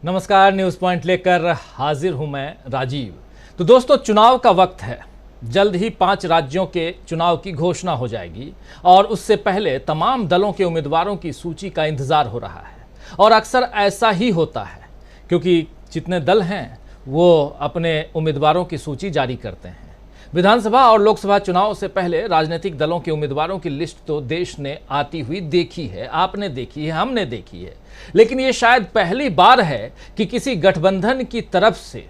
नमस्कार, news point लेकर हाजिर हूं मैं राजीव। तो दोस्तों, चुनाव का वक्त है। जल्द ही 5 राज्यों के चुनाव की घोषणा हो जाएगी और उससे पहले तमाम दलों के उम्मीदवारों की सूची का इंतजार हो रहा है। और अक्सर ऐसा ही होता है क्योंकि जितने दल हैं वो अपने उम्मीदवारों की सूची जारी करते हैं। विधानसभा और लोकसभा चुनाव से पहले राजनीतिक दलों के उम्मीदवारों की लिस्ट तो देश ने आती हुई देखी है, आपने देखी है, हमने देखी है। लेकिन ये शायद पहली बार है कि किसी गठबंधन की तरफ से,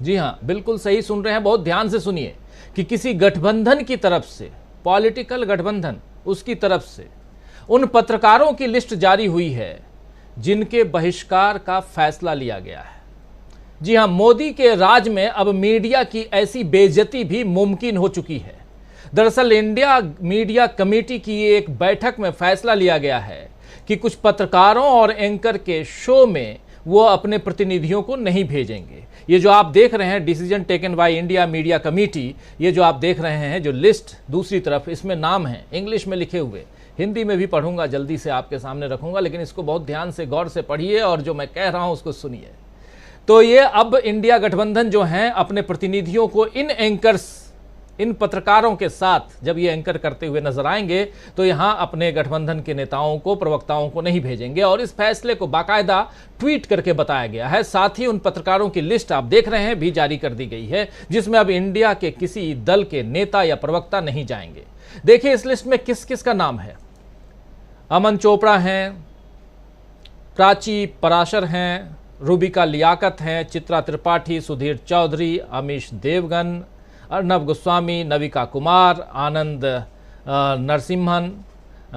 जी हां, बिल्कुल सही सुन रहे हैं, बहुत ध्यान से सुनिए, कि किसी गठबंधन की तरफ से, पॉलिटिकल गठबंधन, उसकी तरफ से उन पत्रकारों की लिस्ट जारी हुई है जिनके बहिष्कार का फैसला लिया गया है। जी हां, मोदी के राज में अब मीडिया की ऐसी बेइज्जती भी मुमकिन हो चुकी है। दरअसल इंडिया मीडिया कमेटी की एक बैठक में फैसला लिया गया है कि कुछ पत्रकारों और एंकर के शो में वो अपने प्रतिनिधियों को नहीं भेजेंगे। ये जो आप देख रहे हैं, decision taken by India media committee, ये जो आप देख रहे हैं, जो लिस्ट दूसरी तरफ, इसमें नाम है इंग्लिश में लिखे हुए, हिंदी में भी पढ़ूंगा, जल्दी से आपके सामने रखूंगा, लेकिन इसको बहुत ध्यान से, गौर से पढ़िए और जो मैं कह रहा हूं उसको सुनिए। तो ये अब इंडिया गठबंधन जो हैं अपने प्रतिनिधियों को इन एंकर्स, इन पत्रकारों के साथ जब ये एंकर करते हुए नजर आएंगे तो यहां अपने गठबंधन के नेताओं को, प्रवक्ताओं को नहीं भेजेंगे। और इस फैसले को बाकायदा ट्वीट करके बताया गया है। साथ ही उन पत्रकारों की लिस्ट आप देख रहे हैं भी जारी कर दी गई है, जिसमें अब इंडिया के किसी दल के नेता या प्रवक्ता नहीं जाएंगे। देखिए इस लिस्ट में किस किस का नाम है। अमन चोपड़ा हैं, प्राची पराशर हैं, रूबिका लियाकत हैं, चित्रा त्रिपाठी, सुधीर चौधरी, अमीश देवगन, अर्नब गोस्वामी, नविका कुमार, आनंद नरसिम्हन,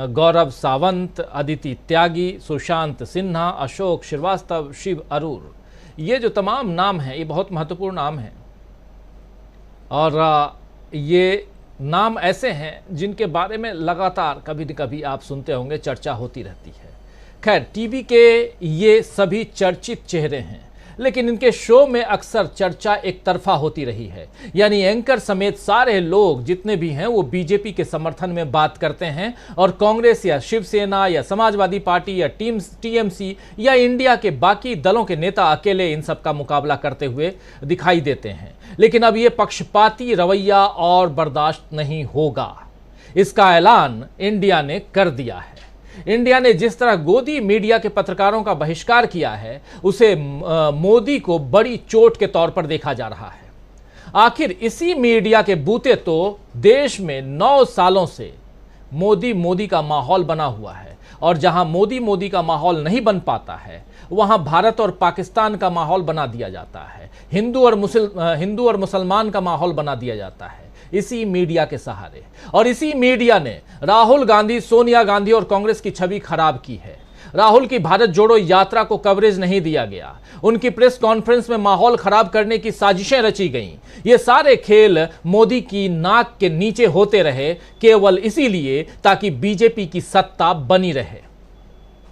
गौरव सावंत, अदिति त्यागी, सुशांत सिन्हा, अशोक श्रीवास्तव, शिव अरूर। ये जो तमाम नाम हैं ये बहुत महत्वपूर्ण नाम हैं और ये नाम ऐसे हैं जिनके बारे में लगातार कभी न कभी आप सुनते होंगे, चर्चा होती रहती है। खैर, टीवी के ये सभी चर्चित चेहरे हैं, लेकिन इनके शो में अक्सर चर्चा एक तरफा होती रही है। यानी एंकर समेत सारे लोग जितने भी हैं वो बीजेपी के समर्थन में बात करते हैं और कांग्रेस या शिवसेना या समाजवादी पार्टी या टीएमसी या इंडिया के बाकी दलों के नेता अकेले इन सब का मुकाबला करते हुए दिखाई देते हैं। लेकिन अब ये पक्षपाती रवैया और बर्दाश्त नहीं होगा, इसका ऐलान इंडिया ने कर दिया है। इंडिया ने जिस तरह गोदी मीडिया के पत्रकारों का बहिष्कार किया है, उसे मोदी को बड़ी चोट के तौर पर देखा जा रहा है। आखिर इसी मीडिया के बूते तो देश में 9 सालों से मोदी का माहौल बना हुआ है और जहां मोदी का माहौल नहीं बन पाता है वहां भारत और पाकिस्तान का माहौल बना दिया जाता है, हिंदू और मुसलमान का माहौल बना दिया जाता है इसी मीडिया के सहारे। और इसी मीडिया ने राहुल गांधी, सोनिया गांधी और कांग्रेस की छवि खराब की है। राहुल की भारत जोड़ो यात्रा को कवरेज नहीं दिया गया, उनकी प्रेस कॉन्फ्रेंस में माहौल खराब करने की साजिशें रची गईं। ये सारे खेल मोदी की नाक के नीचे होते रहे, केवल इसीलिए ताकि बीजेपी की सत्ता बनी रहे।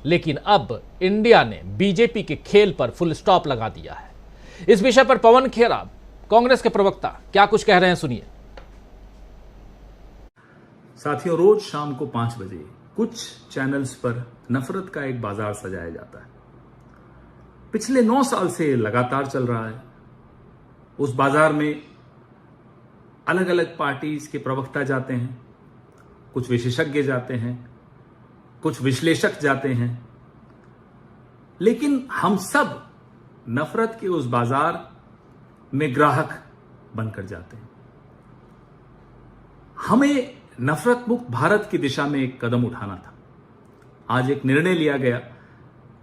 लेकिन अब इंडिया ने बीजेपी के खेल पर फुल स्टॉप लगा दिया है। इस विषय पर पवन खेरा, कांग्रेस के प्रवक्ता, क्या कुछ कह रहे हैं, सुनिए। साथियों, रोज शाम को 5 बजे कुछ चैनल्स पर नफरत का एक बाजार सजाया जाता है। पिछले 9 साल से लगातार चल रहा है। उस बाजार में अलग अलग पार्टीज के प्रवक्ता जाते हैं, कुछ विशेषज्ञ जाते हैं, कुछ विश्लेषक जाते हैं, लेकिन हम सब नफरत के उस बाजार में ग्राहक बनकर जाते हैं। हमें नफरत मुक्त भारत की दिशा में एक कदम उठाना था। आज एक निर्णय लिया गया,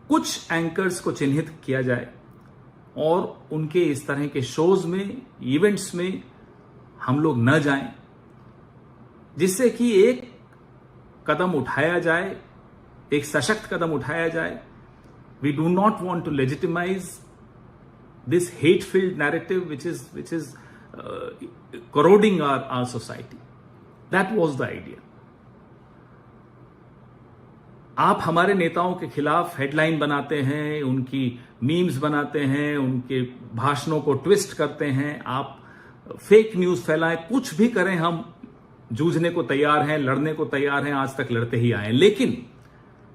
कुछ एंकर्स को चिन्हित किया जाए और उनके इस तरह के शोज में, इवेंट्स में हम लोग न जाएं, जिससे कि एक कदम उठाया जाए, एक सशक्त कदम उठाया जाए। We do not want to legitimise this hate filled narrative which is corroding our society. That was the idea. आप हमारे नेताओं के खिलाफ हेडलाइन बनाते हैं, उनकी मीम्स बनाते हैं, उनके भाषणों को ट्विस्ट करते हैं, आप फेक न्यूज फैलाएं, कुछ भी करें, हम जूझने को तैयार हैं, लड़ने को तैयार हैं, आज तक लड़ते ही आए। लेकिन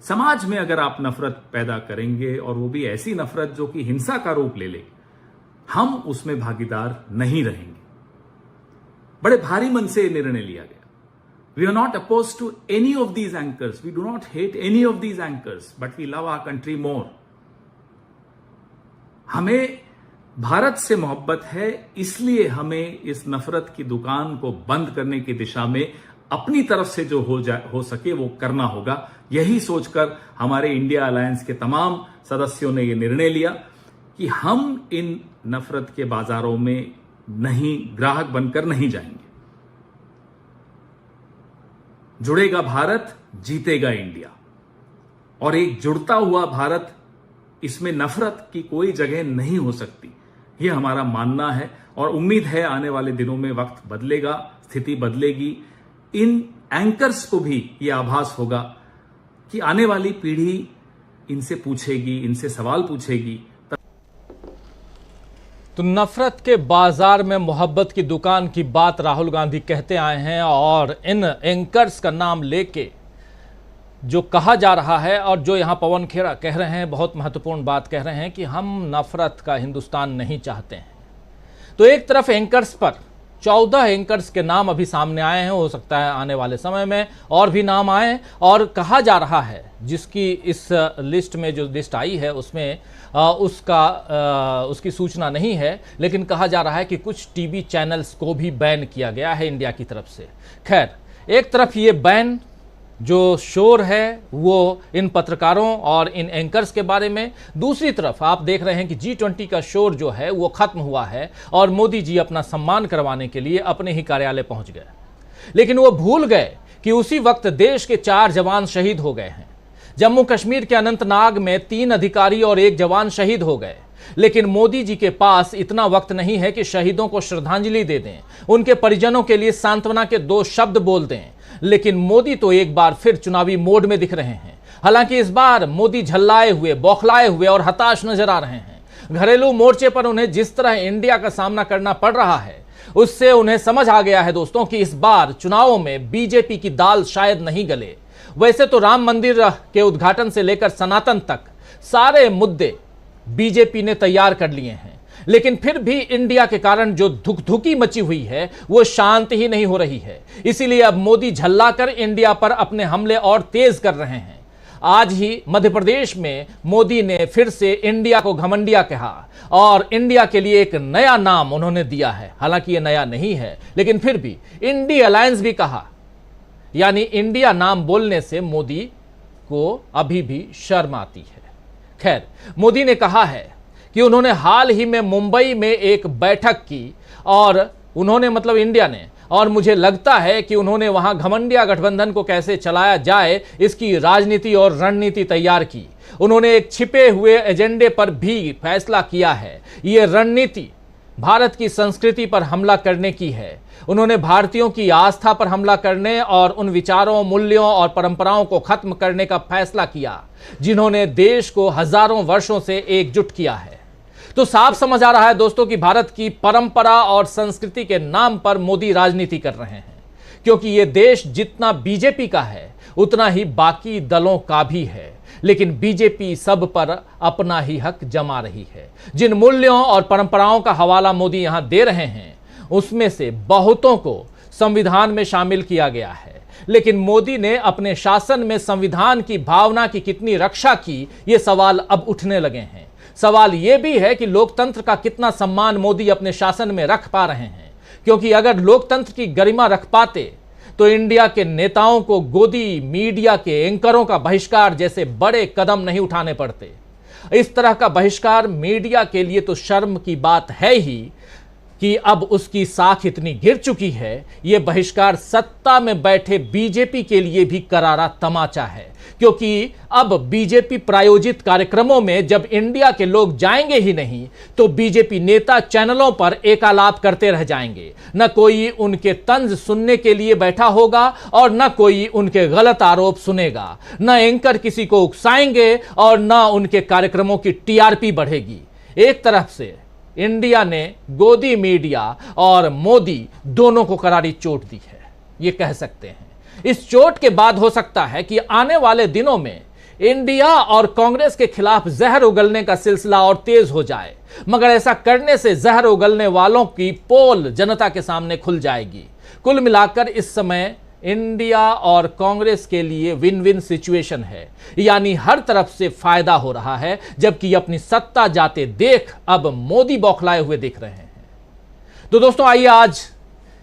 समाज में अगर आप नफरत पैदा करेंगे और वो भी ऐसी नफरत जो कि हिंसा का रूप ले ले, हम उसमें भागीदार नहीं रहेंगे। बड़े भारी मन से निर्णय लिया गया। We are not oppose to any of these anchors, we do not hate any of these anchors, but we love our country more. हमें भारत से मोहब्बत है, इसलिए हमें इस नफरत की दुकान को बंद करने की दिशा में अपनी तरफ से जो हो सके वो करना होगा। यही सोचकर हमारे इंडिया अलायंस के तमाम सदस्यों ने यह निर्णय लिया कि हम इन नफरत के बाजारों में ग्राहक बनकर नहीं जाएंगे। जुड़ेगा भारत, जीतेगा इंडिया। और एक जुड़ता हुआ भारत, इसमें नफरत की कोई जगह नहीं हो सकती, यह हमारा मानना है। और उम्मीद है आने वाले दिनों में वक्त बदलेगा, स्थिति बदलेगी। इन एंकर्स को भी यह आभास होगा कि आने वाली पीढ़ी इनसे पूछेगी, इनसे सवाल पूछेगी। तो नफरत के बाजार में मोहब्बत की दुकान की बात राहुल गांधी कहते आए हैं, और इन एंकर्स का नाम लेके जो कहा जा रहा है और जो यहाँ पवन खेड़ा कह रहे हैं, बहुत महत्वपूर्ण बात कह रहे हैं कि हम नफरत का हिंदुस्तान नहीं चाहते हैं। तो एक तरफ एंकर्स पर 14 एंकर्स के नाम अभी सामने आए हैं, हो सकता है आने वाले समय में और भी नाम आए, और कहा जा रहा है जिसकी इस लिस्ट में जो लिस्ट आई है उसमें उसकी सूचना नहीं है, लेकिन कहा जा रहा है कि कुछ टीवी चैनल्स को भी बैन किया गया है इंडिया की तरफ से। खैर, एक तरफ ये बैन जो शोर है वो इन पत्रकारों और इन एंकर्स के बारे में, दूसरी तरफ आप देख रहे हैं कि G20 का शोर जो है वो खत्म हुआ है और मोदी जी अपना सम्मान करवाने के लिए अपने ही कार्यालय पहुंच गए। लेकिन वो भूल गए कि उसी वक्त देश के 4 जवान शहीद हो गए हैं। जम्मू कश्मीर के अनंतनाग में 3 अधिकारी और 1 जवान शहीद हो गए। लेकिन मोदी जी के पास इतना वक्त नहीं है कि शहीदों को श्रद्धांजलि दे दें, उनके परिजनों के लिए सांत्वना के 2 शब्द बोल दें। लेकिन मोदी तो एक बार फिर चुनावी मोड में दिख रहे हैं। हालांकि इस बार मोदी झल्लाए हुए, बौखलाए हुए और हताश नजर आ रहे हैं। घरेलू मोर्चे पर उन्हें जिस तरह इंडिया का सामना करना पड़ रहा है, उससे उन्हें समझ आ गया है दोस्तों कि इस बार चुनावों में बीजेपी की दाल शायद नहीं गले। वैसे तो राम मंदिर के उद्घाटन से लेकर सनातन तक सारे मुद्दे बीजेपी ने तैयार कर लिए हैं, लेकिन फिर भी इंडिया के कारण जो धुकधुकी मची हुई है वो शांत ही नहीं हो रही है। इसीलिए अब मोदी झल्लाकर इंडिया पर अपने हमले और तेज कर रहे हैं। आज ही मध्य प्रदेश में मोदी ने फिर से इंडिया को घमंडिया कहा और इंडिया के लिए एक नया नाम उन्होंने दिया है। हालांकि ये नया नहीं है, लेकिन फिर भी इंडिया अलायंस भी कहा, यानी इंडिया नाम बोलने से मोदी को अभी भी शर्म आती है। खैर, मोदी ने कहा है कि उन्होंने हाल ही में मुंबई में एक बैठक की और उन्होंने, मतलब इंडिया ने, और मुझे लगता है कि उन्होंने वहां घमंडिया गठबंधन को कैसे चलाया जाए इसकी राजनीति और रणनीति तैयार की। उन्होंने एक छिपे हुए एजेंडे पर भी फैसला किया है। ये रणनीति भारत की संस्कृति पर हमला करने की है। उन्होंने भारतीयों की आस्था पर हमला करने और उन विचारों, मूल्यों और परंपराओं को खत्म करने का फैसला किया जिन्होंने देश को हजारों वर्षों से एकजुट किया है। तो साफ समझ आ रहा है दोस्तों कि भारत की परंपरा और संस्कृति के नाम पर मोदी राजनीति कर रहे हैं, क्योंकि यह देश जितना बीजेपी का है उतना ही बाकी दलों का भी है। लेकिन बीजेपी सब पर अपना ही हक जमा रही है। जिन मूल्यों और परंपराओं का हवाला मोदी यहां दे रहे हैं उसमें से बहुतों को संविधान में शामिल किया गया है, लेकिन मोदी ने अपने शासन में संविधान की भावना की कितनी रक्षा की, ये सवाल अब उठने लगे हैं। सवाल यह भी है कि लोकतंत्र का कितना सम्मान मोदी अपने शासन में रख पा रहे हैं, क्योंकि अगर लोकतंत्र की गरिमा रख पाते तो इंडिया के नेताओं को गोदी मीडिया के एंकरों का बहिष्कार जैसे बड़े कदम नहीं उठाने पड़ते। इस तरह का बहिष्कार मीडिया के लिए तो शर्म की बात है ही कि अब उसकी साख इतनी गिर चुकी है। यह बहिष्कार सत्ता में बैठे बीजेपी के लिए भी करारा तमाचा है, क्योंकि अब बीजेपी प्रायोजित कार्यक्रमों में जब इंडिया के लोग जाएंगे ही नहीं तो बीजेपी नेता चैनलों पर एकालाप करते रह जाएंगे। न कोई उनके तंज सुनने के लिए बैठा होगा और न कोई उनके गलत आरोप सुनेगा। न एंकर किसी को उकसाएंगे और न उनके कार्यक्रमों की टीआरपी बढ़ेगी। एक तरफ से इंडिया ने गोदी मीडिया और मोदी दोनों को करारी चोट दी है, ये कह सकते हैं। इस चोट के बाद हो सकता है कि आने वाले दिनों में इंडिया और कांग्रेस के खिलाफ जहर उगलने का सिलसिला और तेज हो जाए, मगर ऐसा करने से जहर उगलने वालों की पोल जनता के सामने खुल जाएगी। कुल मिलाकर इस समय इंडिया और कांग्रेस के लिए विन विन सिचुएशन है, यानी हर तरफ से फायदा हो रहा है, जबकि अपनी सत्ता जाते देख अब मोदी बौखलाए हुए दिख रहे हैं। तो दोस्तों आइए आज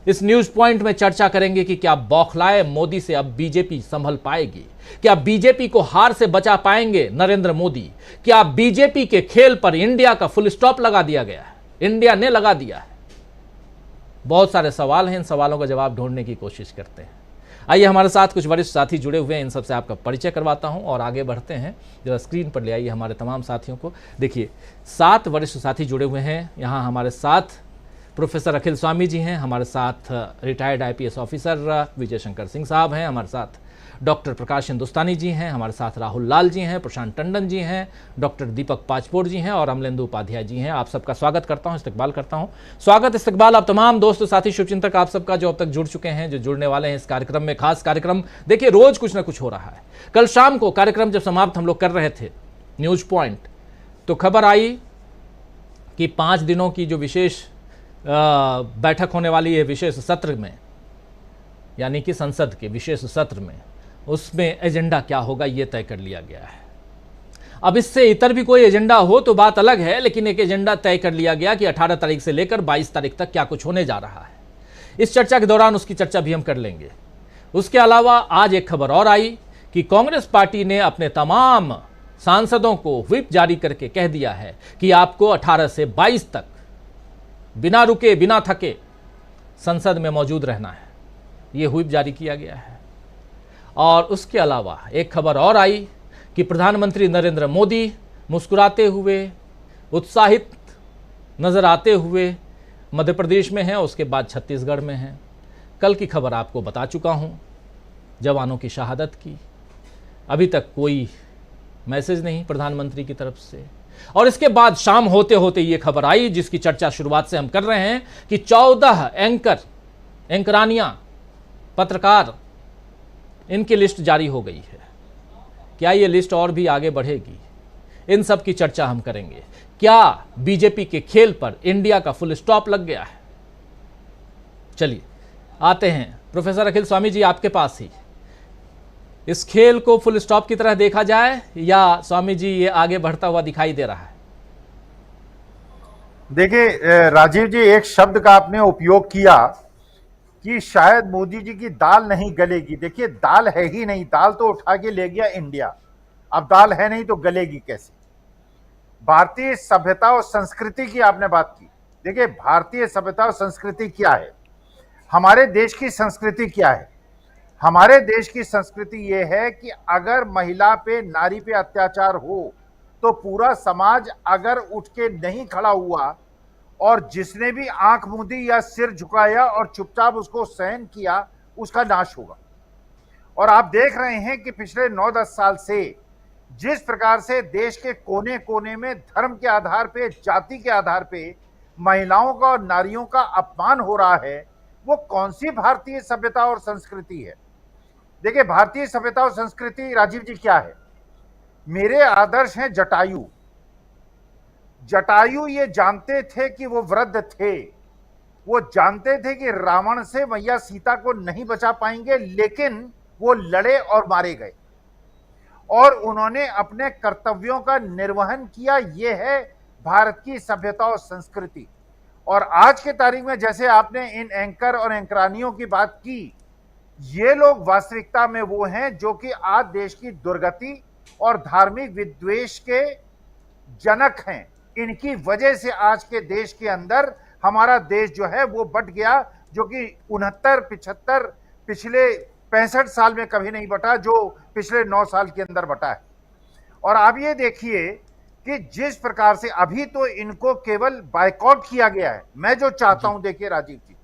इस न्यूज पॉइंट में चर्चा करेंगे कि क्या बौखलाए मोदी से अब बीजेपी संभल पाएगी? क्या बीजेपी को हार से बचा पाएंगे नरेंद्र मोदी? क्या बीजेपी के खेल पर इंडिया का फुल स्टॉप लगा दिया गया है? इंडिया ने लगा दिया है? बहुत सारे सवाल हैं, इन सवालों का जवाब ढूंढने की कोशिश करते हैं। आइए हमारे साथ कुछ वरिष्ठ साथी जुड़े हुए हैं, इन सबसे आपका परिचय करवाता हूं और आगे बढ़ते हैं। जरा स्क्रीन पर ले आइए हमारे तमाम साथियों को। देखिए 7 वरिष्ठ साथी जुड़े हुए हैं। यहाँ हमारे साथ प्रोफेसर अखिल स्वामी जी हैं, हमारे साथ retired IPS officer Vijay Shankar Singh साहब हैं, हमारे साथ डॉक्टर प्रकाश हिंदुस्तानी जी हैं, हमारे साथ राहुल लाल जी हैं, प्रशांत टंडन जी हैं, डॉक्टर दीपक पाचपोर जी हैं और अमलेंदु उपाध्याय जी हैं। आप सबका स्वागत करता हूं, इस्तकबाल करता हूं। स्वागत इस्तकबाल आप तमाम दोस्त साथी शुभचिंतक आप सबका जो अब तक जुड़ चुके हैं, जो जुड़ने वाले हैं इस कार्यक्रम में। खास कार्यक्रम देखिए रोज कुछ ना कुछ हो रहा है। कल शाम को कार्यक्रम जब समाप्त हम लोग कर रहे थे न्यूज पॉइंट, तो खबर आई कि 5 दिनों की जो विशेष बैठक होने वाली है विशेष सत्र में, यानी कि संसद के विशेष सत्र में, उसमें एजेंडा क्या होगा ये तय कर लिया गया है। अब इससे इतर भी कोई एजेंडा हो तो बात अलग है, लेकिन एक एजेंडा तय कर लिया गया कि 18 तारीख से लेकर 22 तारीख तक क्या कुछ होने जा रहा है। इस चर्चा के दौरान उसकी चर्चा भी हम कर लेंगे। उसके अलावा आज एक खबर और आई कि कांग्रेस पार्टी ने अपने तमाम सांसदों को व्हिप जारी करके कह दिया है कि आपको 18 से 22 तक बिना रुके बिना थके संसद में मौजूद रहना है। यह व्हिप जारी किया गया है। और उसके अलावा एक खबर और आई कि प्रधानमंत्री नरेंद्र मोदी मुस्कुराते हुए, उत्साहित नजर आते हुए मध्य प्रदेश में हैं, उसके बाद छत्तीसगढ़ में हैं। कल की खबर आपको बता चुका हूं, जवानों की शहादत की। अभी तक कोई मैसेज नहीं प्रधानमंत्री की तरफ से। और इसके बाद शाम होते होते ये खबर आई, जिसकी चर्चा शुरुआत से हम कर रहे हैं, कि 14 एंकरानियां, पत्रकार, इनकी लिस्ट जारी हो गई है। क्या ये लिस्ट और भी आगे बढ़ेगी? इन सब की चर्चा हम करेंगे। क्या बीजेपी के खेल पर इंडिया का फुल स्टॉप लग गया है? चलिए आते हैं प्रोफेसर अखिल स्वामी जी आपके पास ही। इस खेल को फुल स्टॉप की तरह देखा जाए या स्वामी जी ये आगे बढ़ता हुआ दिखाई दे रहा है? देखिए राजीव जी, एक शब्द का आपने उपयोग किया कि शायद मोदी जी की दाल नहीं गलेगी। देखिए दाल है ही नहीं, दाल तो उठा के ले गया इंडिया। अब दाल है नहीं तो गलेगी कैसे? भारतीय सभ्यता और संस्कृति की आपने बात की। देखिए भारतीय सभ्यता और संस्कृति क्या है, हमारे देश की संस्कृति क्या है? हमारे देश की संस्कृति ये है कि अगर महिला पे, नारी पे अत्याचार हो तो पूरा समाज अगर उठ के नहीं खड़ा हुआ और जिसने भी आंख मूंदी या सिर झुकाया और चुपचाप उसको सहन किया, उसका नाश होगा। और आप देख रहे हैं कि पिछले 9-10 साल से जिस प्रकार से देश के कोने कोने में धर्म के आधार पे, जाति के आधार पे महिलाओं का और नारियों का अपमान हो रहा है, वो कौन सी भारतीय सभ्यता और संस्कृति है? देखिए भारतीय सभ्यता और संस्कृति राजीव जी क्या है? मेरे आदर्श हैं जटायु। जटायु ये जानते थे कि वो वृद्ध थे, वो जानते थे कि रावण से मैया सीता को नहीं बचा पाएंगे, लेकिन वो लड़े और मारे गए और उन्होंने अपने कर्तव्यों का निर्वहन किया। ये है भारत की सभ्यता और संस्कृति। और आज के तारीख में जैसे आपने इन एंकर और एंकरानियों की बात की, ये लोग वास्तविकता में वो हैं जो कि आज देश की दुर्गति और धार्मिक विद्वेष के जनक हैं। इनकी वजह से आज के देश के अंदर हमारा देश जो है वो बट गया, जो कि 69-75 पिछले 65 साल में कभी नहीं बटा, जो पिछले 9 साल के अंदर बटा है। और आप ये देखिए कि जिस प्रकार से अभी तो इनको केवल बायकॉट किया गया है। मैं जो चाहता हूं, देखिए राजीव जी,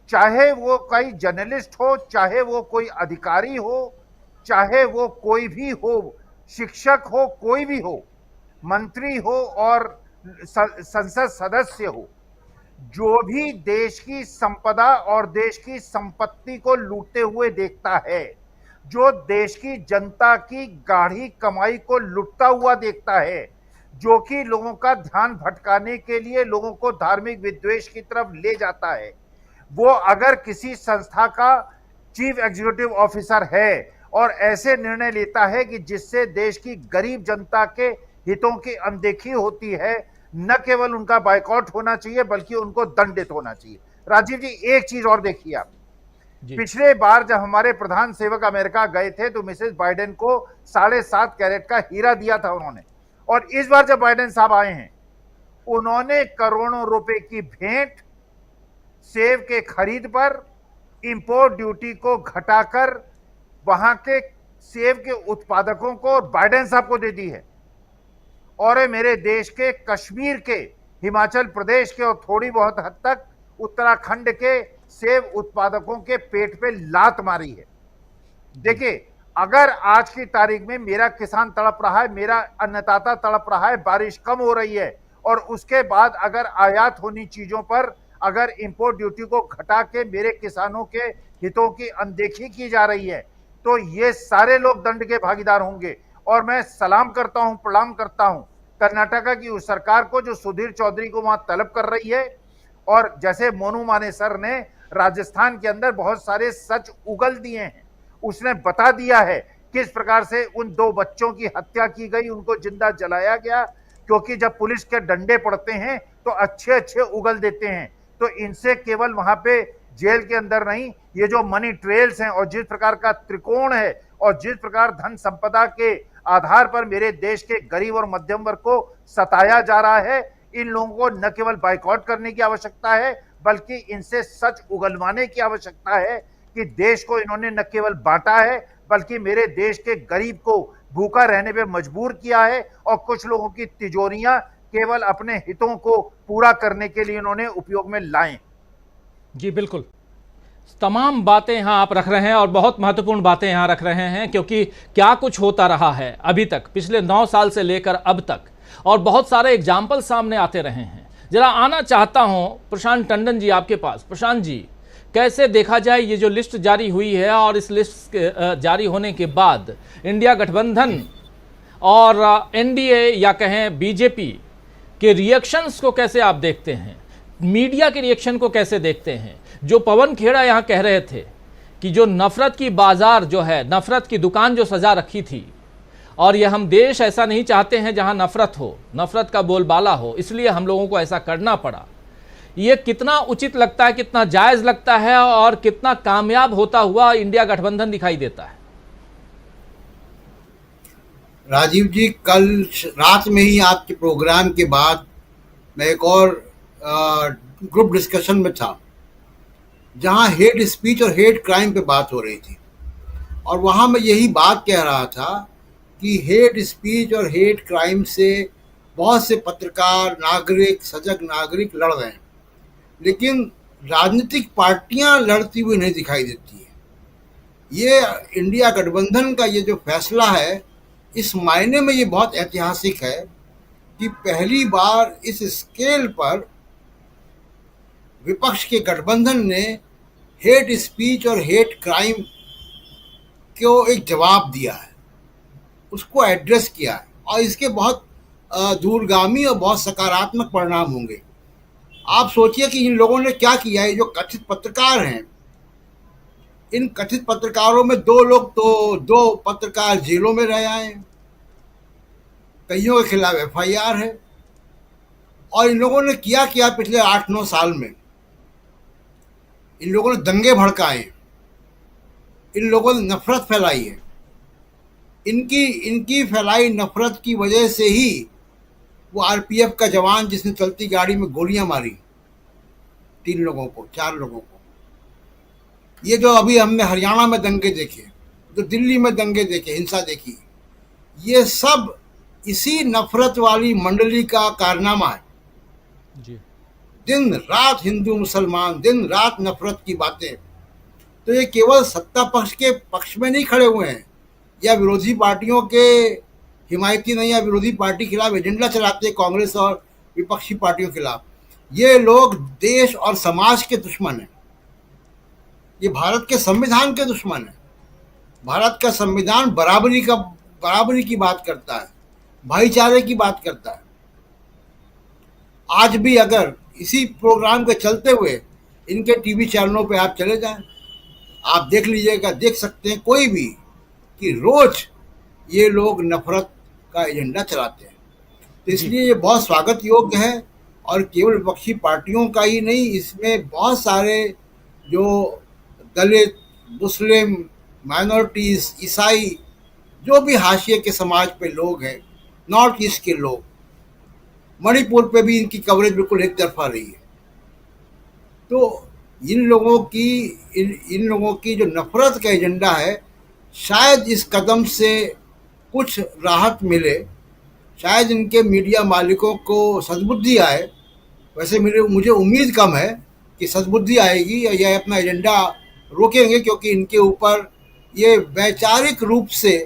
चाहे वो कोई जर्नलिस्ट हो, चाहे वो कोई अधिकारी हो, चाहे वो कोई भी हो, शिक्षक हो, कोई भी हो, मंत्री हो और संसद सदस्य हो, जो भी देश की संपदा और देश की संपत्ति को लूटते हुए देखता है, जो देश की जनता की गाढ़ी कमाई को लुटता हुआ देखता है, जो कि लोगों का ध्यान भटकाने के लिए लोगों को धार्मिक विद्वेष की तरफ ले जाता है, वो अगर किसी संस्था का चीफ एग्जीक्यूटिव ऑफिसर है और ऐसे निर्णय लेता है कि जिससे देश की गरीब जनता के हितों की अनदेखी होती है, न केवल उनका बायकॉट होना चाहिए बल्कि उनको दंडित होना चाहिए। राजीव जी, एक चीज और देखिए आप, पिछले बार जब हमारे प्रधान सेवक अमेरिका गए थे तो मिसेस बाइडेन को 7.5 कैरेट का हीरा दिया था उन्होंने, और इस बार जब बाइडेन साहब आए हैं उन्होंने करोड़ों रुपए की भेंट सेब के खरीद पर इंपोर्ट ड्यूटी को घटाकर वहां के सेब के उत्पादकों को और बाइडेन साहब को दे दी है। और मेरे देश के कश्मीर के, हिमाचल प्रदेश के और थोड़ी बहुत हद तक उत्तराखंड के सेब उत्पादकों के पेट पे लात मारी है। देखिए, अगर आज की तारीख में मेरा किसान तड़प रहा है, मेरा अन्नदाता तड़प रहा है, बारिश कम हो रही है और उसके बाद अगर आयात होनी चीजों पर अगर इंपोर्ट ड्यूटी को घटा के मेरे किसानों के हितों की अनदेखी की जा रही है, तो ये सारे लोग दंड के भागीदार होंगे। और मैं सलाम करता हूं, प्रणाम करता हूं कर्नाटका की उस सरकार को जो सुधीर चौधरी को वहां तलब कर रही है। और जैसे मोनू मानेसर ने राजस्थान के अंदर बहुत सारे सच उगल दिए हैं, उसने बता दिया है किस प्रकार से उन 2 बच्चों की हत्या की गई, उनको जिंदा जलाया गया, क्योंकि जब पुलिस के डंडे पड़ते हैं तो अच्छे अच्छे उगल देते हैं। तो इनसे केवल वहां पे जेल के अंदर नहीं, ये जो मनी ट्रेल्स हैं और जिस प्रकार का त्रिकोण है और जिस प्रकार धन संपदा के आधार पर मेरे देश के गरीब और मध्यम वर्ग को सताया जा रहा है, इन लोगों को न केवल बाइकआउट करने की आवश्यकता है बल्कि इनसे सच उगलवाने की आवश्यकता है कि देश को इन्होंने न केवल बांटा है बल्कि मेरे देश के गरीब को भूखा रहने पे मजबूर किया है और कुछ लोगों की तिजोरियां केवल अपने हितों को पूरा करने के लिए इन्होंने उपयोग में लाए। जी बिल्कुल, तमाम बातें यहाँ आप रख रहे हैं और बहुत महत्वपूर्ण बातें यहाँ रख रहे हैं, क्योंकि क्या कुछ होता रहा है अभी तक, पिछले 9 साल से लेकर अब तक, और बहुत सारे एग्जाम्पल सामने आते रहे हैं। जरा आना चाहता हूँ प्रशांत टंडन जी आपके पास। प्रशांत जी, कैसे देखा जाए ये जो लिस्ट जारी हुई है और इस लिस्ट जारी होने के बाद इंडिया गठबंधन और एनडीए या कहें बीजेपी के रिएक्शंस को कैसे आप देखते हैं, मीडिया के रिएक्शन को कैसे देखते हैं? जो पवन खेड़ा यहाँ कह रहे थे कि जो नफरत की बाजार जो है, नफरत की दुकान जो सजा रखी थी, और ये हम देश ऐसा नहीं चाहते हैं जहाँ नफरत हो, नफरत का बोलबाला हो, इसलिए हम लोगों को ऐसा करना पड़ा। ये कितना उचित लगता है, कितना जायज़ लगता है और कितना कामयाब होता हुआ इंडिया गठबंधन दिखाई देता है? राजीव जी, कल रात में ही आपके प्रोग्राम के बाद मैं एक और ग्रुप डिस्कशन में था जहां हेट स्पीच और हेट क्राइम पे बात हो रही थी, और वहां मैं यही बात कह रहा था कि हेट स्पीच और हेट क्राइम से बहुत से पत्रकार, नागरिक, सजग नागरिक लड़ रहे हैं, लेकिन राजनीतिक पार्टियां लड़ती हुई नहीं दिखाई देती है। ये इंडिया गठबंधन का ये जो फैसला है, इस मायने में ये बहुत ऐतिहासिक है कि पहली बार इस स्केल पर विपक्ष के गठबंधन ने हेट स्पीच और हेट क्राइम को एक जवाब दिया है, उसको एड्रेस किया है, और इसके बहुत दूरगामी और बहुत सकारात्मक परिणाम होंगे। आप सोचिए कि इन लोगों ने क्या किया है। जो कथित पत्रकार हैं, इन कथित पत्रकारों में 2 पत्रकार जेलों में रह आए हैं, कईयों के खिलाफ FIR है, और इन लोगों ने किया पिछले 8-9 साल में, इन लोगों ने दंगे भड़काए, इन लोगों ने नफरत फैलाई है। इनकी फैलाई नफरत की वजह से ही वो RPF का जवान जिसने चलती गाड़ी में गोलियां मारी 4 लोगों को, ये जो अभी हमने हरियाणा में दंगे देखे, जो दिल्ली में दंगे देखे, हिंसा देखी, ये सब इसी नफरत वाली मंडली का कारनामा है जी। दिन रात हिंदू मुसलमान, दिन रात नफरत की बातें। तो ये केवल सत्ता पक्ष के पक्ष में नहीं खड़े हुए हैं या विरोधी पार्टियों के हिमायती नहीं, या विरोधी पार्टी के खिलाफ एजेंडा चलाते हैं कांग्रेस और विपक्षी पार्टियों के खिलाफ। ये लोग देश और समाज के दुश्मन हैं, ये भारत के संविधान के दुश्मन हैं, भारत का संविधान बराबरी की बात करता है, भाईचारे की बात करता है। आज भी अगर इसी प्रोग्राम के चलते हुए इनके टीवी चैनलों पे आप चले जाएं, आप देख लीजिएगा, देख सकते हैं कोई भी, कि रोज ये लोग नफरत का एजेंडा चलाते हैं। तो इसलिए ये बहुत स्वागत योग्य है, और केवल विपक्षी पार्टियों का ही नहीं, इसमें बहुत सारे जो दलित, मुस्लिम, माइनॉरिटीज, ईसाई, जो भी हाशिए के समाज पे लोग हैं, नॉर्थ ईस्ट के लोग, मणिपुर पे भी इनकी कवरेज बिल्कुल एक तरफा रही है। तो इन लोगों की जो नफरत का एजेंडा है, शायद इस कदम से कुछ राहत मिले, शायद इनके मीडिया मालिकों को सद्बुद्धि आए। वैसे मुझे उम्मीद कम है कि सद्बुद्धि आएगी या ये अपना एजेंडा रोकेंगे, क्योंकि इनके ऊपर ये वैचारिक रूप से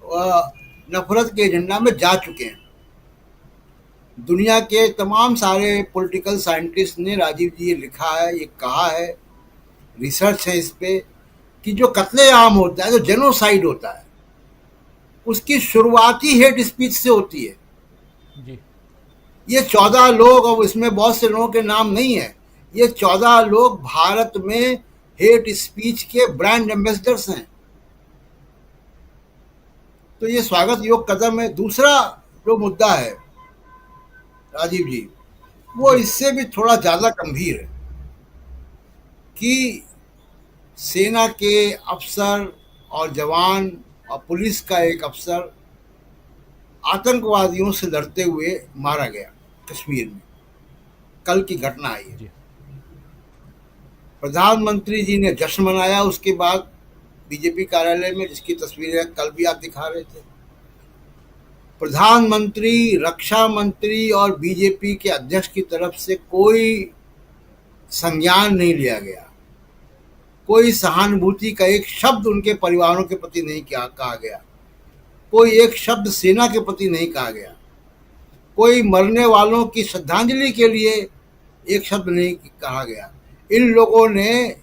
नफरत के एजेंडा में जा चुके हैं। दुनिया के तमाम सारे पॉलिटिकल साइंटिस्ट ने, राजीव जी, ये लिखा है, ये कहा है, रिसर्च है इस पे, कि जो कत्लेआम होता है, जो जेनोसाइड होता है, उसकी शुरुआती हेट स्पीच से होती है। जी। ये 14 लोग, और इसमें बहुत से लोगों के नाम नहीं है, ये 14 लोग भारत में हेट स्पीच के ब्रांड एम्बेसडर्स हैं। तो ये स्वागत योग्य कदम है। दूसरा जो मुद्दा है राजीव जी, वो इससे भी थोड़ा ज्यादा गंभीर है, कि सेना के अफसर और जवान और पुलिस का एक अफसर आतंकवादियों से लड़ते हुए मारा गया कश्मीर में। कल की घटना आई है। प्रधानमंत्री जी ने जश्न मनाया उसके बाद बीजेपी कार्यालय में, जिसकी तस्वीरें कल भी आप दिखा रहे थे। प्रधानमंत्री, रक्षा मंत्री और बीजेपी के अध्यक्ष की तरफ से कोई संज्ञान नहीं लिया गया, कोई सहानुभूति का एक शब्द उनके परिवारों के प्रति नहीं कहा गया, कोई एक शब्द सेना के प्रति नहीं कहा गया, कोई मरने वालों की श्रद्धांजलि के लिए एक शब्द नहीं कहा गया। इन लोगों ने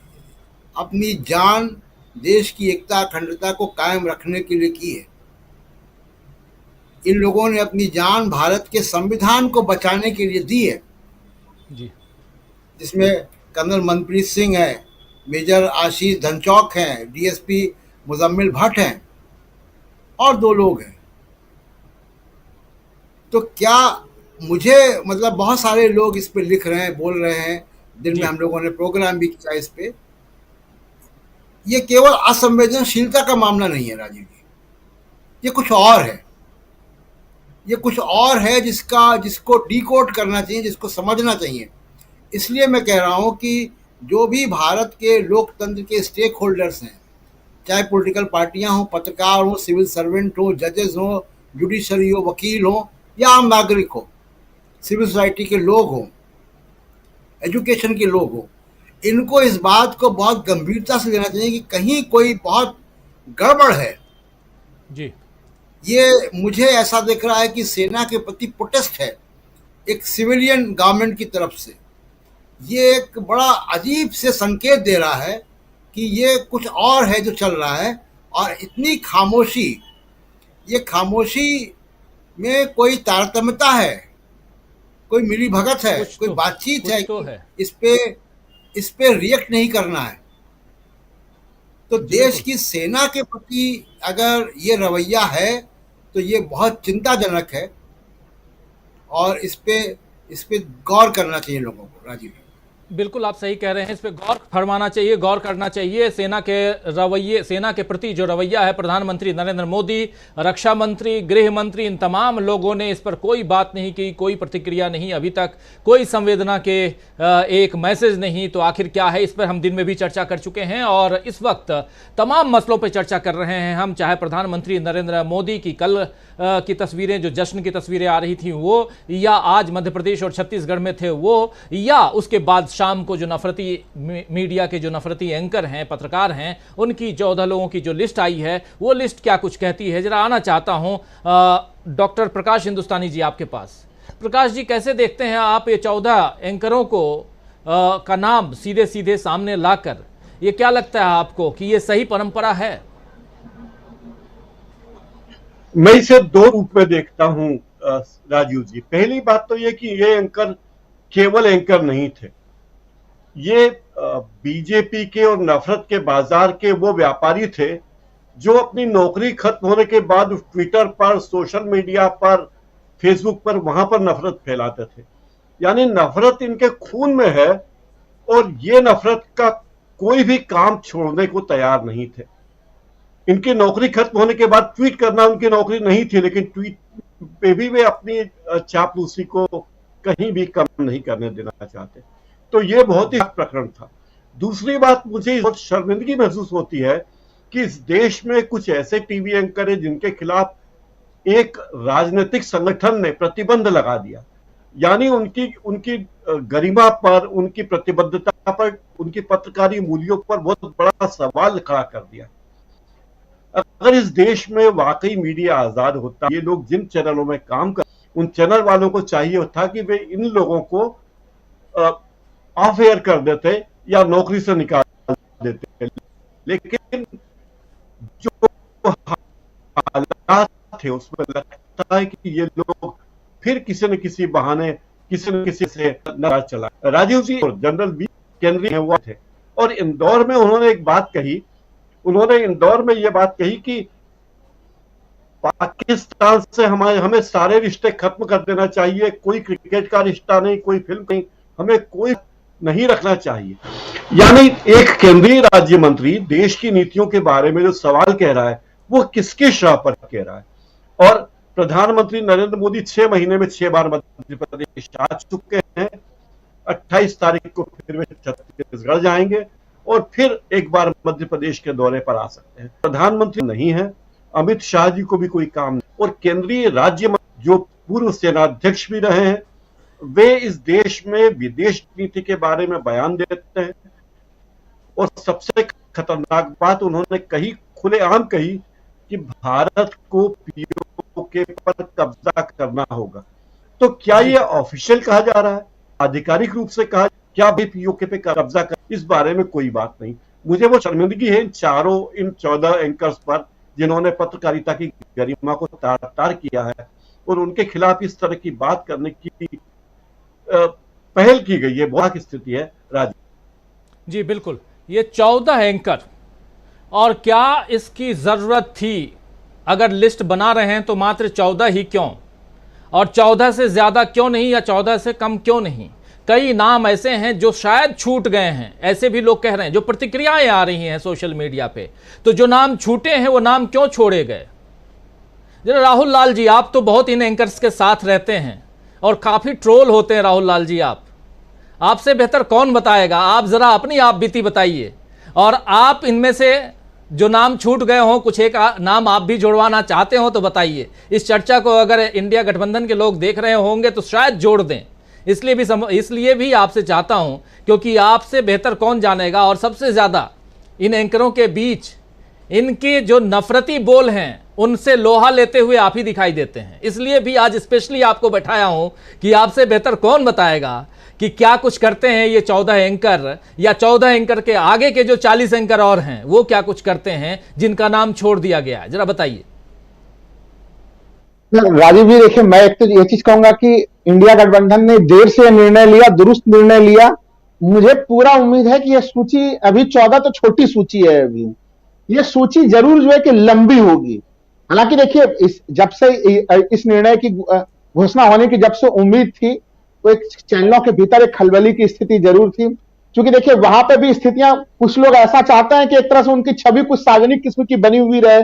अपनी जान देश की एकता अखंडता को कायम रखने के लिए की है। इन लोगों ने अपनी जान भारत के संविधान को बचाने के लिए दी है जी। जिसमें कर्नल मनप्रीत सिंह है, मेजर आशीष धनचौक हैं, डीएसपी मुजम्मिल भट्ट हैं, और 2 लोग हैं। तो क्या मुझे मतलब बहुत सारे लोग इस पे लिख रहे हैं, बोल रहे हैं, दिन में हम लोगों ने प्रोग्राम भी किया इस पे। ये केवल असंवेदनशीलता का मामला नहीं है राजीव जी, ये कुछ और है। ये कुछ और है जिसको डिकोड करना चाहिए, जिसको समझना चाहिए। इसलिए मैं कह रहा हूं कि जो भी भारत के लोकतंत्र के स्टेक होल्डर्स हैं, चाहे पॉलिटिकल पार्टियां हों, पत्रकार हों, सिविल सर्वेंट हों, जजेस हों, जुडिशरी हो, वकील हों, या आम नागरिक हो, सिविल सोसाइटी के लोग हों, एजुकेशन के लोग हों, इनको इस बात को बहुत गंभीरता से लेना चाहिए कि कहीं कोई बहुत गड़बड़ है जी। ये मुझे ऐसा दिख रहा है कि सेना के प्रति प्रोटेस्ट है एक सिविलियन गवर्नमेंट की तरफ से। ये एक बड़ा अजीब से संकेत दे रहा है कि ये कुछ और है जो चल रहा है, और इतनी खामोशी, ये खामोशी में कोई तारतम्यता है, कोई मिली भगत है, कोई बातचीत है, तो है। इस पे रिएक्ट नहीं करना है। तो देश की सेना के प्रति अगर ये रवैया है तो ये बहुत चिंताजनक है, और इस पे गौर करना चाहिए लोगों को राजीव। बिल्कुल आप सही कह रहे हैं, इस पे गौर फरमाना चाहिए, गौर करना चाहिए। सेना के प्रति जो रवैया है, प्रधानमंत्री नरेंद्र मोदी, रक्षा मंत्री, गृह मंत्री, इन तमाम लोगों ने इस पर कोई बात नहीं की, कोई प्रतिक्रिया नहीं, अभी तक कोई संवेदना के एक मैसेज नहीं। तो आखिर क्या है, इस पर हम दिन में भी चर्चा कर चुके हैं, और इस वक्त तमाम मसलों पर चर्चा कर रहे हैं हम। चाहे प्रधानमंत्री नरेंद्र मोदी की कल की तस्वीरें, जो जश्न की तस्वीरें आ रही थी वो, या आज मध्य प्रदेश और छत्तीसगढ़ में थे वो, या उसके बाद शाम को जो नफरती मीडिया के जो नफरती एंकर हैं, पत्रकार हैं, उनकी 14 लोगों की जो लिस्ट आई है, वो लिस्ट क्या कुछ कहती है। जरा आना चाहता हूं डॉक्टर प्रकाश हिंदुस्तानी जी आपके पास। प्रकाश जी, कैसे देखते हैं आप ये 14 एंकरों को का नाम सीधे सीधे सामने लाकर? ये क्या लगता है आपको कि ये सही परंपरा है? मैं इसे दो रूप में देखता हूं राजीव जी। पहली बात तो ये कि ये एंकर केवल एंकर नहीं थे, ये बीजेपी के और नफरत के बाजार के वो व्यापारी थे जो अपनी नौकरी खत्म होने के बाद ट्विटर पर, सोशल मीडिया पर, फेसबुक पर, वहां पर नफरत फैलाते थे। यानी नफरत इनके खून में है और ये नफरत का कोई भी काम छोड़ने को तैयार नहीं थे। इनकी नौकरी खत्म होने के बाद ट्वीट करना उनकी नौकरी नहीं थी, लेकिन ट्वीट पे भी वे अपनी चापलूसी को कहीं भी कम नहीं करने देना चाहते। तो ये बहुत ही प्रकरण था। दूसरी बात, मुझे बहुत शर्मिंदगी महसूस होती है कि इस देश में कुछ ऐसे टीवी एंकर हैं जिनके खिलाफ एक राजनीतिक संगठन ने प्रतिबंध लगा दिया। यानी उनकी गरिमा पर, उनकी प्रतिबद्धता पर, उनकी पत्रकारी मूल्यों पर बहुत बड़ा सवाल खड़ा कर दिया। अगर इस देश में वाकई मीडिया आजाद होता, ये लोग जिन चैनलों में काम कर, उन चैनल वालों को चाहिए था कि वे इन लोगों को ऑफ एयर कर देते या नौकरी से निकाल देते। लेकिन जो हालात थे उसमें लगता है कि ये लोग फिर किसी न किसी बहाने, किसी न किसी से नाराज चला। राजीव जी और जनरल वी केंद्रीय हुआ थे और इंदौर में उन्होंने एक बात कही, उन्होंने इंदौर में यह बात कही कि पाकिस्तान से हमें सारे रिश्ते खत्म कर देना चाहिए, कोई क्रिकेट का रिश्ता नहीं, कोई फिल्म नहीं, हमें कोई नहीं रखना चाहिए। यानी एक केंद्रीय राज्य मंत्री देश की नीतियों के बारे में जो सवाल कह रहा है वो किसके शाह पर कह रहा है। और प्रधानमंत्री नरेंद्र मोदी 6 महीने में 6 बार मध्य प्रदेश आ चुके हैं। 28 तारीख को फिर वे छत्तीसगढ़ जाएंगे और फिर एक बार मध्य प्रदेश के दौरे पर आ सकते हैं। प्रधानमंत्री नहीं है, अमित शाह जी को भी कोई काम नहीं, और केंद्रीय राज्य मंत्री जो पूर्व सेनाध्यक्ष भी रहे हैं, वे इस देश में विदेश नीति के बारे में बयान देते हैं। और सबसे खतरनाक बात उन्होंने कही, खुलेआम कही, कि भारत को पीओके पर कब्जा करना होगा। तो क्या यह ऑफिशियल कहा जा रहा है, आधिकारिक रूप से कहा, क्या भी पीओके पे कब्जा कर, इस बारे में कोई बात नहीं। मुझे वो शर्मिंदगी है इन 14 एंकर्स पर जिन्होंने पत्रकारिता की गरिमा को तार किया है और उनके खिलाफ इस तरह की बात करने की पहल की गई है। बहुत स्थिति है राजीव जी। बिल्कुल, ये 14 एंकर, और क्या इसकी जरूरत थी? अगर लिस्ट बना रहे हैं तो मात्र 14 ही क्यों, और 14 से ज्यादा क्यों नहीं, या 14 से कम क्यों नहीं? कई नाम ऐसे हैं जो शायद छूट गए हैं, ऐसे भी लोग कह रहे हैं, जो प्रतिक्रियाएं आ रही हैं सोशल मीडिया पे। तो जो नाम छूटे हैं वो नाम क्यों छोड़े गए? जरा राहुल लाल जी, आप तो बहुत इन एंकर्स के साथ रहते हैं और काफी ट्रोल होते हैं। राहुल लाल जी, आपसे बेहतर कौन बताएगा? आप जरा अपनी आप बीती बताइए, और आप इनमें से जो नाम छूट गए हों, कुछ एक नाम आप भी जोड़वाना चाहते हो तो बताइए। इस चर्चा को अगर इंडिया गठबंधन के लोग देख रहे होंगे तो शायद जोड़ दें। इसलिए भी आपसे चाहता हूं, क्योंकि आपसे बेहतर कौन जानेगा, और सबसे ज्यादा इन एंकरों के बीच इनके जो नफरती बोल हैं उनसे लोहा लेते हुए आप ही दिखाई देते हैं। इसलिए भी आज स्पेशली आपको बैठाया हूं कि आपसे बेहतर कौन बताएगा कि क्या कुछ करते हैं ये 14 एंकर, या 14 एंकर के आगे के जो 40 एंकर और हैं वो क्या कुछ करते हैं जिनका नाम छोड़ दिया गया है। जरा बताइए। राजीव जी, देखिए, मैं एक तो ये चीज कहूंगा कि इंडिया गठबंधन ने देर से निर्णय लिया, दुरुस्त निर्णय लिया। मुझे पूरा उम्मीद है कि यह सूची अभी 14 तो छोटी सूची है, अभी ये सूची जरूर जो है कि लंबी होगी। हालांकि देखिए, जब से इस निर्णय की घोषणा होने की जब से उम्मीद थी, तो एक चैनलों के भीतर एक खलबली की स्थिति जरूर थी। क्योंकि देखिए, वहां पे भी स्थितियां, कुछ लोग ऐसा चाहते हैं कि एक तरह से उनकी छवि कुछ सार्वजनिक किस्म की बनी हुई रहे,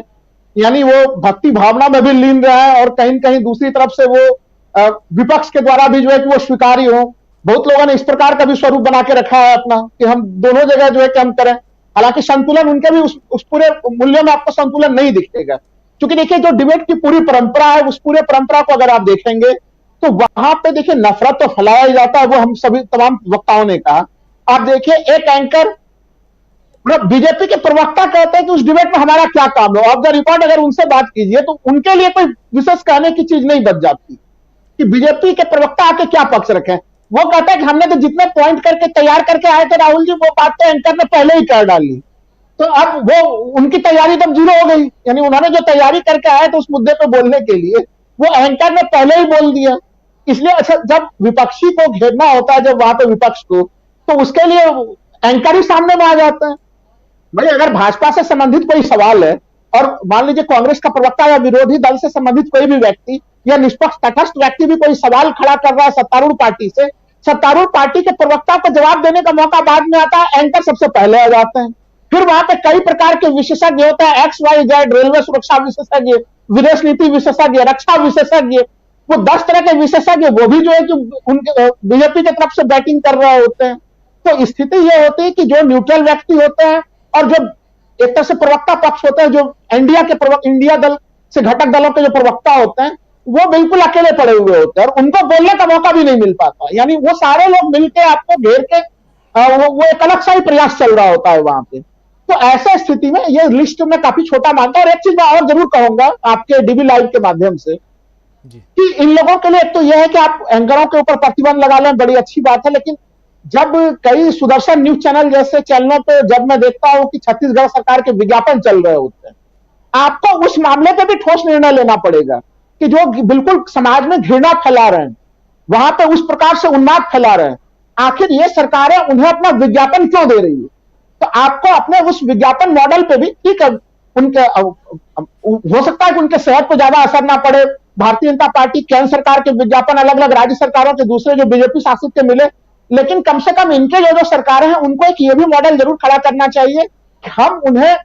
यानी वो भक्ति भावना में भी लीन रहे हैं, और कहीं कहीं दूसरी तरफ से वो विपक्ष के द्वारा भी जो है कि वो स्वीकारी हो। बहुत लोगों ने इस प्रकार का भी स्वरूप बना के रखा है अपना, कि हम दोनों जगह जो है कि हम करें। हालांकि संतुलन उनके भी उस पूरे मूल्य में आपको संतुलन नहीं दिखेगा। क्योंकि देखिए, जो डिबेट की पूरी परंपरा है, उस पूरे परंपरा को अगर आप देखेंगे तो वहां पे देखिए नफरत तो फैलाया ही जाता है, वो हम सभी तमाम वक्ताओं ने कहा। आप देखिए, एक एंकर बीजेपी के प्रवक्ता कहते हैं कि उस डिबेट में हमारा क्या काम है। ऑफ द रिकॉर्ड अगर उनसे बात कीजिए तो उनके लिए कोई विशेष कहने की चीज नहीं बच जाती कि बीजेपी के प्रवक्ता आके क्या पक्ष रखें। वो कहता है कि हमने तो जितने पॉइंट करके तैयार करके आए थे राहुल जी, वो बात तो एंकर ने पहले ही कर डाली। तो अब वो उनकी तैयारी तब जीरो हो गई, यानी उन्होंने जो तैयारी करके आए थे उस मुद्दे पे बोलने के लिए वो एंकर ने पहले ही बोल दिया। इसलिए अच्छा, जब विपक्षी को घेरना होता है, जब वहां पे विपक्ष को, तो उसके लिए एंकर ही सामने में आ जाता है। भाई अगर भाजपा से संबंधित कोई सवाल है और मान लीजिए कांग्रेस का प्रवक्ता या विरोधी दल से संबंधित कोई भी व्यक्ति या निष्पक्ष तटस्थ व्यक्ति भी कोई सवाल खड़ा कर रहा है सत्तारूढ़ पार्टी से, सत्तारूढ़ पार्टी के प्रवक्ता को जवाब देने का मौका बाद में आता है, एंकर सबसे पहले आ जाते हैं। फिर वहां पे कई प्रकार के विशेषज्ञ होते हैं, XYZ, रेलवे सुरक्षा विशेषज्ञ, विदेश नीति विशेषज्ञ, रक्षा विशेषज्ञ, वो 10 तरह के विशेषज्ञ, वो भी जो है कि उनके बीजेपी की तरफ से बैटिंग कर रहे होते हैं। तो स्थिति ये होती है कि जो न्यूट्रल व्यक्ति होते हैं और जो एक तरह से प्रवक्ता पक्ष होते हैं, जो इंडिया दल से घटक दलों के जो प्रवक्ता होते हैं, वो बिल्कुल अकेले पड़े हुए होते हैं और उनको बोलने का मौका भी नहीं मिल पाता। यानी वो सारे लोग मिलकर आपको घेर के वो एक अलग सा ही प्रयास चल रहा होता है वहां पे। तो ऐसे स्थिति में ये लिस्ट में काफी छोटा मानता है। और एक चीज मैं और जरूर कहूंगा आपके डीबी लाइव के माध्यम से कि इन लोगों के लिए एक तो यह है कि आप एंकरों के ऊपर प्रतिबंध लगा लें, बड़ी अच्छी बात है, लेकिन जब कई सुदर्शन न्यूज चैनल जैसे चैनलों पे जब मैं देखता हूं कि छत्तीसगढ़ सरकार के विज्ञापन चल रहे होते हैं, आपको उस मामले पे भी ठोस निर्णय लेना पड़ेगा कि जो बिल्कुल समाज में घृणा फैला रहे हैं, वहां पे उस प्रकार से उन्माद फैला रहे हैं, आखिर ये सरकारें उन्हें अपना विज्ञापन क्यों दे रही है? तो आपको अपने उस विज्ञापन मॉडल पे भी, ठीक है, उनके हो सकता है कि उनके सेहत पर ज्यादा असर ना पड़े, भारतीय जनता पार्टी केंद्र सरकार के विज्ञापन अलग अलग राज्य सरकारों के दूसरे जो बीजेपी शासित के मिले, लेकिन कम से कम इनके जो सरकारें हैं उनको एक ये भी मॉडल जरूर खड़ा करना चाहिए कि हम उन्हें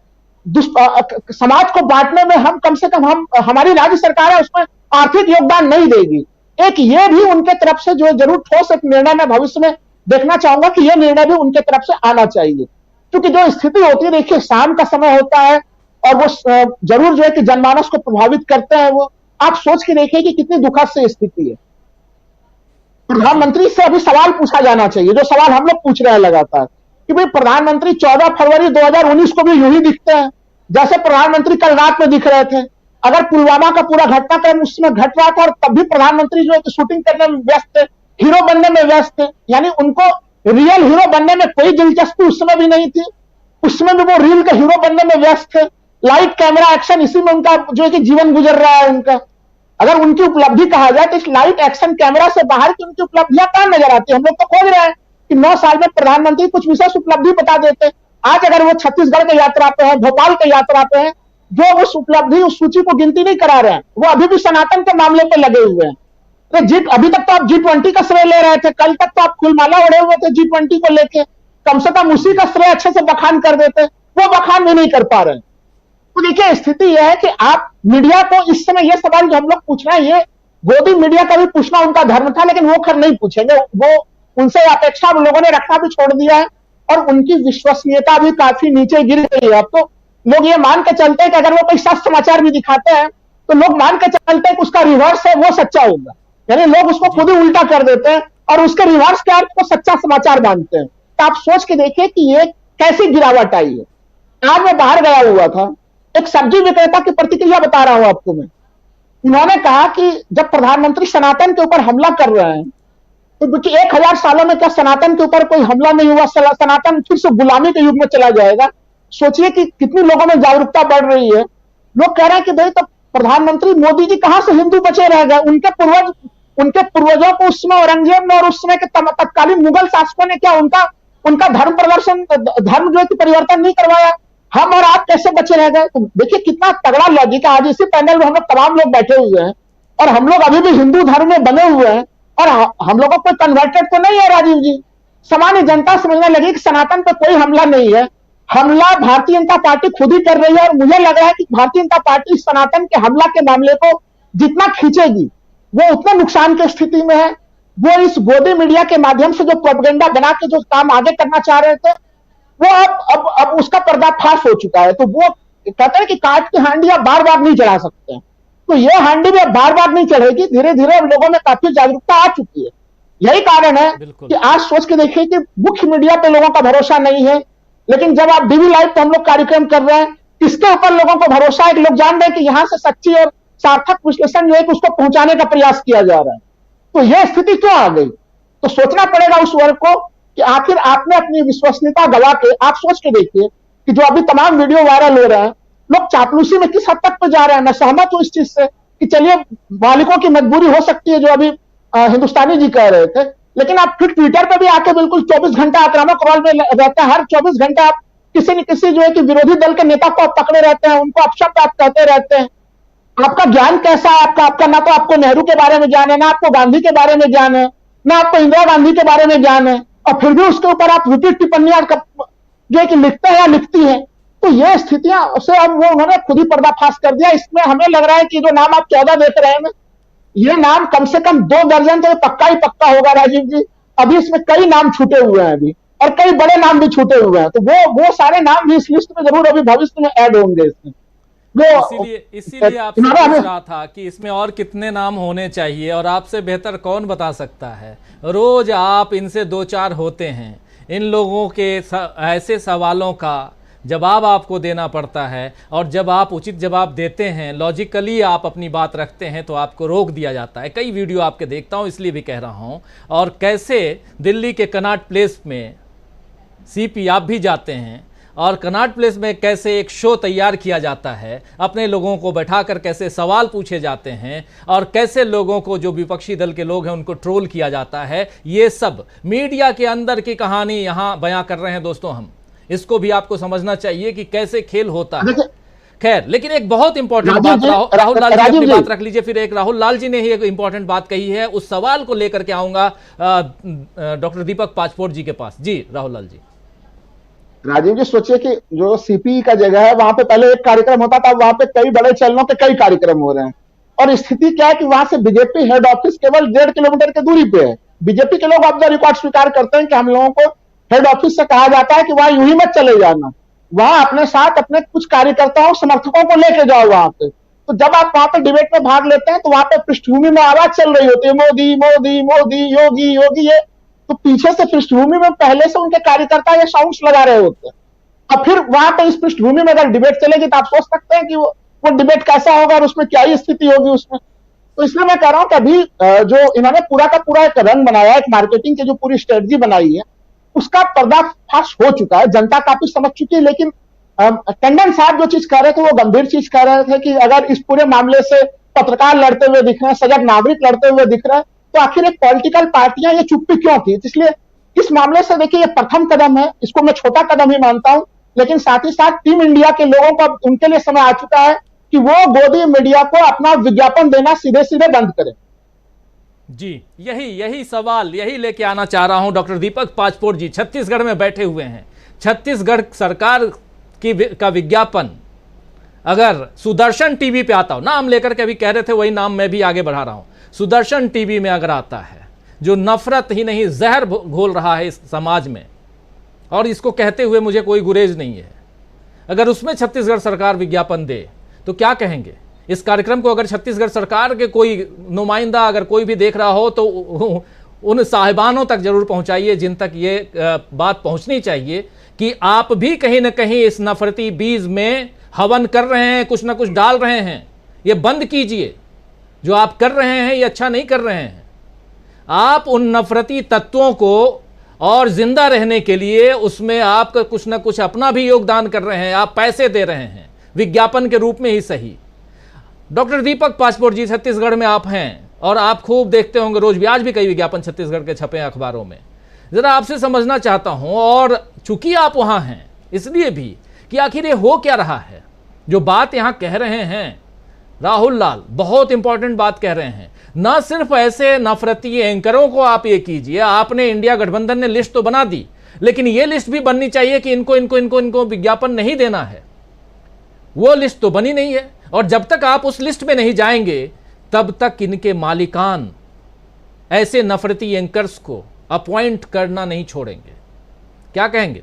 समाज को बांटने में हम कम से कम हमारी राज्य सरकार है उसमें आर्थिक योगदान नहीं देगी। एक ये भी उनके तरफ से जो जरूर ठोस एक निर्णय मैं भविष्य में देखना चाहूंगा कि यह निर्णय भी उनके तरफ से आना चाहिए। क्योंकि जो स्थिति होती है, देखिए शाम का समय होता है और वो जरूर जो है कि जनमानस को प्रभावित करते हैं। वो आप सोच के देखिए कि कितनी दुखद से स्थिति है। प्रधानमंत्री से अभी सवाल पूछा जाना चाहिए, जो सवाल हम लोग पूछ रहे हैं लगातार, कि भाई प्रधानमंत्री 14 फरवरी 2019 को भी यूं ही दिखते हैं जैसे प्रधानमंत्री कल रात में दिख रहे थे। अगर पुलवामा का पूरा घटनाक्रम उस समय घट रहा था और तब भी प्रधानमंत्री जो है कि शूटिंग करने में व्यस्त थे, हीरो बनने में व्यस्त थे, यानी उनको रियल हीरो बनने में कोई दिलचस्पी उस समय भी नहीं थी। उस समय भी वो रील के हीरो बनने में व्यस्त थे। लाइट कैमरा एक्शन, इसी में उनका जो है कि जीवन गुजर रहा है उनका। अगर उनकी उपलब्धि कहा जाए तो इस लाइट एक्शन कैमरा से बाहर की उनकी उपलब्धियां कहां नजर आती है? हम लोग तो खोज रहे हैं कि 9 साल में प्रधानमंत्री कुछ विशेष उपलब्धि बता देते। आज अगर वो छत्तीसगढ़ के यात्रा पे है, भोपाल के यात्रा पे है, जो उस उपलब्धि उस सूची को गिनती नहीं करा रहे हैं, वो अभी भी सनातन के मामले पे लगे हुए हैं। तो अभी तक तो आप G20 का श्रेय ले रहे थे, कल तक तो आप फूलमाला ओढ़े हुए थे G20 को लेके, कम से कम उसी का श्रेय अच्छे से बखान कर देते, वो बखान भी नहीं कर पा रहे हैं। तो देखिए स्थिति यह है कि आप मीडिया को इस समय ये सवाल जो हम लोग पूछ रहे हैं, ये गोदी मीडिया का भी पूछना उनका धर्म था, लेकिन वो खैर नहीं पूछेंगे। वो उनसे अपेक्षा लोगों ने रखना भी छोड़ दिया है और उनकी विश्वसनीयता भी काफी नीचे गिर गई है। अब तो लोग ये मान के चलते हैं कि अगर वो कोई सच समाचार भी दिखाते हैं तो लोग मान के चलते हैं कि उसका रिवर्स है वो सच्चा होगा, यानी लोग उसको खुद ही उल्टा कर देते हैं और उसके रिवर्स के अर्थ को सच्चा समाचार मानते हैं। तो आप सोच के देखिए कि ये कैसी गिरावट आई है। आज मैं बाहर गया हुआ था, एक सब्जी विक्रेता की प्रतिक्रिया बता रहा हूं आपको मैं। उन्होंने कहा कि जब प्रधानमंत्री सनातन के ऊपर हमला कर रहे हैं तो 1000 सालों में क्या सनातन के ऊपर कोई हमला नहीं हुआ? सनातन फिर से गुलामी के युग में चला जाएगा। सोचिए कि कितनी लोगों में जागरूकता बढ़ रही है। लोग कह रहे हैं कि भाई तो प्रधानमंत्री मोदी जी कहां से हिंदू बचे रह गए? उनके पूर्वजों को उस समय औरंगजेब ने और उस समय के तत्कालीन मुगल शासकों ने क्या उनका धर्म जो है परिवर्तन नहीं करवाया? हम और आप कैसे बचे रह गए? तो देखिए कितना तगड़ा लॉजिक है। आज इसी पैनल में हम लोग तमाम लोग बैठे हुए हैं और हम लोग अभी भी हिंदू धर्म में बने हुए हैं और हम लोगों को कन्वर्टेड तो नहीं है राजीव जी। सामान्य जनता समझने लगी कि सनातन पे कोई हमला नहीं है, हमला भारतीय जनता पार्टी खुद ही कर रही है। और मुझे लग रहा है कि भारतीय जनता पार्टी सनातन के हमला के मामले को जितना खींचेगी वो उतने नुकसान की स्थिति में है। वो इस गोदी मीडिया के माध्यम से जो प्रोपेगेंडा बना के जो काम आगे करना चाह रहे थे वो अब उसका पर्दाफाश हो चुका है। तो वो कहते हैं कि काट की हांडी आप बार बार नहीं चढ़ा सकते हैं, तो ये हांडी भी अब बार बार नहीं चढ़ेगी। धीरे धीरे लोगों में काफी जागरूकता आ चुकी है। यही कारण है कि आज सोच के देखिए कि मुख्य मीडिया पे लोगों का भरोसा नहीं है, लेकिन जब आप डीवी लाइव पे हम लोग कार्यक्रम कर रहे हैं, किसके ऊपर लोगों को भरोसा है कि लोग जान रहे हैं कि यहां से सच्ची और सार्थक विश्लेषण जो है कि उसको पहुंचाने का प्रयास किया जा रहा है। तो यह स्थिति क्यों आ गई? तो सोचना पड़ेगा उस वर्ग को कि आखिर आपने अपनी विश्वसनीयता गवा के, आप सोच के देखिए कि जो अभी तमाम वीडियो वायरल हो रहे हैं, लोग चापलूसी में किस हद तक पे जा रहे हैं। मैं सहमत हूं इस चीज से कि चलिए मालिकों की मजबूरी हो सकती है, जो अभी हिंदुस्तानी जी कह रहे थे, लेकिन आप फिर ट्विटर पे भी आके बिल्कुल 24 घंटा आक्रामक रोल में रहते हैं। हर 24 घंटा आप किसी न किसी जो है कि विरोधी दल के नेता को आप पकड़े रहते हैं, उनको अपशब्द आप कहते रहते हैं। आपका ज्ञान कैसा है? आपका ना तो आपको नेहरू के बारे में ज्ञान है, ना आपको गांधी के बारे में ज्ञान है, ना आपको इंदिरा गांधी के बारे में ज्ञान है, और फिर भी उसके ऊपर आप विपरीत टिप्पणियां जो है कि लिखते हैं या लिखती हैं। तो ये स्थितियां से अब वो उन्होंने खुद ही पर्दाफाश कर दिया। इसमें हमें लग रहा है कि जो नाम आप 14 देख रहे हैं ना, ये नाम कम से कम 2 दर्जन तो पक्का ही पक्का होगा राजीव जी। अभी इसमें कई नाम छूटे हुए हैं अभी, और कई बड़े नाम भी छूटे हुए हैं। तो वो सारे नाम भी इस लिस्ट में जरूर अभी भविष्य में ऐड होंगे इसमें। इसीलिए आपसे पूछ रहा था कि इसमें और कितने नाम होने चाहिए, और आपसे बेहतर कौन बता सकता है। रोज आप इनसे 2-4 होते हैं, इन लोगों के ऐसे सवालों का जवाब आपको देना पड़ता है, और जब आप उचित जवाब देते हैं, लॉजिकली आप अपनी बात रखते हैं, तो आपको रोक दिया जाता है। कई वीडियो आपके देखता हूं, इसलिए भी कह रहा हूं। और कैसे दिल्ली के कनॉट प्लेस में सीपी आप भी जाते हैं, और कनॉट प्लेस में कैसे एक शो तैयार किया जाता है, अपने लोगों को बैठाकर कैसे सवाल पूछे जाते हैं, और कैसे लोगों को जो विपक्षी दल के लोग हैं उनको ट्रोल किया जाता है। ये सब मीडिया के अंदर की कहानी यहाँ बयां कर रहे हैं दोस्तों। हम इसको भी आपको समझना चाहिए कि कैसे खेल होता है। खैर, लेकिन एक बहुत इंपॉर्टेंट बात राहुल लाल जी अपनी बात रख लीजिए, फिर एक राहुल लाल जी ने ही एक इंपॉर्टेंट बात कही है, उस सवाल को लेकर के आऊंगा डॉक्टर दीपक पाचपोर जी के पास। जी राहुल लाल जी। राजीव जी, सोचिए कि जो सीपी का जगह है, वहां पे पहले एक कार्यक्रम होता था, वहां पे कई बड़े चैनलों के कई कार्यक्रम हो रहे हैं, और स्थिति क्या है कि वहां से बीजेपी हेड ऑफिस केवल 1.5 किलोमीटर की दूरी पे है। बीजेपी के लोग ऑफ द रिकॉर्ड स्वीकार करते हैं कि हम लोगों को हेड ऑफिस से कहा जाता है कि वहां यूं ही मत चले जाना, वहां अपने साथ अपने कुछ कार्यकर्ताओं समर्थकों को लेके जाओ वहां पे। तो जब आप वहां पे डिबेट में भाग लेते हैं, तो वहां पे पृष्ठभूमि में आवाज चल रही होती है, मोदी मोदी मोदी, योगी योगी, ये तो पीछे से पृष्ठभूमि में पहले से उनके कार्यकर्ता ये साउंड्स लगा रहे होते हैं। और फिर वहां पे इस पृष्ठभूमि में अगर डिबेट चलेगी, तो आप सोच सकते हैं कि वो डिबेट कैसा होगा और उसमें क्या ही स्थिति होगी उसमें। तो इसलिए मैं कह रहा हूं कि अभी जो इन्होंने पूरा का पूरा एक रंग बनाया, एक मार्केटिंग की जो पूरी स्ट्रेटजी बनाई है, उसका पर्दाफाश हो चुका है। जनता काफी समझ चुकी है। लेकिन टंडन साहब जो चीज कह रहे थे, वो गंभीर चीज कह रहे थे कि अगर इस पूरे मामले से पत्रकार लड़ते हुए दिख रहे हैं, सजग नागरिक लड़ते हुए दिख रहे हैं, तो आखिर एक पॉलिटिकल पार्टियां ये चुप्पी क्यों थी। इसलिए इस मामले से देखिए, ये प्रथम कदम है, इसको मैं छोटा कदम ही मानता हूं, लेकिन साथ ही साथ टीम इंडिया के लोगों को उनके लिए समय आ चुका है कि वो गोदी मीडिया को अपना विज्ञापन देना सीधे सीधे बंद करें। जी, यही सवाल यही लेके आना चाह रहा हूं। डॉक्टर दीपक पाचपोर जी छत्तीसगढ़ में बैठे हुए हैं। छत्तीसगढ़ सरकार का विज्ञापन अगर सुदर्शन टीवी पे आता हो, नाम लेकर के अभी कह रहे थे, वही नाम मैं भी आगे बढ़ा रहा हूं, सुदर्शन टीवी में अगर आता है, जो नफरत ही नहीं जहर घोल रहा है इस समाज में, और इसको कहते हुए मुझे कोई गुरेज नहीं है, अगर उसमें छत्तीसगढ़ सरकार विज्ञापन दे तो क्या कहेंगे? इस कार्यक्रम को अगर छत्तीसगढ़ सरकार के कोई नुमाइंदा अगर कोई भी देख रहा हो, तो उन साहिबानों तक जरूर पहुंचाइए जिन तक ये बात पहुंचनी चाहिए कि आप भी कहीं ना कहीं इस नफरती बीज में हवन कर रहे हैं, कुछ ना कुछ डाल रहे हैं। ये बंद कीजिए, जो आप कर रहे हैं ये अच्छा नहीं कर रहे हैं। आप उन नफरती तत्वों को और जिंदा रहने के लिए उसमें आप कुछ ना कुछ अपना भी योगदान कर रहे हैं, आप पैसे दे रहे हैं, विज्ञापन के रूप में ही सही। डॉक्टर दीपक पाचपोर जी, छत्तीसगढ़ में आप हैं और आप खूब देखते होंगे रोज भी, आज भी कई विज्ञापन छत्तीसगढ़ के छपे हैं अखबारों में। जरा आपसे समझना चाहता हूं, और चूंकि आप वहां हैं इसलिए भी, कि आखिर ये हो क्या रहा है। जो बात यहां कह रहे हैं राहुल लाल, बहुत इंपॉर्टेंट बात कह रहे हैं। ना सिर्फ ऐसे नफरती एंकरों को आप ये कीजिए, आपने इंडिया गठबंधन ने लिस्ट तो बना दी, लेकिन ये लिस्ट भी बननी चाहिए कि इनको इनको इनको इनको विज्ञापन नहीं देना है। वो लिस्ट तो बनी नहीं है, और जब तक आप उस लिस्ट में नहीं जाएंगे तब तक इनके मालिकान ऐसे नफरती एंकर्स को अपॉइंट करना नहीं छोड़ेंगे। क्या कहेंगे?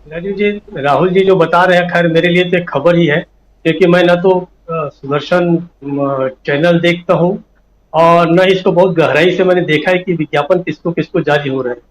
राजीव जी, राहुल जी जो बता रहे हैं, खैर मेरे लिए तो एक खबर ही है, क्योंकि मैं न तो सुदर्शन चैनल देखता हूं और न इसको बहुत गहराई से मैंने देखा है कि विज्ञापन किसको किसको जारी हो रहे हैं।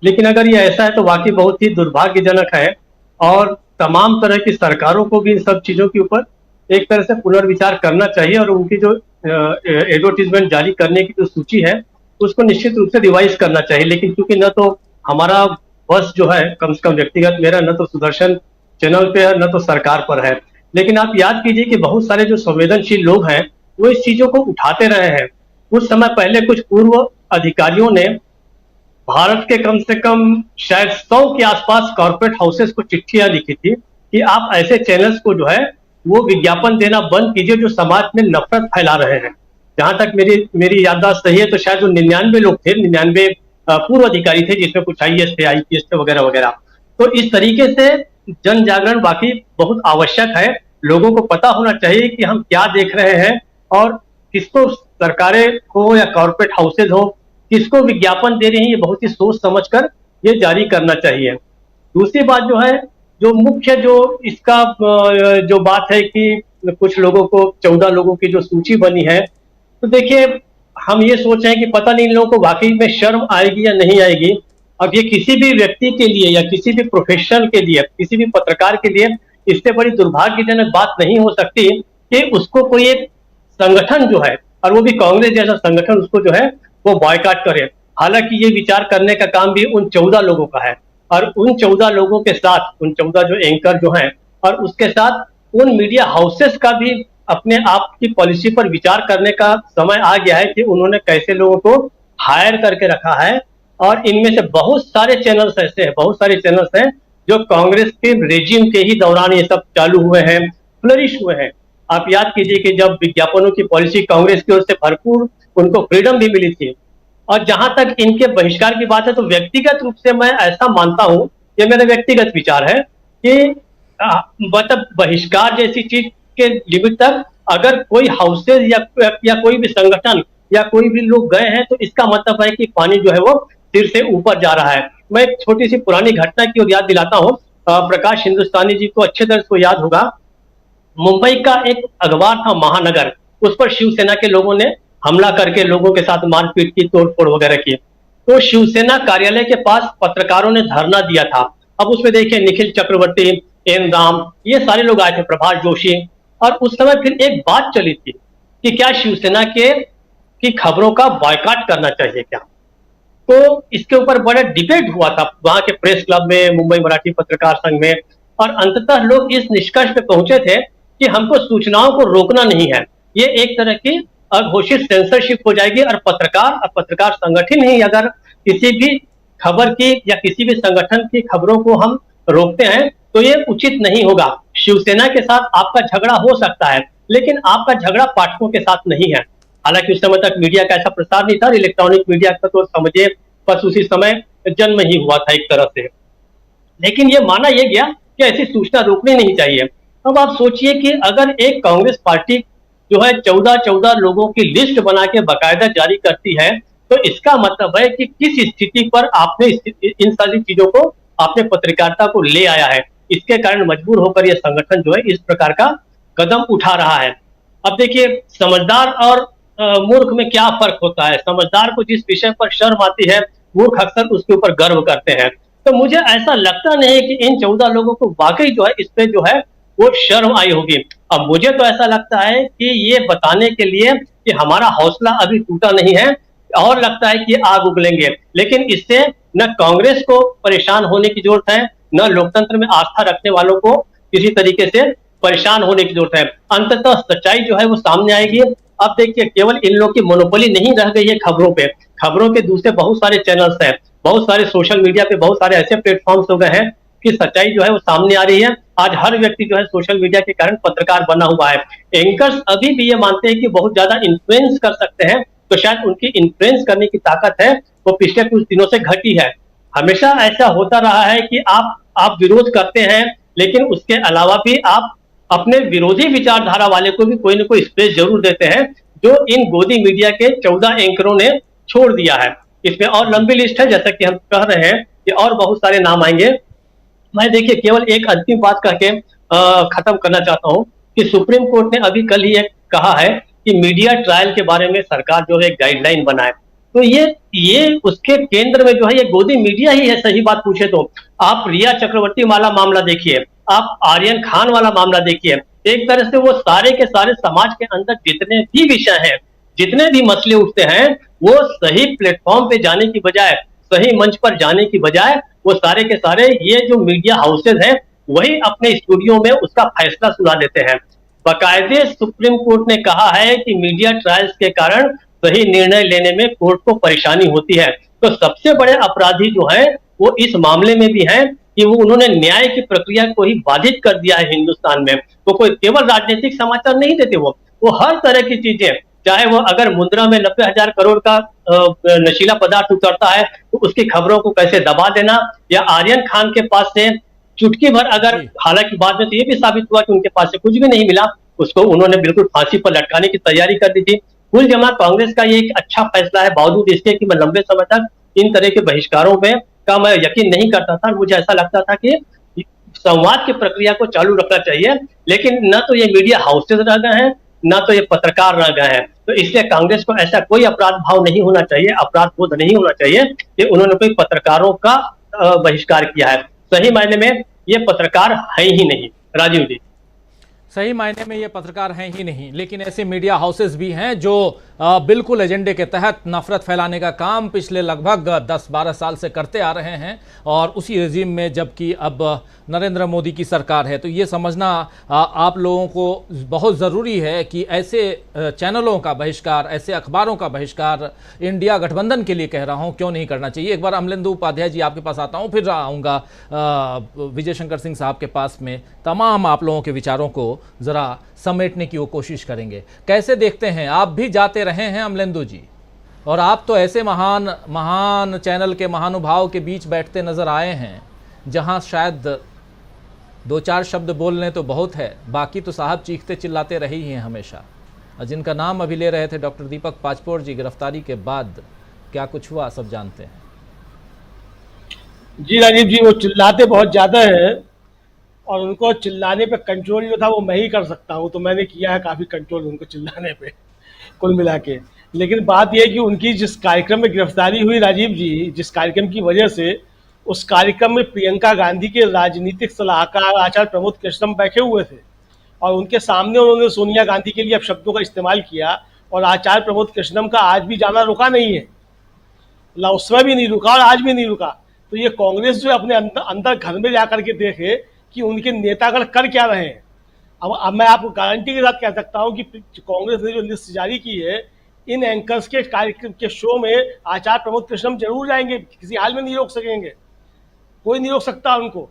लेकिन अगर ये ऐसा है तो वाकई बहुत ही दुर्भाग्यजनक है, और तमाम तरह की सरकारों को भी इन सब चीजों के ऊपर एक तरह से पुनर्विचार करना चाहिए, और उनकी जो एडवर्टीजमेंट जारी करने की जो सूची है उसको निश्चित रूप से रिवाइज करना चाहिए। लेकिन क्योंकि न तो हमारा बस जो है कम से कम व्यक्तिगत मेरा न तो सुदर्शन चैनल पे है, न तो सरकार पर है। लेकिन आप याद कीजिए कि बहुत सारे जो संवेदनशील लोग हैं वो इस चीजों को उठाते रहे हैं। कुछ समय पहले कुछ पूर्व अधिकारियों ने भारत के कम से कम शायद 100 के आसपास कॉर्पोरेट हाउसेस को चिट्ठियां लिखी थी कि आप ऐसे चैनल्स को जो है वो विज्ञापन देना बंद कीजिए जो समाज में नफरत फैला रहे हैं। जहां तक मेरी याददाश्त सही है तो शायद वो 99 लोग थे, 99 पूर्व अधिकारी थे, जिसमें कुछ IAS थे, IPS थे वगैरह वगैरह। तो इस तरीके से जन जागरण वाकई बहुत आवश्यक है। लोगों को पता होना चाहिए कि हम क्या देख रहे हैं और किसको, सरकारें हो या कॉर्पोरेट हाउसेज हो, किसको विज्ञापन दे रही हैं, ये बहुत ही सोच समझकर ये जारी करना चाहिए। दूसरी बात जो है, जो मुख्य जो इसका जो बात है कि कुछ लोगों को 14 लोगों की जो सूची बनी है, तो देखिए हम ये सोच रहे हैं कि पता नहीं इन लोगों को वाकई में शर्म आएगी या नहीं आएगी। अब ये किसी भी व्यक्ति के लिए या किसी भी प्रोफेशनल के लिए, किसी भी पत्रकार के लिए इससे बड़ी दुर्भाग्यजनक बात नहीं हो सकती कि उसको कोई एक संगठन जो है, और वो भी कांग्रेस जैसा संगठन, उसको जो है वो बॉयकॉट करे। हालांकि ये विचार करने का काम भी उन 14 लोगों का है, और उन 14 लोगों के साथ, उन 14 जो एंकर जो हैं, और उसके साथ उन मीडिया हाउसेस का भी अपने आप की पॉलिसी पर विचार करने का समय आ गया है कि उन्होंने कैसे लोगों को हायर करके रखा है। और इनमें से बहुत सारे चैनल्स ऐसे हैं, बहुत सारे चैनल्स हैं जो कांग्रेस के रेजिम के ही दौरान ये सब चालू हुए हैं, फ्लरिश हुए हैं। आप याद कीजिए कि जब विज्ञापनों की पॉलिसी कांग्रेस की ओर से भरपूर उनको फ्रीडम भी मिली थी। और जहां तक इनके बहिष्कार की बात है तो व्यक्तिगत रूप से मैं ऐसा मानता हूं, ये मेरा व्यक्तिगत विचार है कि मतलब बहिष्कार जैसी चीज के लिमिट तक अगर कोई हाउसेज या कोई भी संगठन या कोई भी लोग गए हैं तो इसका मतलब है कि पानी जो है वो सिर से ऊपर जा रहा है। मैं एक छोटी सी पुरानी घटना की ओर याद दिलाता हूं। प्रकाश हिंदुस्तानी जी को अच्छे तरह से याद होगा, मुंबई का एक अखबार था महानगर, उस पर शिवसेना के लोगों ने हमला करके लोगों के साथ मारपीट की, तोड़फोड़ वगैरह की। तो शिवसेना कार्यालय के पास पत्रकारों ने धरना दिया था। अब उसमें देखिए निखिल चक्रवर्ती, एन राम, ये सारे लोग आए थे, प्रभाष जोशी। और उस समय फिर एक बात चली थी कि क्या शिवसेना की खबरों का बॉयकॉट करना चाहिए क्या। तो इसके ऊपर बड़ा डिबेट हुआ था वहां के प्रेस क्लब में, मुंबई मराठी पत्रकार संघ में, और अंततः लोग इस निष्कर्ष पे पहुंचे थे कि हमको सूचनाओं को रोकना नहीं है, ये एक तरह की अघोषित सेंसरशिप हो जाएगी। और पत्रकार संगठन ही अगर किसी भी खबर की या किसी भी संगठन की खबरों को हम रोकते हैं तो ये उचित नहीं होगा। शिवसेना के साथ आपका झगड़ा हो सकता है, लेकिन आपका झगड़ा पाठकों के साथ नहीं है। हालांकि उस समय तक मीडिया का ऐसा प्रसार नहीं था, इलेक्ट्रॉनिक मीडिया का तो समझिए बस उसी समय जन्म ही हुआ था एक तरह से। लेकिन ये माना यह गया कि ऐसी सूचना रोकनी नहीं चाहिए। अब आप सोचिए कि अगर एक कांग्रेस पार्टी जो है 14 लोगों की लिस्ट बना के बाकायदा जारी करती है, तो इसका मतलब है कि किस स्थिति पर आपने इन सारी चीजों को आपने पत्रकारिता को ले आया है। इसके कारण मजबूर होकर यह संगठन जो है इस प्रकार का कदम उठा रहा है। अब देखिए समझदार और मूर्ख में क्या फर्क होता है। समझदार को जिस विषय पर शर्म आती है, मूर्ख अक्सर उसके ऊपर गर्व करते हैं। तो मुझे ऐसा लगता नहीं है कि इन 14 लोगों को वाकई जो है इस पे जो है वो शर्म आई होगी। अब मुझे तो ऐसा लगता है कि ये बताने के लिए कि हमारा हौसला अभी टूटा नहीं है, और लगता है कि आग उगलेंगे। लेकिन इससे न कांग्रेस को परेशान होने की जरूरत है, न लोकतंत्र में आस्था रखने वालों को किसी तरीके से परेशान होने की जरूरत है। अंततः सच्चाई जो है वो सामने आएगी। अब देखिए केवल इन लोगों की मोनोपोली नहीं रह गई है खबरों पे, खबरों के दूसरे बहुत सारे चैनल्स हैं, बहुत सारे सोशल मीडिया पे बहुत सारे ऐसे प्लेटफॉर्म्स हो गए हैं कि सच्चाई जो है वो सामने आ रही है। आज हर व्यक्ति जो है सोशल मीडिया के कारण पत्रकार बना हुआ है। एंकर्स अभी भी ये मानते हैं कि बहुत ज्यादा इन्फ्लुएंस कर सकते हैं, तो शायद उनकी इन्फ्लुएंस करने की ताकत है वो पिछले कुछ दिनों से घटी है। हमेशा ऐसा होता रहा है कि आप विरोध करते हैं, लेकिन उसके अलावा भी आप अपने विरोधी विचारधारा वाले को भी कोई ना कोई स्पेस जरूर देते हैं, जो इन गोदी मीडिया के 14 एंकरों ने छोड़ दिया है। इसमें और लंबी लिस्ट है, जैसा कि हम कह रहे हैं कि और बहुत सारे नाम आएंगे। मैं देखिए केवल एक अंतिम बात करके खत्म करना चाहता हूं कि सुप्रीम कोर्ट ने अभी कल ही एक कहा है कि मीडिया ट्रायल के बारे में सरकार जो है एक गाइडलाइन बनाए। तो ये उसके केंद्र में जो है ये गोदी मीडिया ही है। सही बात पूछे तो आप रिया चक्रवर्ती वाला मामला देखिए, आप आर्यन खान वाला मामला देखिए। एक तरह से वो सारे के सारे समाज के अंदर जितने भी विषय हैं, जितने भी मसले उठते हैं, वो सही प्लेटफॉर्म पे जाने की बजाय सही मंच पर जाने की बजाय वो सारे के सारे ये जो मीडिया हाउसेज हैं वही अपने स्टूडियो में उसका फैसला सुना देते हैं। बाकायदे सुप्रीम कोर्ट ने कहा है कि मीडिया ट्रायल्स के कारण सही निर्णय लेने में कोर्ट को परेशानी होती है। तो सबसे बड़े अपराधी जो हैं वो इस मामले में भी हैं कि वो उन्होंने न्याय की प्रक्रिया को ही बाधित कर दिया है हिंदुस्तान में। वो कोई केवल राजनीतिक समाचार नहीं देते, वो हर तरह की चीजें, चाहे वो अगर मुंद्रा में 90,000 करोड़ का नशीला पदार्थ उतरता है तो उसकी खबरों को कैसे दबा देना, या आर्यन खान के पास से चुटकी भर अगर, हालांकि बाद में तो ये भी साबित हुआ कि उनके पास से कुछ भी नहीं मिला, उसको उन्होंने बिल्कुल फांसी पर लटकाने की तैयारी कर दी थी। कुल जमा कांग्रेस का ये एक अच्छा फैसला है, बावजूद इसके कि मैं लंबे समय तक इन तरह के बहिष्कारों में का मैं यकीन नहीं करता था। मुझे ऐसा लगता था कि संवाद की प्रक्रिया को चालू रखना चाहिए, लेकिन न तो ये मीडिया हाउसेज रह गए हैं, न तो ये पत्रकार रह गए हैं। तो इसलिए कांग्रेस को ऐसा कोई अपराध भाव नहीं होना चाहिए, अपराध बोध नहीं होना चाहिए कि उन्होंने कोई पत्रकारों का बहिष्कार किया है। सही मायने में ये पत्रकार है ही नहीं। राजीव जी, सही मायने में ये पत्रकार हैं ही नहीं, लेकिन ऐसे मीडिया हाउसेस भी हैं जो बिल्कुल एजेंडे के तहत नफरत फैलाने का काम पिछले लगभग 10-12 साल से करते आ रहे हैं, और उसी रेजिम में जबकि अब नरेंद्र मोदी की सरकार है। तो ये समझना आप लोगों को बहुत ज़रूरी है कि ऐसे चैनलों का बहिष्कार, ऐसे अखबारों का बहिष्कार इंडिया गठबंधन के लिए कह रहा हूँ, क्यों नहीं करना चाहिए। एक बार अमलेंदु उपाध्याय जी आपके पास आता हूँ, फिर आऊँगा विजय शंकर सिंह साहब के पास में। तमाम आप लोगों के विचारों को ज़रा समेटने की वो कोशिश करेंगे। कैसे देखते हैं, आप भी जाते रहे हैं अमलेंदु जी, और आप तो ऐसे महान चैनल के महानुभाव के बीच बैठते नजर आए हैं जहां शायद 2-4 शब्द बोलने तो बहुत है, बाकी तो साहब चीखते चिल्लाते रहे ही हैं हमेशा। और जिनका नाम अभी ले रहे थे डॉक्टर दीपक पाचपोर जी, गिरफ्तारी के बाद क्या कुछ हुआ सब जानते हैं। जी राजीव जी, वो चिल्लाते बहुत ज़्यादा है और उनको चिल्लाने पे कंट्रोल जो था वो मैं ही कर सकता हूँ, तो मैंने किया है काफ़ी कंट्रोल उनको चिल्लाने पे कुल मिला के। लेकिन बात यह है कि उनकी जिस कार्यक्रम में गिरफ्तारी हुई राजीव जी, जिस कार्यक्रम की वजह से, उस कार्यक्रम में प्रियंका गांधी के राजनीतिक सलाहकार आचार्य प्रमोद कृष्णम बैठे हुए थे और उनके सामने उन्होंने सोनिया गांधी के लिए अपशब्दों का इस्तेमाल किया, और आचार्य प्रमोद कृष्णम का आज भी जाना रुका नहीं है, उस समय भी नहीं रुका और आज भी नहीं रुका। तो ये कांग्रेस जो अपने अंदर घर में जा करके देखे कि उनके नेतागण कर क्या रहे हैं। अब मैं आपको गारंटी के साथ कह सकता हूं कि कांग्रेस ने जो लिस्ट जारी की है, इन एंकर्स के कार्यक्रम के शो में आचार्य प्रमोद कृष्णम जरूर जाएंगे, किसी हाल में नहीं रोक सकेंगे, कोई नहीं रोक सकता उनको,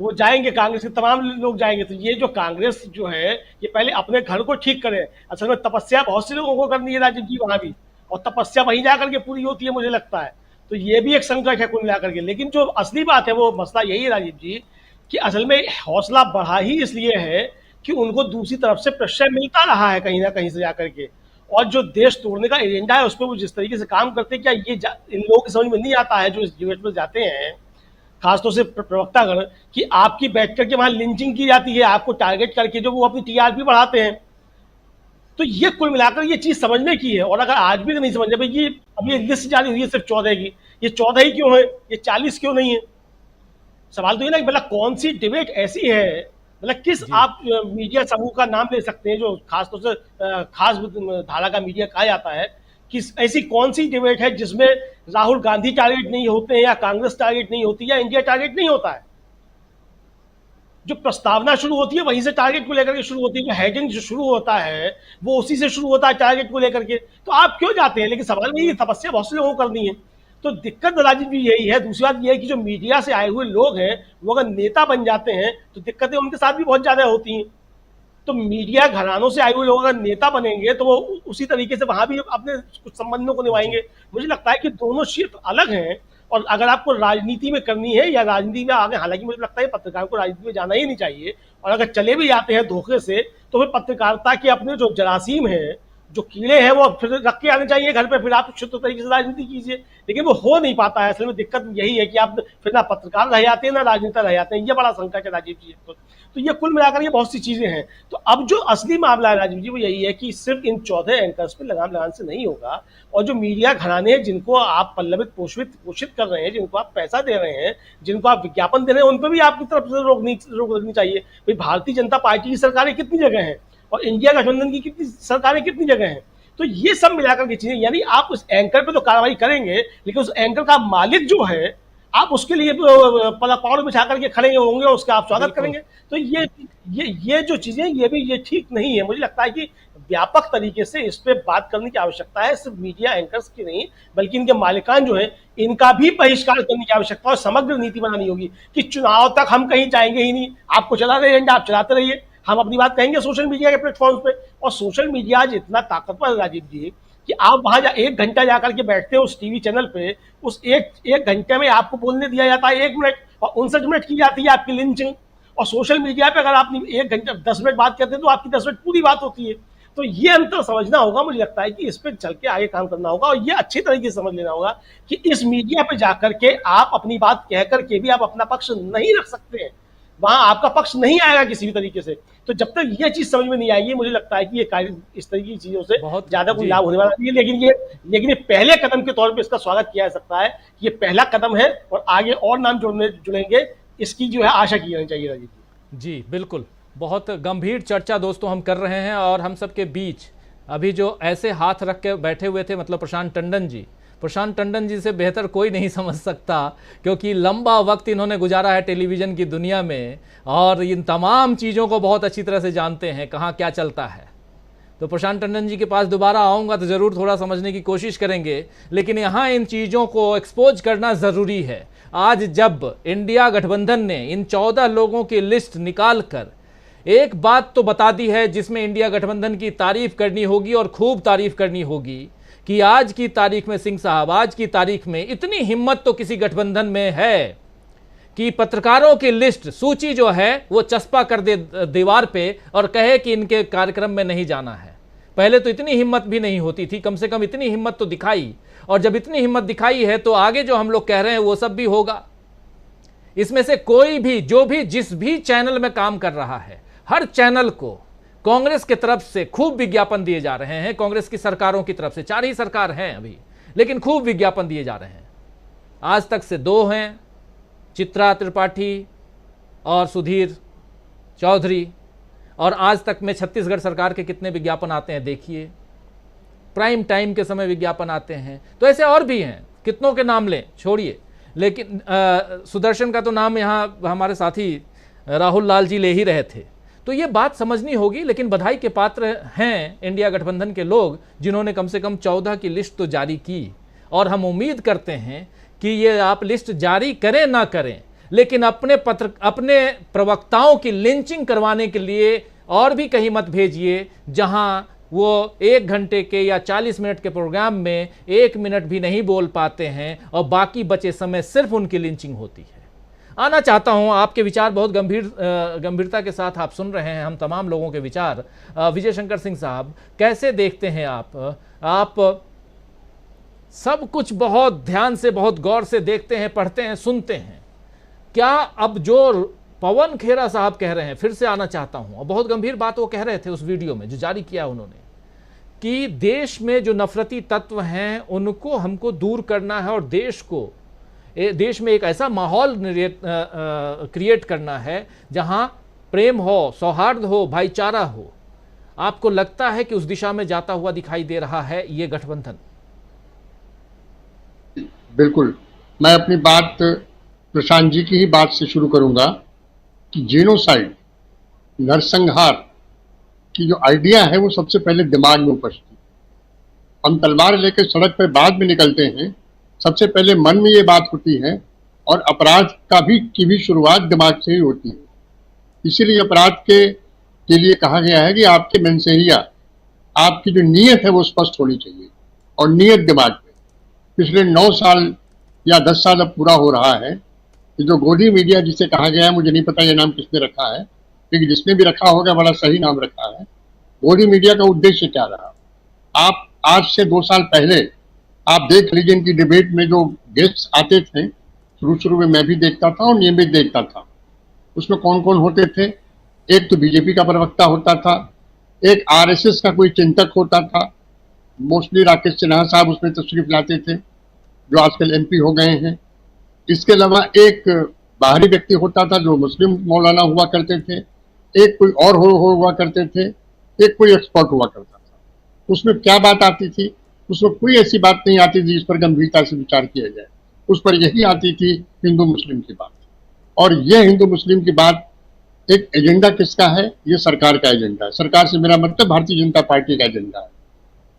तो वो जाएंगे, कांग्रेस के तमाम लोग जाएंगे। तो ये जो कांग्रेस जो है, ये पहले अपने घर को ठीक करे। असल में तपस्या बहुत से लोगों को करनी है राजीव जी वहां भी, और तपस्या वहीं जाकर के पूरी होती है मुझे लगता है। तो ये भी एक संकट है कुल मिलाकर के। लेकिन जो असली बात है, वो मसला यही है राजीव जी कि असल में हौसला बढ़ा ही इसलिए है कि उनको दूसरी तरफ से प्रश्रय मिलता रहा है कहीं ना कहीं से जाकर के, और जो देश तोड़ने का एजेंडा है उस पर वो जिस तरीके से काम करते हैं, क्या ये इन लोगों की समझ में नहीं आता है जो इस डिबेट में जाते हैं, खासतौर से प्रवक्तागण, कि आपकी बैठ करके वहां लिंचिंग की जाती है, आपको टारगेट करके जो वो अपनी टीआरपी बढ़ाते हैं। तो ये कुल मिलाकर ये चीज समझने की है। और अगर आज भी नहीं समझ भाई, ये अभी लिस्ट जारी हुई है सिर्फ 14 की, ये 14 ही क्यों है, ये 40 क्यों नहीं है? सवाल तो ये ना कि मतलब कौन सी डिबेट ऐसी है, मतलब किस आप मीडिया समूह का नाम ले सकते हैं जो खासतौर से खास धारा का मीडिया कहा जाता है, कि ऐसी कौन सी डिबेट है जिसमें राहुल गांधी टारगेट नहीं होते हैं, या कांग्रेस टारगेट नहीं होती, या इंडिया टारगेट नहीं होता है। जो प्रस्तावना शुरू होती है वहीं से टारगेट को लेकर के शुरू होती है, हेडिंग जो शुरू होता है वो उसी से शुरू होता है टारगेट को लेकर के। तो आप क्यों जाते हैं? लेकिन सवाल में ये तपस्या बहुत से लोगों को करनी है। तो दिक्कत राजीव भी यही है। दूसरी बात यह है कि जो मीडिया से आए हुए लोग हैं वो अगर नेता बन जाते हैं तो दिक्कतें उनके साथ भी बहुत ज्यादा होती हैं। तो मीडिया घरानों से आए हुए लोग अगर नेता बनेंगे तो वो उसी तरीके से वहां भी अपने कुछ संबंधों को निभाएंगे। मुझे लगता है कि दोनों क्षेत्र अलग हैं, और अगर आपको राजनीति में करनी है या राजनीति में आगे, हालांकि मुझे लगता है पत्रकारों को राजनीति में जाना ही नहीं चाहिए, और अगर चले भी जाते हैं धोखे से तो फिर पत्रकारिता के अपने जो जरासीम हैं, जो कीड़े हैं, वो फिर रख के आने चाहिए घर पे, फिर आप शुद्ध तरीके से राजनीति कीजिए। लेकिन वो हो नहीं पाता है। असल में दिक्कत यही है कि आप फिर ना पत्रकार रह जाते हैं ना राजनेता रह जाते हैं। ये बड़ा संकट है राजीव जी। तो ये कुल मिलाकर ये बहुत सी चीजें हैं। तो अब जो असली मामला है राजीव जी वो यही है कि सिर्फ इन 14 एंकर्स पे लगाम लगाने से नहीं होगा, और जो मीडिया घराने हैं जिनको आप पल्लवित पोषित कर रहे हैं, जिनको आप पैसा दे रहे हैं, जिनको आप विज्ञापन दे रहे हैं, उन पर भी आपकी तरफ से रोक लगनी चाहिए। भाई भारतीय जनता पार्टी की सरकारें कितनी जगह हैं और इंडिया गठबंधन की कितनी सरकारें कितनी जगह हैं? तो ये सब मिलाकर की चीजें, यानी आप उस एंकर पे तो कार्रवाई करेंगे, लेकिन उस एंकर का मालिक जो है आप उसके लिए पावड़ बिछा करके खड़े होंगे और उसका आप स्वागत करेंगे। तो ये जो चीजें, ये ठीक नहीं है। मुझे लगता है कि व्यापक तरीके से इस पे बात करने की आवश्यकता है, सिर्फ मीडिया एंकर्स की नहीं, बल्कि इनके मालिकान जो है इनका भी बहिष्कार करने की आवश्यकता और समग्र नीति बनानी होगी कि चुनाव तक हम कहीं जाएंगे ही नहीं, आपको चला रहे एजेंडा, आप चलाते रहिए, हम अपनी बात कहेंगे सोशल मीडिया के प्लेटफॉर्म पे। और सोशल मीडिया आज इतना ताकतवर है राजीव जी कि आप वहां 1 घंटा जाकर के बैठते हो उस टीवी चैनल पे, उस एक घंटे में आपको बोलने दिया जाता है 1 मिनट, और 59 मिनट की जाती है आपकी लिंचिंग। और सोशल मीडिया पे अगर आप 1 घंटा 10 मिनट बात करते हैं तो आपकी 10 मिनट पूरी बात होती है। तो ये अंतर समझना होगा, मुझे लगता है कि इस पे चल के आगे काम करना होगा, और ये अच्छी तरीके से समझ लेना होगा कि इस मीडिया पे जाकर के आप अपनी बात कह करके भी आप अपना पक्ष नहीं रख सकते हैं, वहां आपका पक्ष नहीं आएगा किसी भी तरीके से। तो जब तक ये चीज समझ में नहीं आएगी, मुझे लगता है कि ये कार्य इस तरह की चीजों से बहुत ज्यादा कोई जी। लाभ होने वाला नहीं है। लेकिन ये पहले कदम के तौर पे इसका स्वागत किया जा सकता है, ये पहला कदम है, और आगे और नाम जुड़ेंगे, इसकी जो है आशा की जानी चाहिए राजीव जी बिल्कुल। बहुत गंभीर चर्चा दोस्तों हम कर रहे हैं, और हम सबके बीच अभी जो ऐसे हाथ रख के बैठे हुए थे, मतलब प्रशांत टंडन जी से बेहतर कोई नहीं समझ सकता, क्योंकि लंबा वक्त इन्होंने गुजारा है टेलीविज़न की दुनिया में और इन तमाम चीज़ों को बहुत अच्छी तरह से जानते हैं कहाँ क्या चलता है। तो प्रशांत टंडन जी के पास दोबारा आऊँगा तो ज़रूर थोड़ा समझने की कोशिश करेंगे, लेकिन यहाँ इन चीज़ों को एक्सपोज करना ज़रूरी है। आज जब इंडिया गठबंधन ने इन 14 लोगों की लिस्ट निकाल कर एक बात तो बता दी है जिसमें इंडिया गठबंधन की तारीफ करनी होगी और खूब तारीफ करनी होगी कि आज की तारीख में सिंह साहब, आज की तारीख में इतनी हिम्मत तो किसी गठबंधन में है कि पत्रकारों की लिस्ट, सूची जो है वो चस्पा कर दे दीवार पे और कहे कि इनके कार्यक्रम में नहीं जाना है। पहले तो इतनी हिम्मत भी नहीं होती थी, कम से कम इतनी हिम्मत तो दिखाई, और जब इतनी हिम्मत दिखाई है तो आगे जो हम लोग कह रहे हैं वो सब भी होगा। इसमें से कोई भी, जो भी, जिस भी चैनल में काम कर रहा है, हर चैनल को कांग्रेस की तरफ से खूब विज्ञापन दिए जा रहे हैं, कांग्रेस की सरकारों की तरफ से, 4 ही सरकार हैं अभी, लेकिन खूब विज्ञापन दिए जा रहे हैं। आज तक से 2 हैं, चित्रा त्रिपाठी और सुधीर चौधरी, और आज तक में छत्तीसगढ़ सरकार के कितने विज्ञापन आते हैं देखिए, प्राइम टाइम के समय विज्ञापन आते हैं। तो ऐसे और भी हैं, कितनों के नाम लें छोड़िए, लेकिन सुदर्शन का तो नाम यहाँ हमारे साथी राहुल लाल जी ले ही रहे थे। तो ये बात समझनी होगी, लेकिन बधाई के पात्र हैं इंडिया गठबंधन के लोग जिन्होंने कम से कम 14 की लिस्ट तो जारी की, और हम उम्मीद करते हैं कि ये आप लिस्ट जारी करें ना करें, लेकिन अपने प्रवक्ताओं की लिंचिंग करवाने के लिए और भी कहीं मत भेजिए जहां वो 1 घंटे के या 40 मिनट के प्रोग्राम में 1 मिनट भी नहीं बोल पाते हैं और बाकी बचे समय सिर्फ उनकी लिंचिंग होती है। आना चाहता हूं, आपके विचार बहुत गंभीरता के साथ आप सुन रहे हैं, हम तमाम लोगों के विचार। विजय शंकर सिंह साहब, कैसे देखते हैं आप सब कुछ बहुत ध्यान से, बहुत गौर से देखते हैं, पढ़ते हैं, सुनते हैं। क्या अब जो पवन खेरा साहब कह रहे हैं, फिर से आना चाहता हूं, और बहुत गंभीर बात वो कह रहे थे उस वीडियो में जो जारी किया उन्होंने, कि देश में जो नफरती तत्व हैं उनको हमको दूर करना है और देश में एक ऐसा माहौल क्रिएट करना है जहां प्रेम हो, सौहार्द हो, भाईचारा हो। आपको लगता है कि उस दिशा में जाता हुआ दिखाई दे रहा है ये गठबंधन? बिल्कुल, मैं अपनी बात प्रशांत जी की ही बात से शुरू करूंगा कि जेनोसाइड, नरसंहार की जो आइडिया है वो सबसे पहले दिमाग में उपजती है। हम तलवार लेकर सड़क पर बाद में निकलते हैं, सबसे पहले मन में ये बात होती है, और अपराध की भी शुरुआत दिमाग से ही होती है। इसीलिए अपराध के लिए कहा गया है कि आपके मन से ही आपकी जो नीयत है वो स्पष्ट होनी चाहिए, और नीयत दिमाग में। पिछले 9 साल या 10 साल अब पूरा हो रहा है कि जो गोदी मीडिया जिसे कहा गया है, मुझे नहीं पता ये नाम किसने रखा है, लेकिन जिसने भी रखा होगा बड़ा सही नाम रखा है। गोदी मीडिया का उद्देश्य क्या रहा? आप आज से 2 साल पहले आप देख लीजिए, इनकी डिबेट में जो गेस्ट आते थे, शुरू में मैं भी देखता था और नियमित देखता था। उसमें कौन कौन होते थे? एक तो बीजेपी का प्रवक्ता होता था, एक आरएसएस का कोई चिंतक होता था, मोस्टली राकेश सिन्हा साहब उसमें तशरीफ लाते थे जो आजकल एमपी हो गए हैं। इसके अलावा एक बाहरी व्यक्ति होता था जो मुस्लिम मौलाना हुआ करते थे, एक कोई और हुआ करते थे, एक कोई एक्सपर्ट हुआ करता था। उसमें क्या बात आती थी? उसमें कोई ऐसी बात नहीं आती थी जिस पर गंभीरता से विचार किया जाए। उस पर यही आती थी हिंदू मुस्लिम की बात। और यह हिंदू मुस्लिम की बात एक एजेंडा किसका है? ये सरकार का एजेंडा है। सरकार से मेरा मतलब भारतीय जनता पार्टी का एजेंडा है,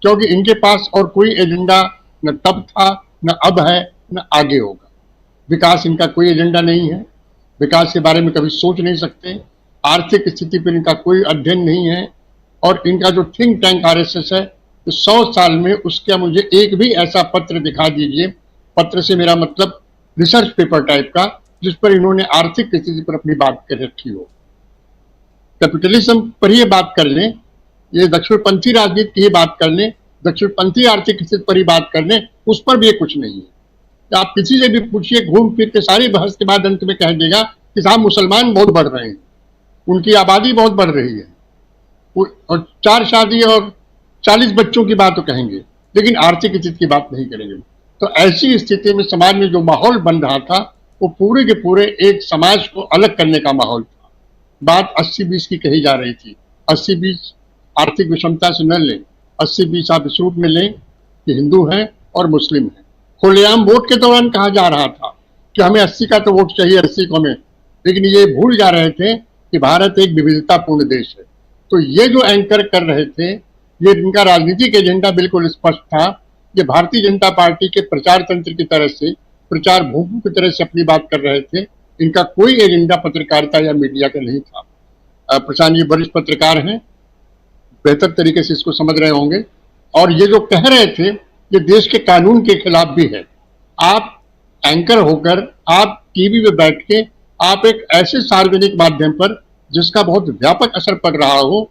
क्योंकि इनके पास और कोई एजेंडा न तब था, न अब है, न आगे होगा। विकास इनका कोई एजेंडा नहीं है, विकास के बारे में कभी सोच नहीं सकते, आर्थिक स्थिति पर इनका कोई अध्ययन नहीं है। और इनका जो थिंक टैंक आरएसएस है, तो 100 साल में उसका मुझे एक भी ऐसा पत्र दिखा दीजिए, पत्र से मेरा मतलब रिसर्च पेपर टाइप का, जिस पर इन्होंने आर्थिक स्थिति पर अपनी बात कर रखी हो। कैपिटलिज्म पर ही बात कर लें, ये दक्षिणपंथी राजनीति की ही बात कर लें, दक्षिणपंथी आर्थिक स्थिति पर ही बात कर लें, उस पर भी ये कुछ नहीं है। आप किसी से भी पूछिए, घूम फिर के सारी बहस के बाद अंत में कह देगा कि साहब मुसलमान बहुत बढ़ रहे हैं, उनकी आबादी बहुत बढ़ रही है, और 4 शादी और 40 बच्चों की बात तो कहेंगे, लेकिन आर्थिक स्थिति की बात नहीं करेंगे। तो ऐसी स्थिति में समाज में जो माहौल बन रहा था, वो पूरे के पूरे एक समाज को अलग करने का माहौल था। बात 80-20 की कही जा रही थी। 80-20 आर्थिक विषमता से न लें, 80-20 आप इस रूप में लें कि हिंदू हैं और मुस्लिम हैं। खुलेआम वोट के दौरान कहा जा रहा था कि हमें 80 का तो वोट चाहिए, 80 को में, लेकिन ये भूल जा रहे थे कि भारत एक विविधतापूर्ण देश है। तो ये जो एंकर कर रहे थे, ये इनका राजनीतिक एजेंडा बिल्कुल स्पष्ट था। ये भारतीय जनता पार्टी के प्रचार तंत्र की तरह से, प्रचार भूखों की तरह से अपनी बात कर रहे थे। इनका कोई एजेंडा पत्रकारिता या मीडिया का नहीं था। प्रशांत जी वरिष्ठ पत्रकार हैं, बेहतर तरीके से इसको समझ रहे होंगे। और ये जो कह रहे थे, ये देश के कानून के खिलाफ भी है। आप एंकर होकर, आप टीवी में बैठ के, आप एक ऐसे सार्वजनिक माध्यम पर जिसका बहुत व्यापक असर पड़ रहा हो,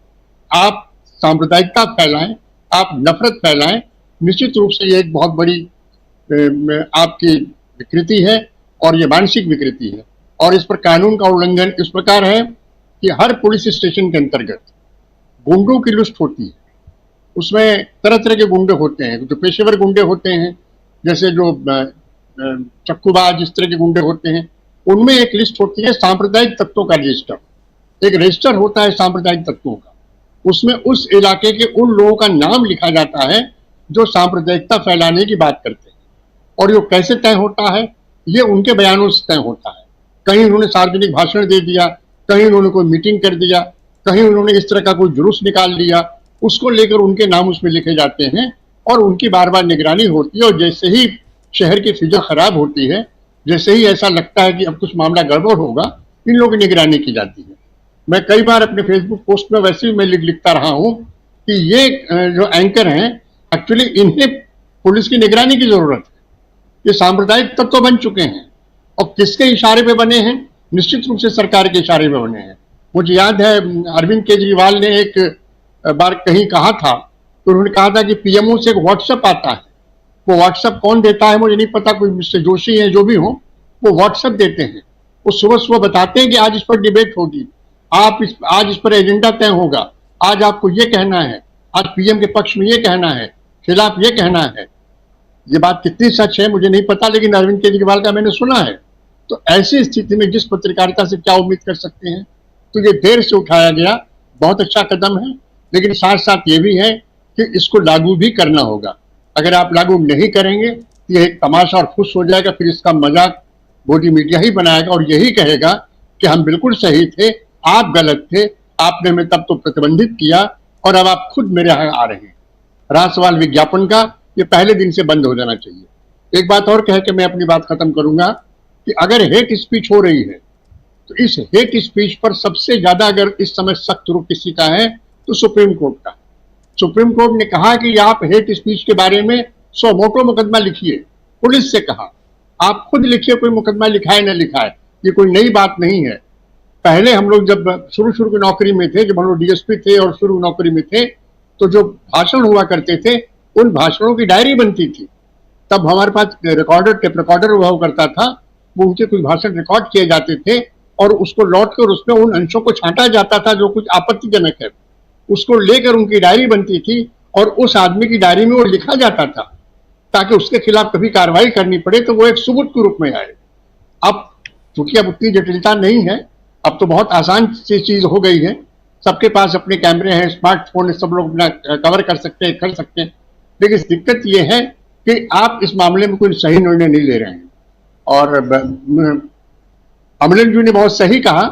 आप सांप्रदायिकता फैलाएं, आप नफरत फैलाएं, निश्चित रूप से ये एक बहुत बड़ी आपकी विकृति है, और ये मानसिक विकृति है। और इस पर कानून का उल्लंघन इस प्रकार है कि हर पुलिस स्टेशन के अंतर्गत गुंडों की लिस्ट होती है। उसमें तरह तरह के गुंडे होते हैं, जो पेशेवर गुंडे होते हैं, जैसे जो चक्कूबाज, इस तरह के गुंडे होते हैं। उनमें एक लिस्ट होती है सांप्रदायिक तत्वों का रजिस्टर, एक रजिस्टर होता है सांप्रदायिक तत्वों का। उसमें उस इलाके के उन लोगों का नाम लिखा जाता है जो सांप्रदायिकता फैलाने की बात करते हैं। और ये कैसे तय होता है? ये उनके बयानों से तय होता है। कहीं उन्होंने सार्वजनिक भाषण दे दिया, कहीं उन्होंने कोई मीटिंग कर दिया, कहीं उन्होंने इस तरह का कोई जुलूस निकाल लिया, उसको लेकर उनके नाम उसमें लिखे जाते हैं और उनकी बार बार निगरानी होती है। और जैसे ही शहर की फिजा खराब होती है, जैसे ही ऐसा लगता है कि अब कुछ मामला गड़बड़ होगा, इन लोगों की निगरानी की जाती है। मैं कई बार अपने फेसबुक पोस्ट में वैसे भी मैं लिखता रहा हूं कि ये जो एंकर हैं, एक्चुअली इन्हें पुलिस की निगरानी की जरूरत है। ये सांप्रदायिक तत्व बन चुके हैं, और किसके इशारे पे बने हैं? निश्चित रूप से सरकार के इशारे पे बने हैं। मुझे याद है अरविंद केजरीवाल ने एक बार कहीं कहा था, तो उन्होंने कहा था कि पीएमओ से एक व्हाट्सएप आता है। वो व्हाट्सएप कौन देता है मुझे नहीं पता, कोई मिस्टर जोशी है, जो भी हो, वो व्हाट्सएप देते हैं। वो सुबह सुबह बताते हैं कि आज इस पर डिबेट होगी, आज इस पर एजेंडा तय होगा, आज आपको ये कहना है, आज पीएम के पक्ष में ये कहना है, खिलाफ ये कहना है। ये बात कितनी सच है मुझे नहीं पता, लेकिन अरविंद केजरीवाल का मैंने सुना है। तो ऐसी स्थिति में जिस पत्रकारिता से क्या उम्मीद कर सकते हैं? तो ये देर से उठाया गया बहुत अच्छा कदम है, लेकिन साथ साथ ये भी है कि इसको लागू भी करना होगा। अगर आप लागू नहीं करेंगे तो ये एक तमाशा और खुश हो जाएगा, फिर इसका मजाक मोदी मीडिया ही बनाएगा और यही कहेगा कि हम बिल्कुल सही थे, आप गलत थे, आपने हमें तब तो प्रतिबंधित किया और अब आप खुद मेरे यहाँ आ रहे हैं। रहा सवाल विज्ञापन का, ये पहले दिन से बंद हो जाना चाहिए। एक बात और कह के मैं अपनी बात खत्म करूंगा कि अगर हेट स्पीच हो रही है, तो इस हेट स्पीच पर सबसे ज्यादा अगर इस समय सख्त रुख किसी का है तो सुप्रीम कोर्ट का। सुप्रीम कोर्ट ने कहा कि आप हेट स्पीच के बारे में सो मोटो मुकदमा लिखिए। पुलिस से कहा आप खुद लिखिए, कोई मुकदमा लिखा है न लिखा है, ये कोई नई बात नहीं है। पहले हम लोग जब शुरू की नौकरी में थे, जब हम लोग डीएसपी थे और शुरू नौकरी में थे, तो जो भाषण हुआ करते थे उन भाषणों की डायरी बनती थी। तब हमारे पास टेप रिकॉर्डर हुआ करता था, वो उनके कुछ भाषण रिकॉर्ड किए जाते थे और उसको लौट कर उसमें उन अंशों को छांटा जाता था जो कुछ आपत्तिजनक है, उसको लेकर उनकी डायरी बनती थी और उस आदमी की डायरी में वो लिखा जाता था ताकि उसके खिलाफ कभी कार्रवाई करनी पड़े तो वो एक सबूत के रूप में आए। अब चूंकि अब उतनी जटिलता नहीं है, अब तो बहुत आसान सी चीज हो गई है। सबके पास अपने कैमरे हैं, स्मार्टफोन है, सब लोग अपना कवर कर सकते हैं, कर सकते हैं। लेकिन दिक्कत ये है कि आप इस मामले में कोई सही निर्णय नहीं ले रहे हैं। और अमरिंदर जी ने बहुत सही कहा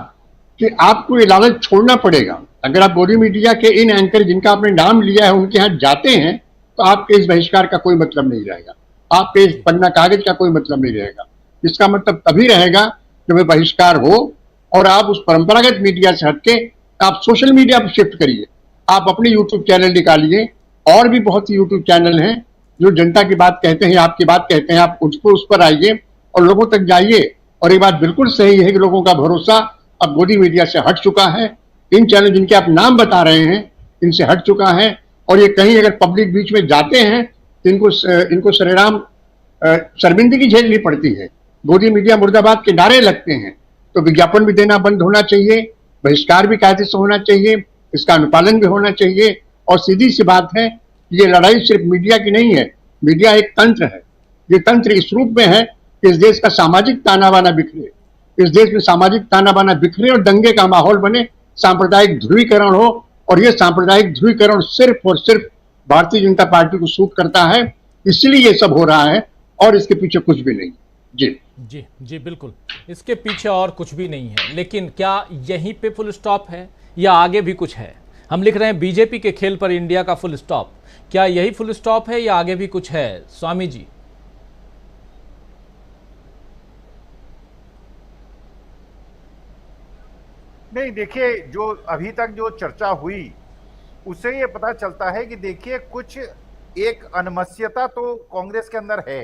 कि आपको ये लालच छोड़ना पड़ेगा। अगर आप गोदी मीडिया के इन एंकर जिनका आपने नाम लिया है उनके यहाँ जाते हैं तो आपके इस बहिष्कार का कोई मतलब नहीं रहेगा, आपके इस पन्ना कागज का कोई मतलब नहीं रहेगा। इसका मतलब तभी रहेगा कि वह बहिष्कार हो और आप उस परंपरागत मीडिया से हटके आप सोशल मीडिया पर शिफ्ट करिए। आप अपने यूट्यूब चैनल निकालिए, और भी बहुत सी यूट्यूब चैनल हैं जो जनता की बात कहते हैं, आपकी बात कहते हैं, आप उस पर आइए और लोगों तक जाइए। और ये बात बिल्कुल सही है कि लोगों का भरोसा अब गोदी मीडिया से हट चुका है। इन चैनल जिनके आप नाम बता रहे हैं इनसे हट चुका है, और ये कहीं अगर पब्लिक बीच में जाते हैं तो इनको सरेराम शर्मिंदगी झेलनी पड़ती है। गोदी मीडिया मुर्दाबाद के नारे लगते हैं, तो विज्ञापन भी देना बंद होना चाहिए, बहिष्कार भी कायदे से होना चाहिए, इसका अनुपालन भी होना चाहिए। और सीधी सी बात है, ये लड़ाई सिर्फ मीडिया की नहीं है, मीडिया एक तंत्र है। ये तंत्र इस रूप में है कि इस देश का सामाजिक ताना बाना बिखरे, इस देश में सामाजिक ताना बाना बिखरे और दंगे का माहौल बने, सांप्रदायिक ध्रुवीकरण हो। और ये सांप्रदायिक ध्रुवीकरण सिर्फ और सिर्फ भारतीय जनता पार्टी को सूट करता है, इसलिए ये सब हो रहा है, और इसके पीछे कुछ भी नहीं। जी बिल्कुल, इसके पीछे और कुछ भी नहीं है। लेकिन क्या यहीं पे फुल स्टॉप है या आगे भी कुछ है? हम लिख रहे हैं बीजेपी के खेल पर इंडिया का फुल स्टॉप। क्या यही फुल स्टॉप है या आगे भी कुछ है, स्वामी जी? नहीं, देखिए, जो अभी तक जो चर्चा हुई उससे ये पता चलता है कि देखिए कुछ एक अनमस्यता तो कांग्रेस के अंदर है।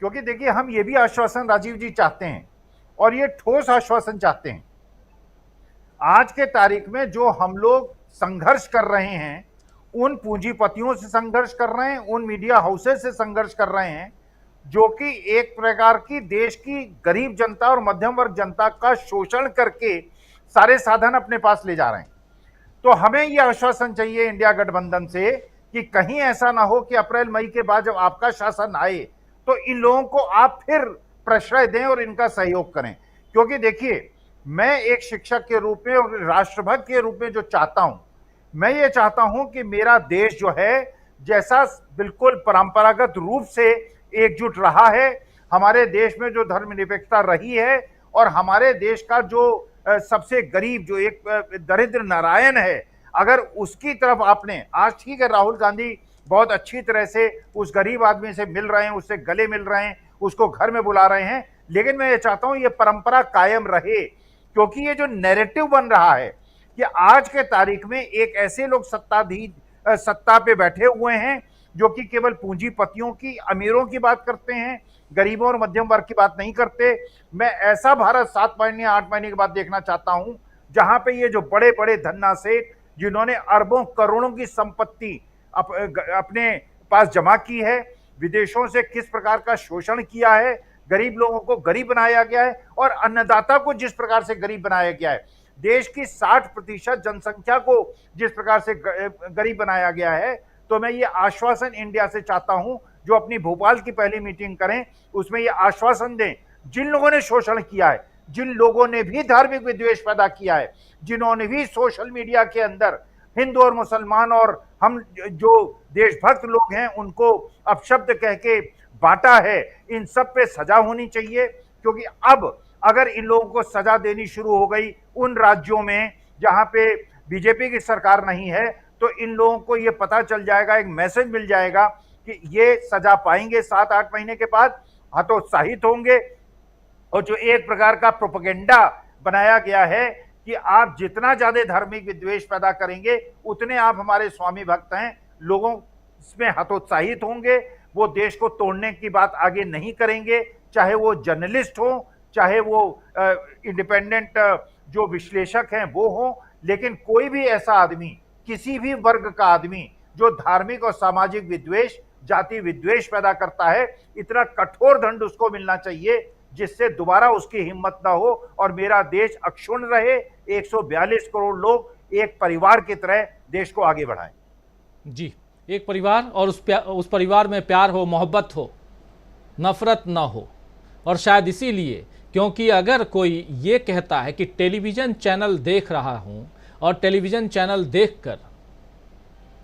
क्योंकि देखिए, हम ये भी आश्वासन राजीव जी चाहते हैं, और ये ठोस आश्वासन चाहते हैं। आज के तारीख में जो हम लोग संघर्ष कर रहे हैं, उन पूंजीपतियों से संघर्ष कर रहे हैं, उन मीडिया हाउसेस से संघर्ष कर रहे हैं जो कि एक प्रकार की देश की गरीब जनता और मध्यम वर्ग जनता का शोषण करके सारे साधन अपने पास ले जा रहे हैं। तो हमें यह आश्वासन चाहिए इंडिया गठबंधन से कि कहीं ऐसा ना हो कि अप्रैल मई के बाद जब आपका शासन आए तो इन लोगों को आप फिर प्रश्रय दें और इनका सहयोग करें। क्योंकि देखिए, मैं एक शिक्षक के रूप में और राष्ट्रभक्त के रूप में जो चाहता हूं, मैं ये चाहता हूं कि मेरा देश जो है, जैसा बिल्कुल परंपरागत रूप से एकजुट रहा है, हमारे देश में जो धर्मनिरपेक्षता रही है, और हमारे देश का जो सबसे गरीब, जो एक दरिद्र नारायण है, अगर उसकी तरफ आपने, आज ठीक है राहुल गांधी बहुत अच्छी तरह से उस गरीब आदमी से मिल रहे हैं, उससे गले मिल रहे हैं, उसको घर में बुला रहे हैं, लेकिन मैं ये चाहता हूं ये परंपरा कायम रहे। क्योंकि ये जो नैरेटिव बन रहा है कि आज के तारीख में एक ऐसे लोग सत्ता पे बैठे हुए हैं जो कि केवल पूंजीपतियों की, अमीरों की बात करते हैं, गरीबों और मध्यम वर्ग की बात नहीं करते। मैं ऐसा भारत 7 महीने 8 महीने के बाद देखना चाहता हूं जहां पे ये जो बड़े बड़े धन्ना सेठ जिन्होंने अरबों करोड़ों की संपत्ति अपने पास जमा की है, विदेशों से किस प्रकार का शोषण किया है, गरीब लोगों को गरीब बनाया गया है, और अन्नदाता को जिस प्रकार से गरीब बनाया गया है, देश की 60% जनसंख्या को जिस प्रकार से गरीब बनाया गया है। तो मैं ये आश्वासन इंडिया से चाहता हूं, जो अपनी भोपाल की पहली मीटिंग करें उसमें ये आश्वासन दें, जिन लोगों ने शोषण किया है, जिन लोगों ने भी धार्मिक विद्वेष पैदा किया है, जिन्होंने भी सोशल मीडिया के अंदर हिंदू और मुसलमान और हम जो देशभक्त लोग हैं उनको अपशब्द कह के बांटा है, इन सब पे सजा होनी चाहिए। क्योंकि अब अगर इन लोगों को सजा देनी शुरू हो गई उन राज्यों में जहां पे बीजेपी की सरकार नहीं है, तो इन लोगों को ये पता चल जाएगा, एक मैसेज मिल जाएगा कि ये सजा पाएंगे 7-8 महीने के बाद, हतोत्साहित होंगे। और जो एक प्रकार का प्रोपेगेंडा बनाया गया है कि आप जितना ज्यादा धार्मिक विद्वेष पैदा करेंगे उतने आप हमारे स्वामी भक्त हैं, लोगों इसमें हतोत्साहित होंगे, वो देश को तोड़ने की बात आगे नहीं करेंगे, चाहे वो जर्नलिस्ट हो, चाहे वो इंडिपेंडेंट जो विश्लेषक हैं वो हो। लेकिन कोई भी ऐसा आदमी, किसी भी वर्ग का आदमी जो धार्मिक और सामाजिक विद्वेष, जाति विद्वेष पैदा करता है, इतना कठोर दंड उसको मिलना चाहिए जिससे दोबारा उसकी हिम्मत ना हो और मेरा देश अक्षुण्ण रहे, 142 करोड़ लोग एक परिवार की तरह देश को आगे बढ़ाएं। जी, एक परिवार, और उस परिवार में प्यार हो, मोहब्बत हो, नफरत ना हो। और शायद इसीलिए, क्योंकि अगर कोई ये कहता है कि टेलीविज़न चैनल देख रहा हूँ और टेलीविज़न चैनल देखकर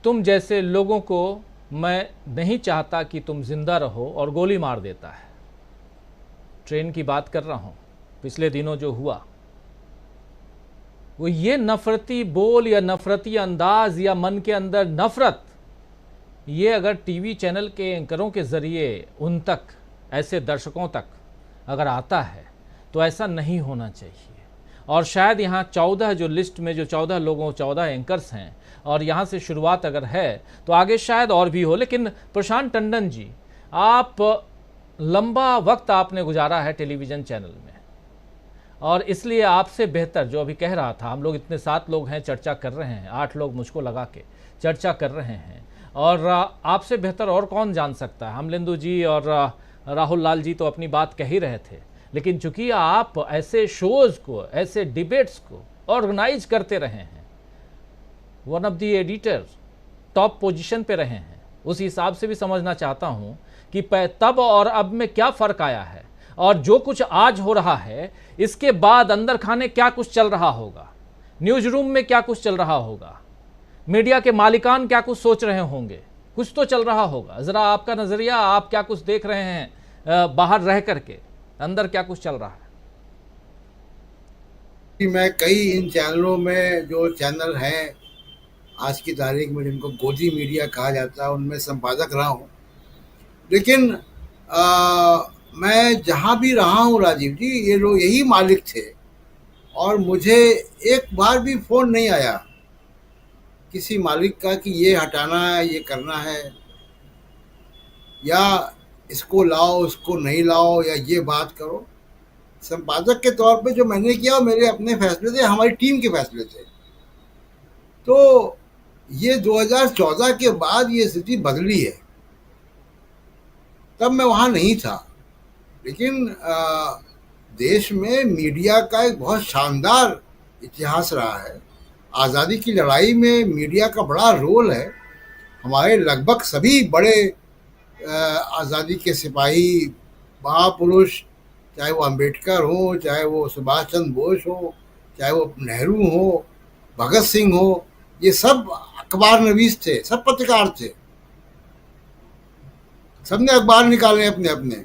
तुम जैसे लोगों को मैं नहीं चाहता कि तुम जिंदा रहो और गोली मार देता है। ट्रेन की बात कर रहा हूँ, पिछले दिनों जो हुआ वो ये नफरती बोल या नफरती अंदाज या मन के अंदर नफरत, ये अगर टीवी चैनल के एंकरों के ज़रिए उन तक, ऐसे दर्शकों तक अगर आता है तो ऐसा नहीं होना चाहिए। और शायद यहाँ 14 जो लिस्ट में जो 14 लोगों 14 एंकर्स हैं और यहाँ से शुरुआत अगर है तो आगे शायद और भी हो। लेकिन प्रशांत टंडन जी, आप लंबा वक्त आपने गुजारा है टेलीविज़न चैनल में और इसलिए आपसे बेहतर, जो अभी कह रहा था, हम लोग इतने 7 लोग हैं, चर्चा कर रहे हैं, 8 लोग मुझको लगा के चर्चा कर रहे हैं और आपसे बेहतर और कौन जान सकता है। अमलेंदु जी और राहुल लाल जी तो अपनी बात कह ही रहे थे, लेकिन चूंकि आप ऐसे शोज़ को, ऐसे डिबेट्स को ऑर्गेनाइज करते रहे हैं, one of the editor, top position पे रहे हैं, उस हिसाब से भी समझना चाहता हूं कि तब और अब में क्या फ़र्क आया है और जो कुछ आज हो रहा है इसके बाद अंदर खाने क्या कुछ चल रहा होगा, न्यूज़ रूम में क्या कुछ चल रहा होगा, मीडिया के मालिकान क्या कुछ सोच रहे होंगे, कुछ तो चल रहा होगा। ज़रा आपका नज़रिया, आप क्या कुछ देख रहे हैं बाहर रह करके, अंदर क्या कुछ चल रहा है? मैं कई इन चैनलों में, जो चैनल हैं आज की तारीख में जिनको गोदी मीडिया कहा जाता है, उनमें संपादक रहा हूँ। लेकिन मैं जहाँ भी रहा हूँ राजीव जी, ये लोग यही मालिक थे और मुझे एक बार भी फ़ोन नहीं आया किसी मालिक का कि ये हटाना है, ये करना है, या इसको लाओ, इसको नहीं लाओ, या ये बात करो। संपादक के तौर पे जो मैंने किया वो मेरे अपने फैसले थे, हमारी टीम के फैसले थे। तो ये 2014 के बाद ये स्थिति बदली है, तब मैं वहाँ नहीं था। लेकिन देश में मीडिया का एक बहुत शानदार इतिहास रहा है। आज़ादी की लड़ाई में मीडिया का बड़ा रोल है। हमारे लगभग सभी बड़े आज़ादी के सिपाही, महापुरुष, चाहे वो अंबेडकर हो, चाहे वो सुभाष चंद्र बोस हो, चाहे वो नेहरू हो, भगत सिंह हो, ये सब अखबार नवीस थे, सब पत्रकार थे, सबने अखबार निकाले अपने अपने।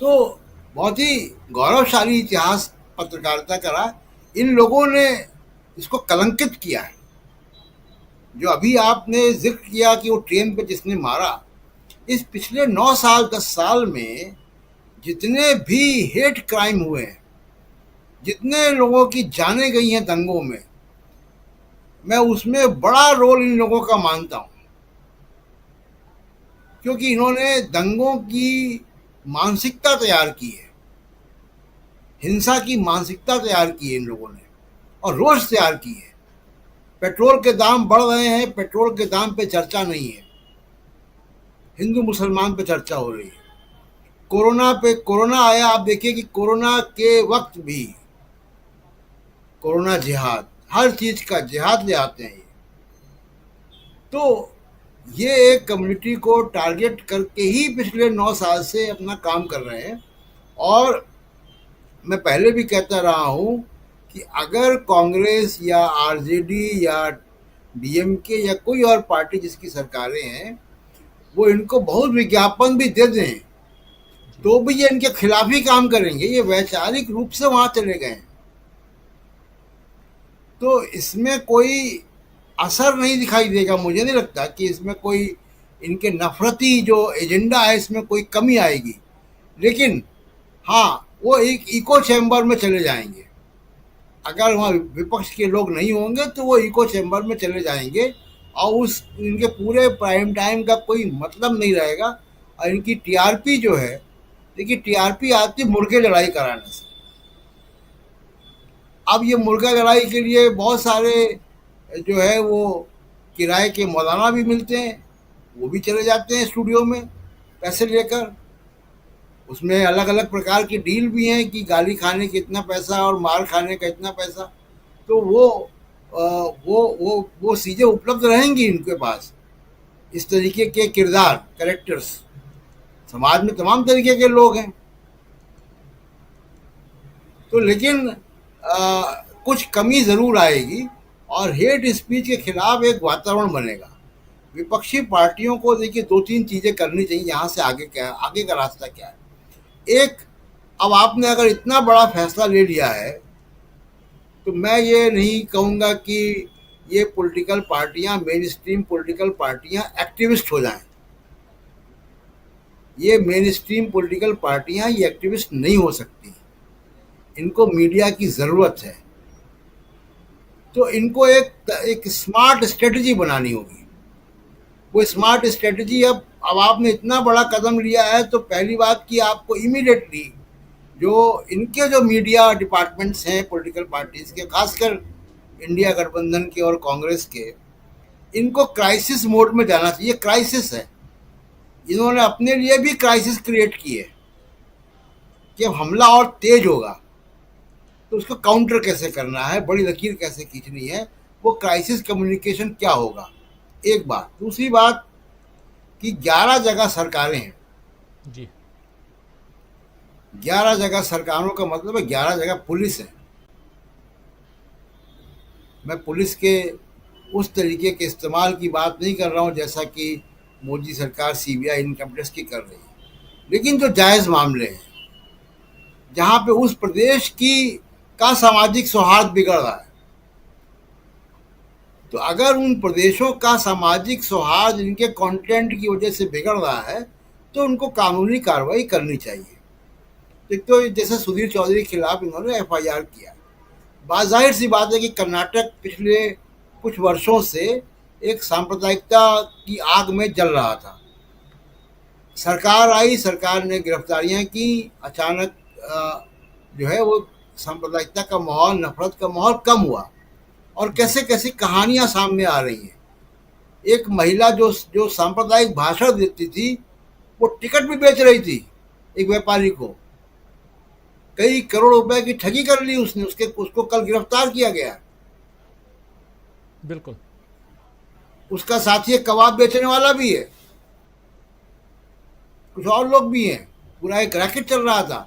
तो बहुत ही गौरवशाली इतिहास पत्रकारिता का रहा। इन लोगों ने इसको कलंकित किया है। जो अभी आपने जिक्र किया कि वो ट्रेन पे जिसने मारा, इस पिछले 9 साल 10 साल में जितने भी हेट क्राइम हुए हैं, जितने लोगों की जानें गई हैं दंगों में, मैं उसमें बड़ा रोल इन लोगों का मानता हूँ, क्योंकि इन्होंने दंगों की मानसिकता तैयार की है, हिंसा की मानसिकता तैयार की है इन लोगों ने, और रोष तैयार की है। पेट्रोल के दाम बढ़ रहे हैं, पेट्रोल के दाम पे चर्चा नहीं है, हिंदू मुसलमान पे चर्चा हो रही है। कोरोना आया, आप देखिए कि कोरोना के वक्त भी कोरोना जिहाद, हर चीज का जिहाद ले आते हैं। तो ये एक कम्युनिटी को टारगेट करके ही पिछले 9 साल से अपना काम कर रहे हैं। और मैं पहले भी कहता रहा हूँ कि अगर कांग्रेस या आरजेडी या डीएमके या कोई और पार्टी जिसकी सरकारें हैं, वो इनको बहुत विज्ञापन भी दे दें तो भी ये इनके खिलाफ ही काम करेंगे। ये वैचारिक रूप से वहां चले गए हैं, तो इसमें कोई असर नहीं दिखाई देगा। मुझे नहीं लगता कि इसमें कोई इनके नफरती जो एजेंडा है इसमें कोई कमी आएगी। लेकिन हाँ, वो एक इको चैम्बर में चले जाएंगे। अगर वहाँ विपक्ष के लोग नहीं होंगे तो वो इको चैम्बर में चले जाएंगे और उस इनके पूरे प्राइम टाइम का कोई मतलब नहीं रहेगा। और इनकी टीआरपी जो है, देखिए टीआरपी आती मुर्गे लड़ाई कराने से। अब ये मुर्गा लड़ाई के लिए बहुत सारे जो है वो किराए के मौलाना भी मिलते हैं, वो भी चले जाते हैं स्टूडियो में पैसे लेकर। उसमें अलग अलग प्रकार की डील भी हैं कि गाली खाने का इतना पैसा और मार खाने का इतना पैसा। तो वो चीज़ें उपलब्ध रहेंगी इनके पास। इस तरीके के किरदार, कैरेक्टर्स, समाज में तमाम तरीके के लोग हैं। तो लेकिन कुछ कमी जरूर आएगी और हेट स्पीच के खिलाफ एक वातावरण बनेगा। विपक्षी पार्टियों को देखिए 2-3 चीजें करनी चाहिए। यहाँ से आगे क्या है, आगे का रास्ता क्या है। एक, अब आपने अगर इतना बड़ा फैसला ले लिया है तो मैं ये नहीं कहूँगा कि ये पॉलिटिकल पार्टियां, मेन स्ट्रीम पॉलिटिकल पार्टियां एक्टिविस्ट हो जाएं। ये मेन स्ट्रीम पॉलिटिकल पार्टियां ये एक्टिविस्ट नहीं हो सकती। इनको मीडिया की ज़रूरत है। तो इनको एक स्मार्ट स्ट्रेटजी बनानी होगी। वो स्मार्ट स्ट्रेटजी, अब आपने इतना बड़ा कदम लिया है तो पहली बात कि आपको इमीडिएटली जो इनके जो मीडिया डिपार्टमेंट्स हैं पॉलिटिकल पार्टीज के, खासकर इंडिया गठबंधन के और कांग्रेस के, इनको क्राइसिस मोड में जाना चाहिए। क्राइसिस है, इन्होंने अपने लिए भी क्राइसिस क्रिएट की है कि अब हमला और तेज होगा तो उसको काउंटर कैसे करना है, बड़ी लकीर कैसे खींचनी है, वो क्राइसिस कम्युनिकेशन क्या होगा, एक बात। दूसरी बात कि 11 जगह सरकारें हैं जी। 11 जगह सरकारों का मतलब है 11 जगह पुलिस है। मैं पुलिस के उस तरीके के इस्तेमाल की बात नहीं कर रहा हूं जैसा कि मोदी सरकार सीबीआई इनकम टैक्स की कर रही है, लेकिन जो जायज़ मामले हैं जहां पे उस प्रदेश का सामाजिक सौहार्द बिगड़ रहा है, तो अगर उन प्रदेशों का सामाजिक सौहार्द इनके कंटेंट की वजह से बिगड़ रहा है तो उनको कानूनी कार्रवाई करनी चाहिए। एक तो जैसे सुधीर चौधरी के खिलाफ इन्होंने एफआईआर किया। बाज़ाहिर सी बात है कि कर्नाटक पिछले कुछ वर्षों से एक सांप्रदायिकता की आग में जल रहा था। सरकार आई, सरकार ने गिरफ्तारियां की, अचानक जो है वो सांप्रदायिकता का माहौल, नफरत का माहौल कम हुआ और कैसे कैसे कहानियां सामने आ रही हैं। एक महिला जो सांप्रदायिक भाषण देती थी वो टिकट भी बेच रही थी एक व्यापारी को, कई करोड़ रुपए की ठगी कर ली उसने, उसको कल गिरफ्तार किया गया। बिल्कुल। उसका साथी एक कबाब बेचने वाला भी है, कुछ और लोग भी हैं, पूरा एक रैकेट चल रहा था।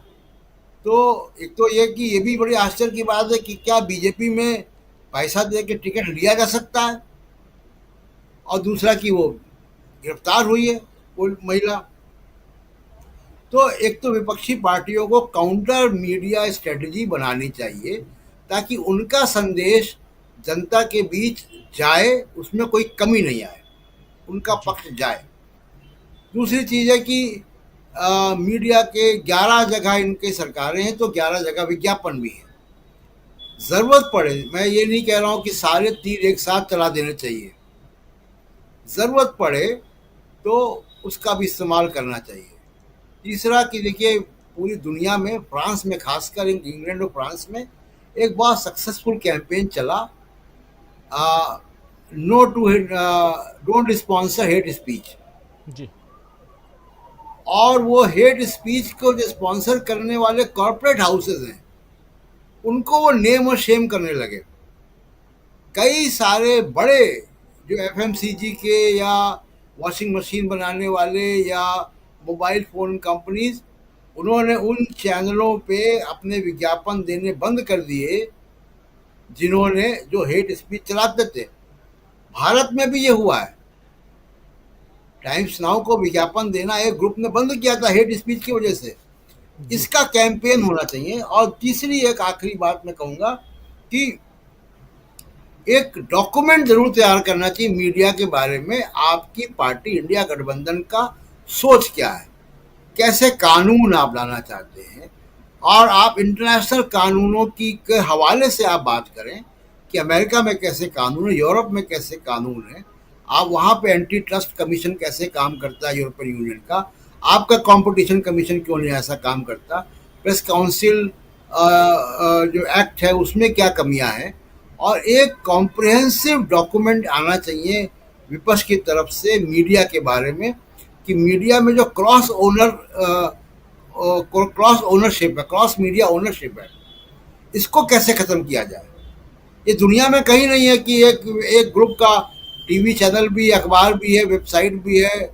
तो एक तो ये कि ये भी बड़ी आश्चर्य की बात है कि क्या बीजेपी में पैसा दे के टिकट लिया जा सकता है, और दूसरा कि वो गिरफ्तार हुई है वो महिला। तो एक तो विपक्षी पार्टियों को काउंटर मीडिया स्ट्रेटजी बनानी चाहिए ताकि उनका संदेश जनता के बीच जाए, उसमें कोई कमी नहीं आए, उनका पक्ष जाए। दूसरी चीज़ है कि मीडिया के 11 जगह इनके सरकारें हैं तो 11 जगह विज्ञापन भी है। ज़रूरत पड़े, मैं ये नहीं कह रहा हूँ कि सारे तीर एक साथ चला देने चाहिए, ज़रूरत पड़े तो उसका भी इस्तेमाल करना चाहिए। तीसरा कि देखिए पूरी दुनिया में, फ्रांस में खासकर, इंग्लैंड और फ्रांस में एक बहुत सक्सेसफुल कैंपेन चला, no to don't sponsor hate speech जी। और वो हेट स्पीच को जो स्पॉन्सर करने वाले कॉर्पोरेट हाउसेस हैं उनको वो नेम और शेम करने लगे। कई सारे बड़े जो एफएमसीजी के या वॉशिंग मशीन बनाने वाले या मोबाइल फ़ोन कंपनीज, उन्होंने उन चैनलों पे अपने विज्ञापन देने बंद कर दिए जिन्होंने जो हेट स्पीच चलाते थे। भारत में भी ये हुआ है, टाइम्स नाउ को विज्ञापन देना एक ग्रुप ने बंद किया था हेट स्पीच की वजह से। इसका कैंपेन होना चाहिए। और तीसरी एक आखिरी बात मैं कहूँगा कि एक डॉक्यूमेंट जरूर तैयार करना चाहिए मीडिया के बारे में। आपकी पार्टी इंडिया गठबंधन का सोच क्या है, कैसे कानून आप लाना चाहते हैं, और आप इंटरनेशनल कानूनों की के हवाले से आप बात करें कि अमेरिका में कैसे कानून है, यूरोप में कैसे कानून है, आप वहाँ पे एंटी ट्रस्ट कमीशन कैसे काम करता है यूरोपियन यूनियन का, आपका कंपटीशन कमीशन क्यों नहीं ऐसा काम करता, प्रेस काउंसिल जो एक्ट है उसमें क्या कमियां हैं, और एक कॉम्प्रिहेंसिव डॉक्यूमेंट आना चाहिए विपक्ष की तरफ से मीडिया के बारे में कि मीडिया में जो क्रॉस ओनरशिप है, क्रॉस मीडिया ओनरशिप है, इसको कैसे ख़त्म किया जाए। ये दुनिया में कहीं नहीं है कि एक ग्रुप का टीवी चैनल भी, अखबार भी है, वेबसाइट भी है,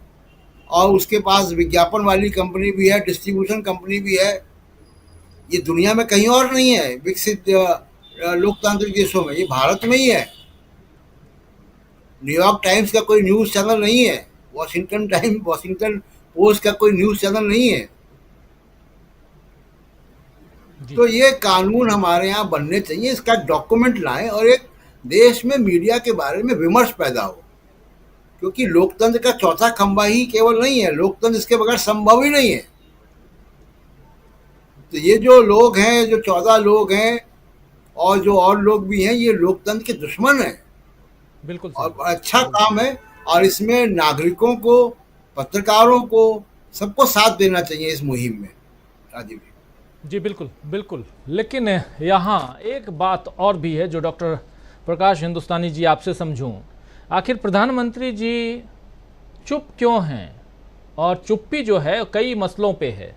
और उसके पास विज्ञापन वाली कंपनी भी है, डिस्ट्रीब्यूशन कंपनी भी है। ये दुनिया में कहीं और नहीं है विकसित लोकतांत्रिक देशों में, ये भारत में ही है। न्यूयॉर्क टाइम्स का कोई न्यूज चैनल नहीं है, वॉशिंगटन पोस्ट का कोई न्यूज चैनल नहीं है। तो ये कानून हमारे यहाँ बनने चाहिए, इसका डॉक्यूमेंट लाएं और एक देश में मीडिया के बारे में विमर्श पैदा हो, क्योंकि लोकतंत्र का चौथा खंभा ही केवल नहीं है, लोकतंत्र इसके बगैर संभव ही नहीं है। तो ये जो लोग हैं, जो 14 लोग हैं और जो और लोग भी हैं, ये लोकतंत्र के दुश्मन हैं। बिल्कुल और अच्छा काम है, और इसमें नागरिकों को, पत्रकारों को, सबको साथ देना चाहिए इस मुहिम में। राजीव जी बिल्कुल बिल्कुल। लेकिन यहाँ एक बात और भी है जो डॉक्टर प्रकाश हिंदुस्तानी जी आपसे समझूं, आखिर प्रधानमंत्री जी चुप क्यों हैं? और चुप्पी जो है कई मसलों पे है,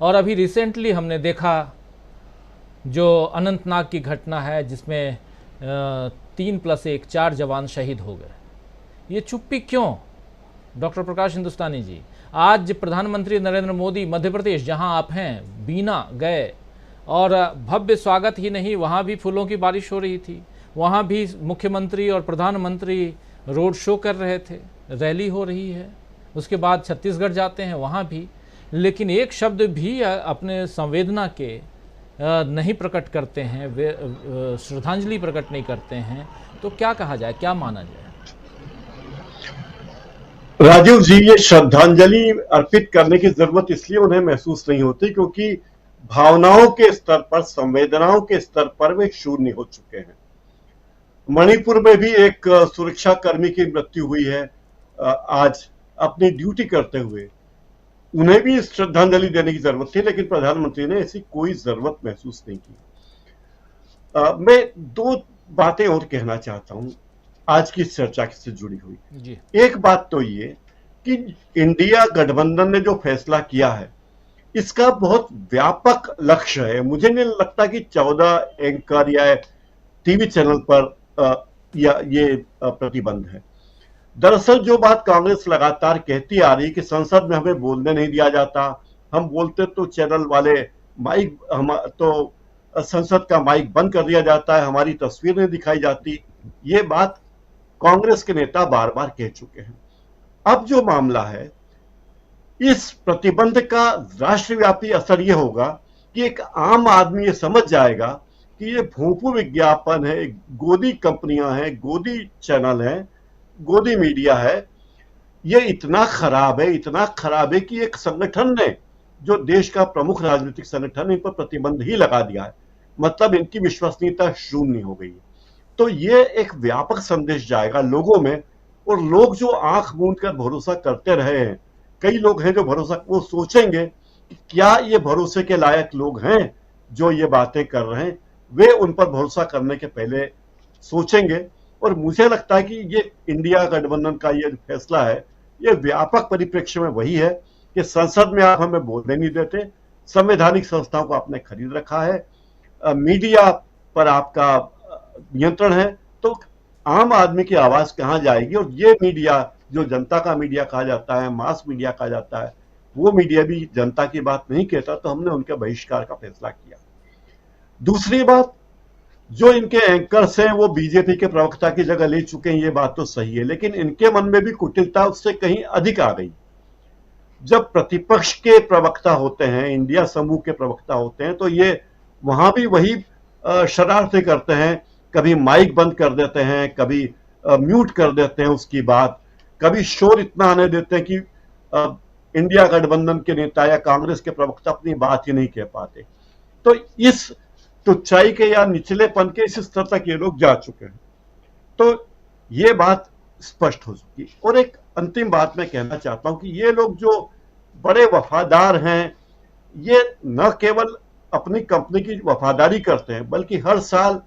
और अभी रिसेंटली हमने देखा जो अनंतनाग की घटना है जिसमें 3+1 4 जवान शहीद हो गए। ये चुप्पी क्यों डॉक्टर प्रकाश हिंदुस्तानी जी? आज प्रधानमंत्री नरेंद्र मोदी मध्य प्रदेश जहां आप हैं बीना गए, और भव्य स्वागत ही नहीं, वहां भी फूलों की बारिश हो रही थी, वहां भी मुख्यमंत्री और प्रधानमंत्री रोड शो कर रहे थे, रैली हो रही है। उसके बाद छत्तीसगढ़ जाते हैं, वहां भी, लेकिन एक शब्द भी अपने संवेदना के नहीं प्रकट करते हैं, वे श्रद्धांजलि प्रकट नहीं करते हैं। तो क्या कहा जाए, क्या माना जाए? राजीव जी, ये श्रद्धांजलि अर्पित करने की जरूरत इसलिए उन्हें महसूस नहीं होती क्योंकि भावनाओं के स्तर पर, संवेदनाओं के स्तर पर वे शून्य हो चुके हैं। मणिपुर में भी एक सुरक्षा कर्मी की मृत्यु हुई है आज अपनी ड्यूटी करते हुए। उन्हें भी श्रद्धांजलि देने की जरूरत थी, लेकिन प्रधानमंत्री ने ऐसी कोई जरूरत महसूस नहीं की। मैं 2 बातें और कहना चाहता हूं आज की चर्चा से जुड़ी हुई जी। एक बात तो ये कि इंडिया गठबंधन ने जो फैसला किया है इसका बहुत व्यापक लक्ष्य है। मुझे नहीं लगता कि 14 एंकर या टीवी चैनल पर या ये प्रतिबंध है। दरअसल जो बात कांग्रेस लगातार कहती आ रही कि संसद में हमें बोलने नहीं दिया जाता, हम बोलते तो चैनल वाले माइक, हम तो संसद का माइक बंद कर दिया जाता है, हमारी तस्वीर नहीं दिखाई जाती, ये बात कांग्रेस के नेता बार बार कह चुके हैं। अब जो मामला है, इस प्रतिबंध का राष्ट्रव्यापी असर यह होगा कि एक आम आदमी ये समझ जाएगा कि ये भोंपू विज्ञापन है, गोदी कंपनियां हैं, गोदी चैनल हैं, गोदी मीडिया है, ये इतना खराब है कि एक संगठन ने, जो देश का प्रमुख राजनीतिक संगठन, इन पर प्रतिबंध ही लगा दिया है। मतलब इनकी विश्वसनीयता शून्य हो गई है। तो ये एक व्यापक संदेश जाएगा लोगों में, और लोग जो आंख मूंद कर भरोसा करते रहे हैं, कई लोग हैं जो भरोसा, वो सोचेंगे कि क्या ये भरोसे के लायक लोग हैं जो ये बातें कर रहे हैं, वे उन पर भरोसा करने के पहले सोचेंगे। और मुझे लगता है कि ये इंडिया गठबंधन का ये फैसला है, ये व्यापक परिप्रेक्ष्य में वही है कि संसद में आप हमें बोलने नहीं देते, संवैधानिक संस्थाओं को आपने खरीद रखा है, मीडिया पर आपका नियंत्रण है, तो आम आदमी की आवाज कहां जाएगी? और ये मीडिया जो जनता का मीडिया कहा जाता है, मास मीडिया कहा जाता है, वो मीडिया भी जनता की बात नहीं कहता, तो हमने उनके बहिष्कार का फैसला किया। दूसरी बात, जो इनके एंकर्स हैं वो बीजेपी के प्रवक्ता की जगह ले चुके हैं, ये बात तो सही है, लेकिन इनके मन में भी कुटिलता उससे कहीं अधिक आ गई। जब प्रतिपक्ष के प्रवक्ता होते हैं, इंडिया समूह के प्रवक्ता होते हैं, तो ये वहां भी वही शरारतें करते हैं, कभी माइक बंद कर देते हैं, कभी म्यूट कर देते हैं उसकी बात, कभी शोर इतना आने देते हैं कि इंडिया गठबंधन के नेता या कांग्रेस के प्रवक्ता अपनी बात ही नहीं कह पाते। तो इस तुच्चाई के या निचलेपन के इस स्तर तक ये लोग जा चुके हैं। तो ये बात स्पष्ट हो चुकी। और एक अंतिम बात मैं कहना चाहता हूं कि ये लोग जो बड़े वफादार हैं, ये न केवल अपनी कंपनी की वफादारी करते हैं, बल्कि हर साल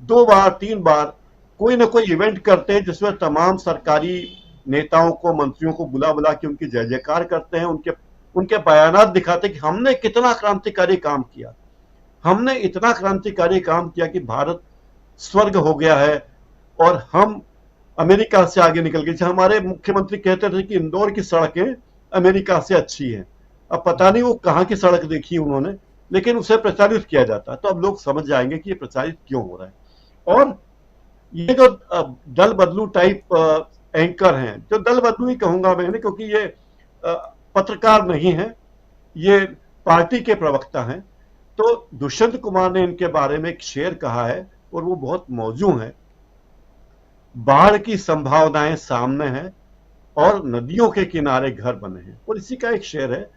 2 बार 3 बार कोई ना कोई इवेंट करते हैं जिसमें तमाम सरकारी नेताओं को, मंत्रियों को बुला बुला के उनकी जय जयकार करते हैं, उनके बयानात दिखाते हैं कि हमने कितना क्रांतिकारी काम किया, हमने इतना क्रांतिकारी काम किया कि भारत स्वर्ग हो गया है और हम अमेरिका से आगे निकल गए। हमारे मुख्यमंत्री कहते थे कि इंदौर की सड़कें अमेरिका से अच्छी हैं। अब पता नहीं वो कहाँ की सड़क देखी उन्होंने, लेकिन उसे प्रचारित किया जाता है। तो अब लोग समझ जाएंगे कि ये प्रचारित क्यों हो रहा है। और ये जो दल बदलू टाइप एंकर हैं, जो दल बदलू ही कहूंगा मैंने, क्योंकि ये पत्रकार नहीं है, ये पार्टी के प्रवक्ता हैं। तो दुष्यंत कुमार ने इनके बारे में एक शेर कहा है और वो बहुत मौजू है। बाढ़ की संभावनाएं सामने हैं और नदियों के किनारे घर बने हैं। और इसी का एक शेर है,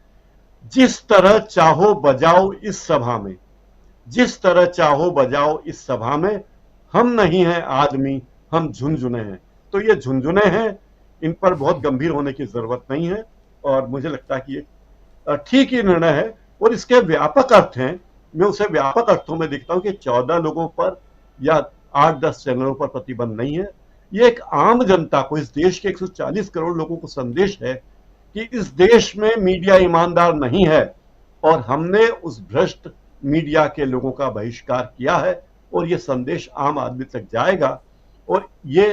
जिस तरह चाहो बजाओ इस सभा में, जिस तरह चाहो बजाओ इस सभा में, हम नहीं हैं आदमी, हम झुनझुने हैं। तो ये झुनझुने हैं, इन पर बहुत गंभीर होने की जरूरत नहीं है और मुझे लगता है कि ये ठीक ही निर्णय है। और इसके व्यापक अर्थ हैं, मैं उसे व्यापक अर्थों में देखता हूं कि 14 लोगों पर या 8-10 चैनलों पर प्रतिबंध नहीं है। ये एक आम जनता को, इस देश के 140 करोड़ लोगों को संदेश है कि इस देश में मीडिया ईमानदार नहीं है और हमने उस भ्रष्ट मीडिया के लोगों का बहिष्कार किया है। और ये संदेश आम आदमी तक जाएगा और ये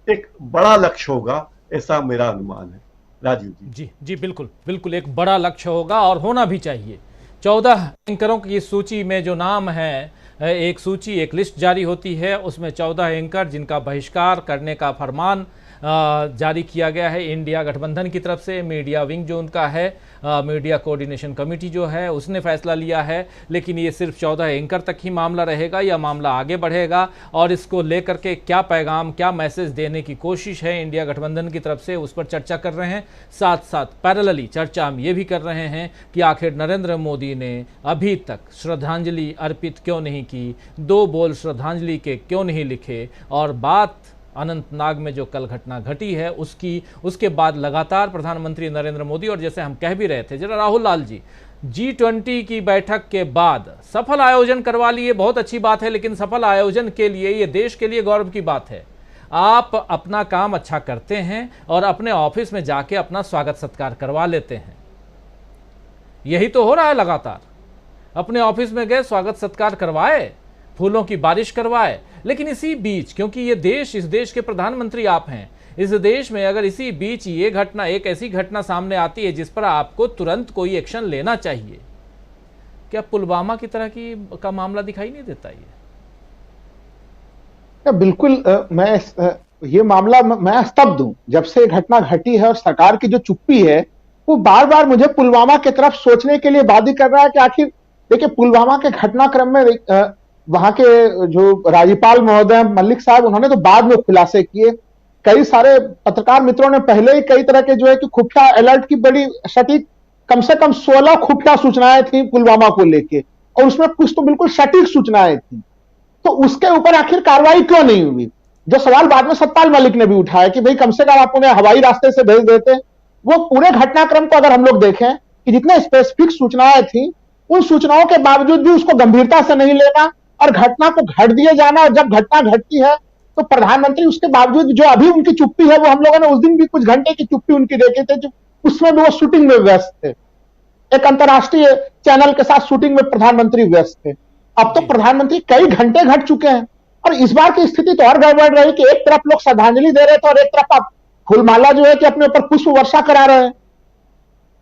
एक बड़ा लक्ष्य होगा, ऐसा मेरा अनुमान है। राजीव जी। जी जी, बिल्कुल बिल्कुल, एक बड़ा लक्ष्य होगा और होना भी चाहिए। 14 एंकरों की सूची में जो नाम है, एक सूची, एक लिस्ट जारी होती है, उसमें 14 एंकर जिनका बहिष्कार करने का फरमान जारी किया गया है इंडिया गठबंधन की तरफ से। मीडिया विंग जो उनका है, मीडिया कोऑर्डिनेशन कमेटी जो है, उसने फैसला लिया है। लेकिन ये सिर्फ 14 एंकर तक ही मामला रहेगा या मामला आगे बढ़ेगा, और इसको लेकर के क्या पैगाम, क्या मैसेज देने की कोशिश है इंडिया गठबंधन की तरफ से, उस पर चर्चा कर रहे हैं। साथ साथ पैरेलली चर्चा हम ये भी कर रहे हैं कि आखिर नरेंद्र मोदी ने अभी तक श्रद्धांजलि अर्पित क्यों नहीं की, 2 बोल श्रद्धांजलि के क्यों नहीं लिखे। और बात अनंतनाग में जो कल घटना घटी है उसके बाद लगातार प्रधानमंत्री नरेंद्र मोदी, और जैसे हम कह भी रहे थे, जरा राहुल लाल जी, G20 की बैठक के बाद सफल आयोजन करवा लिए, बहुत अच्छी बात है, लेकिन सफल आयोजन के लिए ये देश के लिए गौरव की बात है। आप अपना काम अच्छा करते हैं और अपने ऑफिस में जाके अपना स्वागत सत्कार करवा लेते हैं। यही तो हो रहा है लगातार। अपने ऑफिस में गए, स्वागत सत्कार करवाए, फूलों की बारिश करवाए। लेकिन इसी बीच, क्योंकि ये देश, इस देश के प्रधानमंत्री आप हैं, इस देश में अगर इसी बीच ये घटना, एक ऐसी घटना सामने आती है जिस पर आपको तुरंत कोई एक्शन लेना चाहिए, क्या पुलवामा की तरह का मामला दिखाई नहीं देता? ये बिल्कुल, ये मामला मैं स्तब्ध हूं। जब से घटना घटी है और सरकार की जो चुप्पी है, वो बार बार मुझे पुलवामा की तरफ सोचने के लिए बाध्य कर रहा है कि आखिर देखिए, पुलवामा के घटनाक्रम में वहां के जो राज्यपाल महोदय मलिक साहब, उन्होंने तो बाद में खुलासे किए। कई सारे पत्रकार मित्रों ने पहले ही कई तरह के जो है कि खुफिया अलर्ट की बड़ी सटीक, कम से कम 16 खुफिया सूचनाएं थी पुलवामा को लेके, और उसमें कुछ तो बिल्कुल सटीक सूचनाएं थी। तो उसके ऊपर आखिर कार्रवाई क्यों नहीं हुई? जो सवाल बाद में सतपाल मलिक ने भी उठाया कि भाई कम से कम आप उन्हें हवाई रास्ते से भेज देते। वो पूरे घटनाक्रम को अगर हम लोग देखें कि जितने स्पेसिफिक सूचनाएं थी, उन सूचनाओं के बावजूद भी उसको गंभीरता से नहीं लेना और घटना को घट दिए जाना। और जब घटना घटती है तो प्रधानमंत्री उसके बावजूद, जो अभी उनकी चुप्पी है, वो हम लोगों ने उस दिन भी कुछ घंटे की चुप्पी उनकी देखी थी, उसमें भी वो शूटिंग में व्यस्त थे, एक अंतर्राष्ट्रीय चैनल के साथ शूटिंग में प्रधानमंत्री व्यस्त थे। अब तो प्रधानमंत्री कई घंटे घट चुके हैं और इस बार की स्थिति तो और गड़बड़ रही कि एक तरफ लोग श्रद्धांजलि दे रहे थे और एक तरफ आप फूलमाला जो है कि अपने ऊपर पुष्प वर्षा करा रहे हैं।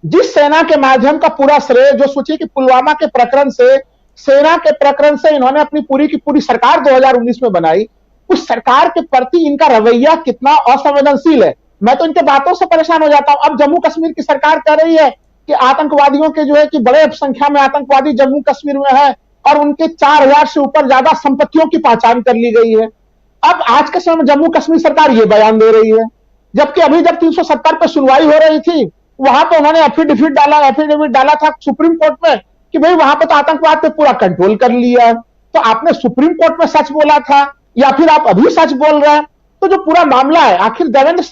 जिस सेना के माध्यम का पूरा श्रेय, जो सोचिए कि पुलवामा के प्रकरण से, सेना के प्रकरण से इन्होंने अपनी पूरी की पूरी सरकार 2019 में बनाई, उस सरकार के प्रति इनका रवैया कितना असंवेदनशील है। मैं तो इनके बातों से परेशान हो जाता हूं। अब जम्मू कश्मीर की सरकार कह रही है कि आतंकवादियों के जो है कि बड़े संख्या में आतंकवादी जम्मू कश्मीर में है और उनके 4000 से ऊपर ज्यादा संपत्तियों की पहचान कर ली गई है। अब आज के समय में जम्मू कश्मीर सरकार ये बयान दे रही है, जबकि अभी जब 370 पर सुनवाई हो रही थी, वहां पर उन्होंने एफिडेविट डाला था सुप्रीम कोर्ट में कि भाई वहां पर तो आतंकवाद पे पूरा कंट्रोल कर लिया है। तो आपने सुप्रीम कोर्ट में सच बोला था या फिर आप अभी सच बोल रहे हैं? तो जो पूरा मामला है, आखिर देवेंद्र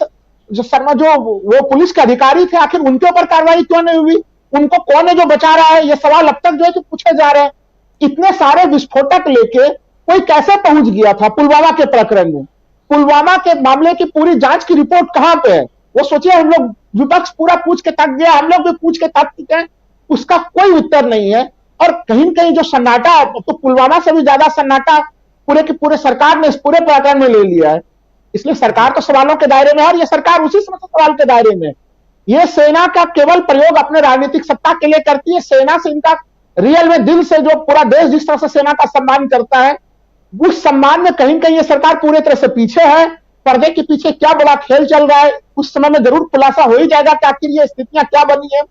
शर्मा जो वो पुलिस के अधिकारी थे, आखिर उनके ऊपर कार्रवाई क्यों नहीं हुई? उनको कौन है जो बचा रहा है? ये सवाल अब तक जो है कि पूछे जा रहे हैं। इतने सारे विस्फोटक लेके कोई कैसे पहुंच गया था पुलवामा के प्रकरण में? पुलवामा के मामले की पूरी जांच की रिपोर्ट कहां पे है? वो सोचिए, हम लोग विपक्ष पूरा पूछ के थक गया, हम लोग भी पूछ के थक चुके हैं, उसका कोई उत्तर नहीं है। और कहीं कहीं जो सन्नाटा, तो पुलवामा से भी ज्यादा सन्नाटा पूरे की पूरे सरकार ने इस पूरे प्रकरण में ले लिया है। इसलिए सरकार तो सवालों के दायरे में है और ये सरकार उसी समय सवाल के दायरे में। ये सेना का केवल प्रयोग अपने राजनीतिक सत्ता के लिए करती है। सेना से इनका रियल में दिल से जो पूरा देश जिस तरह से सेना का सम्मान करता है, उस सम्मान में कहीं कहीं ये सरकार पूरी तरह से पीछे है। पर्दे के पीछे क्या बड़ा खेल चल रहा है, उस समय में जरूर खुलासा हो ही जाएगा कि आखिर ये स्थितियां क्या बनी है।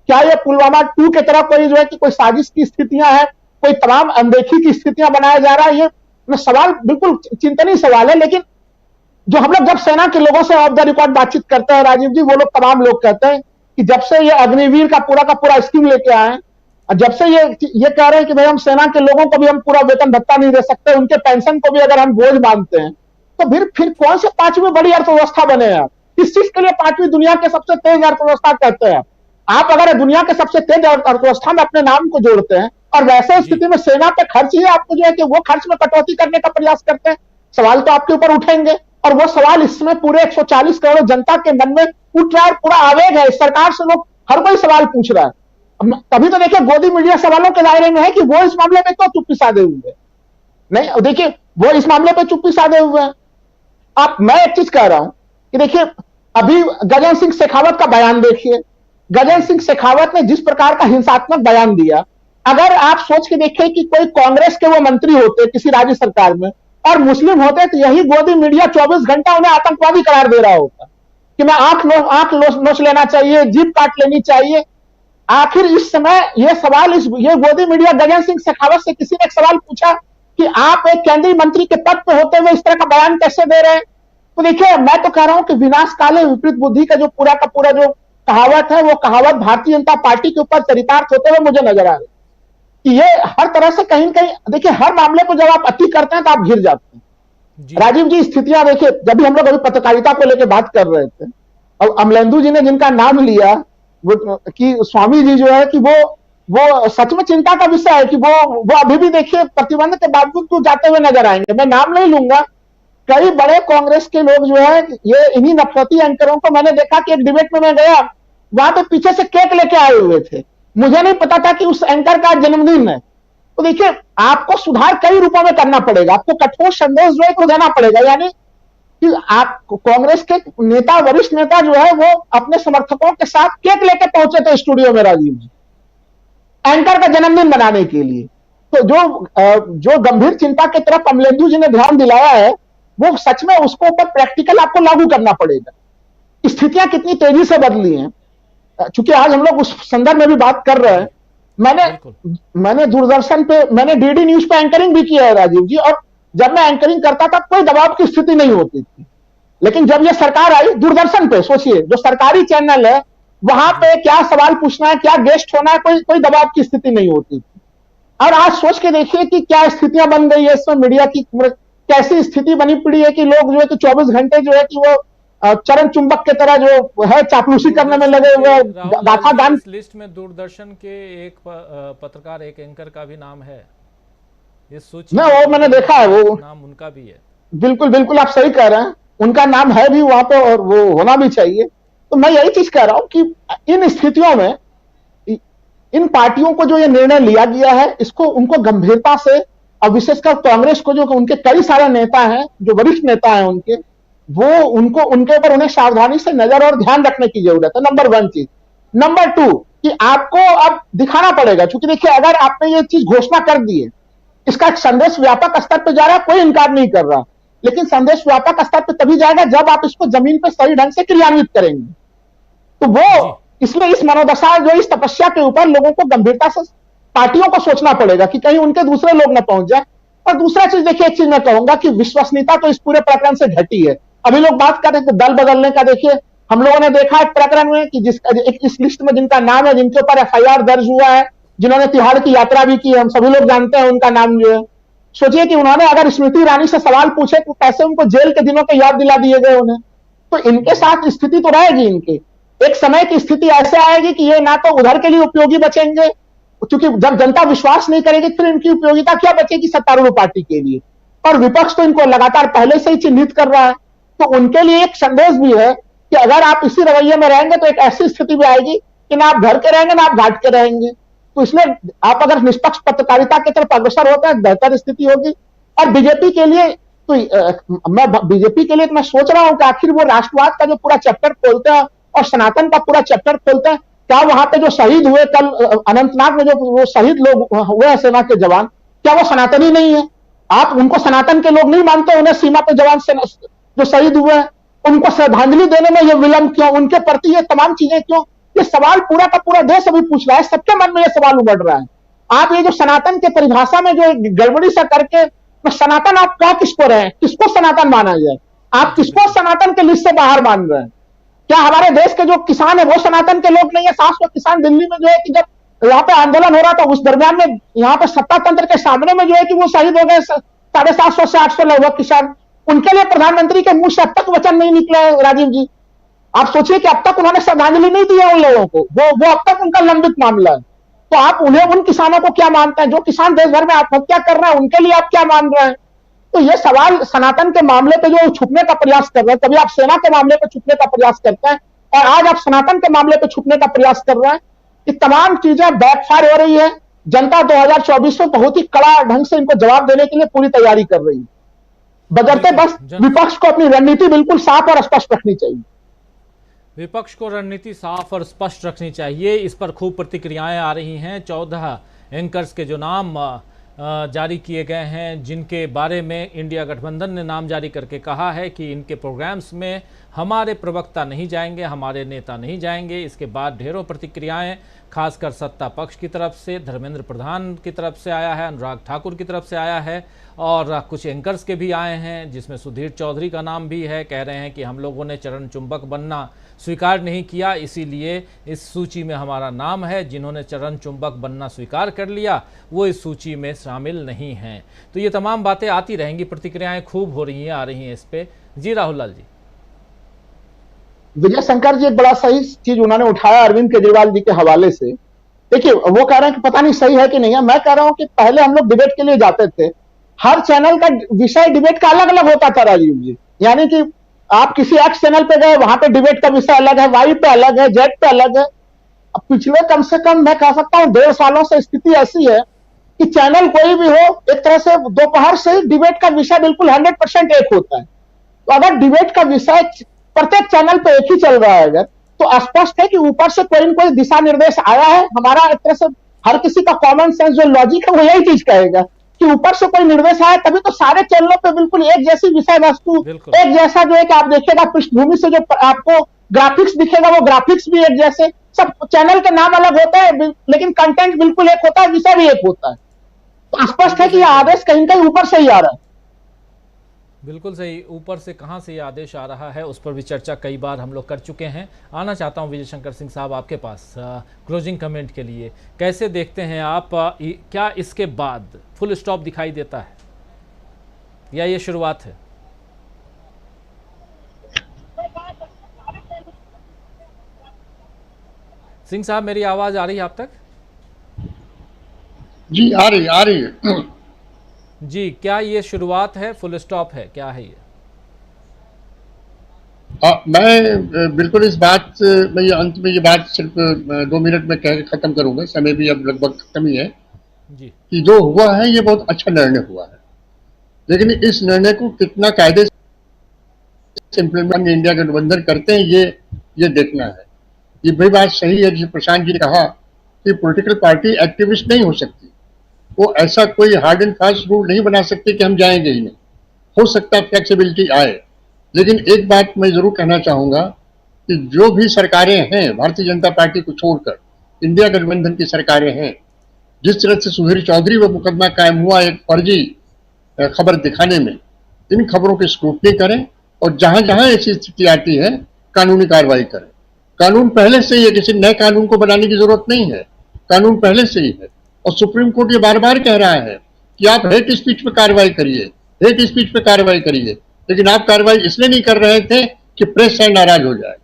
क्या ये पुलवामा 2 की तरह कोई जो है कि कोई साजिश की स्थितियां हैं, कोई तमाम अनदेखी की स्थितियां बनाया जा रहा है? ये सवाल बिल्कुल चिंतनीय सवाल है। लेकिन जो हम लोग जब सेना के लोगों से ऑफ द रिकॉर्ड बातचीत करते हैं राजीव जी, वो लोग तमाम लोग कहते हैं कि जब से ये अग्निवीर का पूरा स्कीम लेके आए हैं, और जब से ये कह रहे हैं कि भाई हम सेना के लोगों को भी हम पूरा वेतन भत्ता नहीं दे सकते, उनके पेंशन को भी अगर हम बोझ मानते हैं, तो फिर कौन से 5वीं बड़ी अर्थव्यवस्था बने हैं आप? किस चीज के लिए 5वीं दुनिया के सबसे तेज अर्थव्यवस्था कहते हैं आप? अगर दुनिया के सबसे तेज अर्थव्यवस्था में अपने नाम को जोड़ते हैं और वैसे स्थिति में सेना पे खर्च ही आपको जो है कि वो खर्च में कटौती करने का प्रयास करते हैं, सवाल तो आपके ऊपर उठेंगे। और वो सवाल इस समय पूरे 140 करोड़ जनता के मन में उठ रहा है, पूरा आवेग है। सरकार से लोग हर कोई सवाल पूछ रहा है। तभी तो देखिए गोदी मीडिया सवालों के दायरे में है कि वो इस मामले में क्यों चुप्पी साधे हुए हैं। नहीं, देखिए वो इस मामले पे चुप्पी साधे हुए हैं। मैं एक चीज कह रहा हूं कि देखिए अभी गजेंद्र सिंह शेखावत का बयान देखिए। गजेंद्र सिंह शेखावत ने जिस प्रकार का हिंसात्मक बयान दिया, अगर आप सोच के देखें कि कोई कांग्रेस के वो मंत्री होते किसी राज्य सरकार में और मुस्लिम होते, तो यही गोदी मीडिया 24 घंटा उन्हें आतंकवादी करार दे रहा होता कि मैं आंख नोच लेना चाहिए, जीभ काट लेनी चाहिए। आखिर इस समय ये सवाल ये गोदी मीडिया गजेंद्र सिंह शेखावत से किसी ने एक सवाल पूछा कि आप एक केंद्रीय मंत्री के पद पे होते हुए इस तरह का बयान कैसे दे रहे हैं? तो देखिए मैं तो कह रहा हूं कि विनाश काले विपरीत बुद्धि का जो पूरा का पूरा जो कहावत है, वो कहावत भारतीय जनता पार्टी के ऊपर चरितार्थ होते हुए मुझे नजर आ रहा है कि ये हर तरह से कहीं कहीं देखिए हर मामले को जब आप अति करते हैं तो आप घिर जाते हैं। राजीव जी स्थितियां देखिए, जब भी हम लोग अभी पत्रकारिता को लेकर बात कर रहे थे और अमलेंदु जी ने जिनका नाम लिया वो कि स्वामी जी जो है कि वो सच में चिंता का विषय है कि वो अभी भी देखिए प्रतिबंध के बावजूद तो जाते हुए नजर आएंगे। मैं नाम नहीं लूंगा, कई बड़े कांग्रेस के लोग जो है ये इन्हीं नफरती एंकरों को मैंने देखा कि एक डिबेट में मैं गया, वहां पे पीछे से केक लेके आए हुए थे, मुझे नहीं पता था कि उस एंकर का जन्मदिन है। तो देखिए आपको सुधार कई रूपों में करना पड़ेगा, आपको कठोर संदेश जो है को देना पड़ेगा। यानी कि आप कांग्रेस के नेता, वरिष्ठ नेता जो है वो अपने समर्थकों के साथ केक लेके पहुंचे थे स्टूडियो में राजीव जी, एंकर का जन्मदिन मनाने के लिए। तो जो गंभीर चिंता की तरफ अमलेंदु जी ने ध्यान दिलाया है, वो सच में उसको ऊपर प्रैक्टिकल आपको लागू करना पड़ेगा। स्थितियां कितनी तेजी से बदली हैं, चूंकि आज हम लोग उस संदर्भ में भी बात कर रहे हैं। मैंने दूरदर्शन पे, मैंने डीडी न्यूज पे एंकरिंग भी किया है राजीव जी, और जब मैं एंकरिंग करता था कोई दबाव की स्थिति नहीं होती थी। लेकिन जब ये सरकार आई दूरदर्शन पे, सोचिए जो सरकारी चैनल है वहां पे क्या सवाल पूछना है, क्या गेस्ट होना है, कोई दबाव की स्थिति नहीं होती थी। और आज सोच के देखिए कि क्या स्थितियां बन गई है इसमें, मीडिया की कैसी स्थिति बनी पड़ी है कि लोग जो है कि 24 घंटे जो है कि वो चरण चुंबक के तरह जो है चापलूसी करने में लगे हुए गाथा गान। इस लिस्ट में दूरदर्शन के एक पत्रकार, एक एंकर का भी नाम है इस सूची में। वो मैंने देखा है, वो नाम उनका भी है। बिल्कुल आप सही कह रहे हैं, उनका नाम है भी वहां पे और वो होना भी चाहिए। तो मैं यही चीज कह रहा हूं कि इन स्थितियों में इन पार्टियों को जो ये निर्णय लिया गया है इसको उनको गंभीरता से, और विशेषकर कांग्रेस को जो उनके कई सारे नेता हैं, जो वरिष्ठ नेता हैं उनके, वो उनके ऊपर उन्हें सावधानी से नजर और ध्यान रखने की जरूरत है। नंबर 1 चीज। नंबर 2 कि आपको अब दिखाना पड़ेगा, क्योंकि देखिए अगर आपने ये चीज घोषणा कर दी है, इसका एक संदेश व्यापक स्तर पर जा रहा है, कोई इनकार नहीं कर रहा, लेकिन संदेश व्यापक स्तर पर तभी जाएगा जब आप इसको जमीन पर सही ढंग से क्रियान्वित करेंगे। तो वो इसलिए इस मनोदशा जो इस तपस्या के ऊपर लोगों को गंभीरता से पार्टियों को सोचना पड़ेगा कि कहीं उनके दूसरे लोग न पहुंच जाए। और दूसरा चीज देखिए, एक चीज मैं कहूंगा कि विश्वसनीयता तो इस पूरे प्रकरण से घटी है। अभी लोग बात कर रहे थे दल बदलने का, देखिए हम लोगों ने देखा एक प्रकरण में कि इस लिस्ट में जिनका नाम है, जिनके ऊपर FIR दर्ज हुआ है, जिन्होंने तिहाड़ की यात्रा भी की, हम सभी लोग जानते हैं उनका नाम जो है। सोचिए कि उन्होंने अगर स्मृति ईरानी से सवाल पूछे तो कैसे उनको जेल के दिनों के याद दिला दिए गए उन्हें। तो इनके साथ स्थिति तो रहेगी, इनके एक समय की स्थिति ऐसे आएगी कि ये ना तो उधर के लिए उपयोगी बचेंगे, क्योंकि जब जनता विश्वास नहीं करेगी फिर इनकी उपयोगिता क्या बचेगी सत्तारूढ़ पार्टी के लिए। और विपक्ष तो इनको लगातार पहले से ही चिन्हित कर रहा है। तो उनके लिए एक संदेश भी है कि अगर आप इसी रवैये में रहेंगे तो एक ऐसी स्थिति भी आएगी कि ना आप घर के रहेंगे ना आप घाट के रहेंगे। तो इसलिए आप अगर निष्पक्ष पत्रकारिता की तरफ अग्रसर होते हैं बेहतर स्थिति होगी। और बीजेपी के लिए तो मैं सोच रहा हूं कि आखिर वो राष्ट्रवाद का जो पूरा चैप्टर खोलते हैं और सनातन का पूरा चैप्टर खोलते हैं, क्या वहां पे जो शहीद हुए कल अनंतनाग में, जो वो शहीद लोग हुए हैं सेना के जवान, क्या वो सनातनी नहीं है? आप उनको सनातन के लोग नहीं मानते? उन्हें सीमा पे जवान जो शहीद हुए हैं उनको श्रद्धांजलि देने में ये विलंब क्यों? उनके प्रति ये तमाम चीजें क्यों? ये सवाल पूरा का पूरा देश अभी पूछ रहा है, सबके मन में ये सवाल उमड़ रहा है। आप ये जो सनातन के परिभाषा में जो गड़बड़ी सा करके, तो सनातन आप क्या किसको रहे हैं? किसको सनातन माना जाए? आप किसको सनातन के लिस्ट से बाहर मान रहे हैं? क्या हमारे देश के जो किसान है वो सनातन के लोग नहीं है? 700 किसान दिल्ली में जो है कि जब यहाँ पे आंदोलन हो रहा था उस दरमियान में यहाँ पे सत्ता तंत्र के सामने में जो है कि वो शहीद हो गए 750 से 800 लगभग किसान। उनके लिए प्रधानमंत्री के मुंह से अब तक वचन नहीं निकला है राजीव जी। आप सोचिए कि अब तक उन्होंने श्रद्धांजलि नहीं दी है उन लोगों को, वो अब तक उनका लंबित मामला है। तो आप उन्हें, उन किसानों को क्या मानते हैं? जो किसान देश भर में आत्महत्या कर रहे हैं उनके लिए आप क्या मान रहे हैं? तो ये सवाल सनातन के मामले पे जो छुपने का प्रयास कर रहे हैं, कभी आप सेना के मामले पे छुपने का प्रयास करते हैं और आज आप सनातन के मामले पे छुपने का प्रयास कर रहे हैं। ये तमाम चीजें बैकफायर हो रही है। जनता 2024 में बहुत ही कड़ा ढंग से इनको जवाब देने के लिए पूरी तैयारी कर रही है। बजरते बस विपक्ष को अपनी रणनीति बिल्कुल साफ और स्पष्ट रखनी चाहिए। विपक्ष को रणनीति साफ और स्पष्ट रखनी चाहिए। इस पर खूब प्रतिक्रियाएं आ रही हैं। 14 एंकर्स के जो नाम जारी किए गए हैं, जिनके बारे में इंडिया गठबंधन ने नाम जारी करके कहा है कि इनके प्रोग्राम्स में हमारे प्रवक्ता नहीं जाएंगे, हमारे नेता नहीं जाएंगे। इसके बाद ढेरों प्रतिक्रियाएं खासकर सत्ता पक्ष की तरफ से, धर्मेंद्र प्रधान की तरफ से आया है, अनुराग ठाकुर की तरफ से आया है और कुछ एंकर्स के भी आए हैं, जिसमें सुधीर चौधरी का नाम भी है। कह रहे हैं कि हम लोगों ने चरण चुंबक बनना स्वीकार नहीं किया, इसीलिए इस सूची में हमारा नाम है। जिन्होंने चरण चुंबक बनना स्वीकार कर लिया वो इस सूची में शामिल नहीं हैं। तो ये तमाम बातें आती रहेंगी, प्रतिक्रियाएं खूब हो रही हैं, आ रही हैं इस पे। जी राहुल लाल जी। विजय शंकर जी एक बड़ा सही चीज उन्होंने उठाया अरविंद केजरीवाल जी के हवाले से। देखिए, वो कह रहे हैं कि पता नहीं सही है कि नहीं है। मैं कह रहा हूं कि पहले हम लोग डिबेट के लिए जाते थे, हर चैनल का विषय डिबेट का अलग अलग होता था राजीव जी। यानी कि आप किसी एक्स चैनल पे गए, वहां पे डिबेट का विषय अलग है, वाई पे अलग है, जेड पे अलग है। अब पिछले कम से कम मैं कह सकता हूं 1.5 सालों से स्थिति ऐसी है कि चैनल कोई भी हो, एक तरह से दोपहर से डिबेट का विषय बिल्कुल 100% एक होता है। तो अगर डिबेट का विषय प्रत्येक चैनल पे एक ही चल रहा है अगर, तो स्पष्ट है कि ऊपर से कोई न कोई दिशा निर्देश आया है। हमारा एक तरह से हर किसी का कॉमन सेंस जो लॉजिक है वो यही चीज कहेगा कि ऊपर से कोई निर्देश आया, तभी तो सारे चैनलों पे बिल्कुल एक जैसी विषय वस्तु, एक जैसा जो है कि आप देखिएगा पृष्ठभूमि से जो आपको ग्राफिक्स दिखेगा वो ग्राफिक्स भी एक जैसे। सब चैनल के नाम अलग होता है लेकिन कंटेंट बिल्कुल एक होता है, विषय भी एक होता है। तो स्पष्ट है कि यह आदेश कहीं कहीं ऊपर से ही आ रहा है। बिल्कुल सही। ऊपर से कहां से ये आदेश आ रहा है उस पर भी चर्चा कई बार हम लोग कर चुके हैं। आना चाहता हूं विजय शंकर सिंह साहब आपके पास क्लोजिंग कमेंट के लिए। कैसे देखते हैं आप, क्या इसके बाद फुल स्टॉप दिखाई देता है या ये शुरुआत है? सिंह साहब, मेरी आवाज आ रही है आप तक? जी आ रही है। जी, क्या ये शुरुआत है, फुल स्टॉप है, क्या है ये? मैं बिल्कुल इस बात में, ये अंत में ये बात सिर्फ 2 मिनट में कह के खत्म करूंगा, समय भी अब लगभग खत्म ही है जी। कि जो हुआ है ये बहुत अच्छा निर्णय हुआ है, लेकिन इस निर्णय को कितना कायदे से इम्प्लीमेंट इंडिया गठबंधन करते हैं ये देखना है। ये भी बात सही है जिसे प्रशांत जी ने कहा कि पॉलिटिकल पार्टी एक्टिविस्ट नहीं हो सकती। वो ऐसा कोई हार्ड एंड फास्ट रूल नहीं बना सकते कि हम जाएंगे ही नहीं। हो सकता है फ्लेक्सिबिलिटी आए, लेकिन एक बात मैं जरूर कहना चाहूंगा कि जो भी सरकारें हैं भारतीय जनता पार्टी को छोड़कर, इंडिया गठबंधन की सरकारें हैं, जिस तरह से सुधीर चौधरी पर मुकदमा कायम हुआ एक फर्जी खबर दिखाने में, इन खबरों की स्क्रूटनी करें और जहां जहां ऐसी स्थिति आती है कानूनी कार्रवाई करें। कानून पहले से ही है, किसी नए कानून को बनाने की जरूरत नहीं है, कानून पहले से ही है। और सुप्रीम कोर्ट ये बार बार कह रहा है कि आप हेट स्पीच पे कार्रवाई करिए, हेट स्पीच पे कार्रवाई करिए, लेकिन आप कार्रवाई इसलिए नहीं कर रहे थे कि प्रेस है नाराज हो जाए,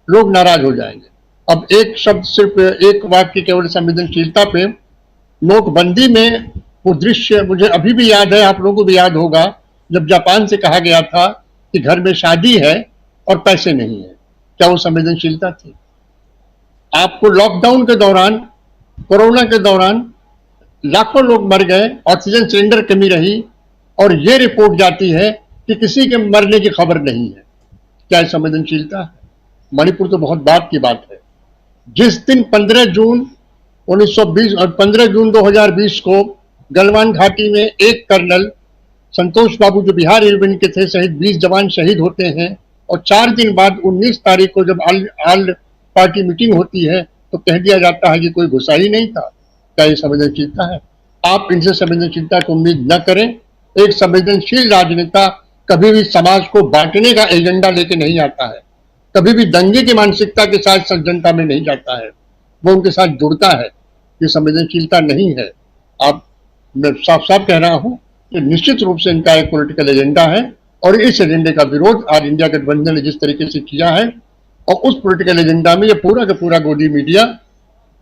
लोग नाराज हो जाएंगे। अब एक शब्द, सिर्फ एक वाक्य केवल संवेदनशीलता पे, नोटबंदी में वो दृश्य मुझे अभी भी याद है, आप लोगों को भी याद होगा, जब जापान से कहा गया था कि घर में शादी है और पैसे नहीं है। क्या वो संवेदनशीलता थी? आपको लॉकडाउन के दौरान, कोरोना के दौरान लाखों लोग मर गए, ऑक्सीजन सिलेंडर कमी रही, और ये रिपोर्ट जाती है कि किसी के मरने की खबर नहीं है। क्या संवेदनशीलता है? मणिपुर तो बहुत बात की बात है, जिस दिन 15 जून 1920 और 15 जून 2020 को गलवान घाटी में एक कर्नल संतोष बाबू जो बिहार रेजिमेंट के थे सहित 20 जवान शहीद होते हैं, और 4 दिन बाद 19 तारीख को जब ऑल पार्टी मीटिंग होती है तो कह दिया जाता है कि कोई घुसा ही नहीं था। क्या ये संवेदनशीलता है? आप इनसे संवेदनशीलता की उम्मीद न करें। एक संवेदनशील राजनेता कभी भी समाज को बांटने का एजेंडा लेके नहीं आता है, कभी भी दंगे की मानसिकता के साथ जनता में नहीं जाता है, वो उनके साथ जुड़ता है। ये संवेदनशीलता नहीं है। मैं साफ साफ कह रहा हूं कि निश्चित रूप से इनका एक पॉलिटिकल एजेंडा है, और इस एजेंडे का विरोध आज इंडिया गठबंधन ने जिस तरीके से किया है, और उस पॉलिटिकल एजेंडा में ये पूरा का पूरा गोदी मीडिया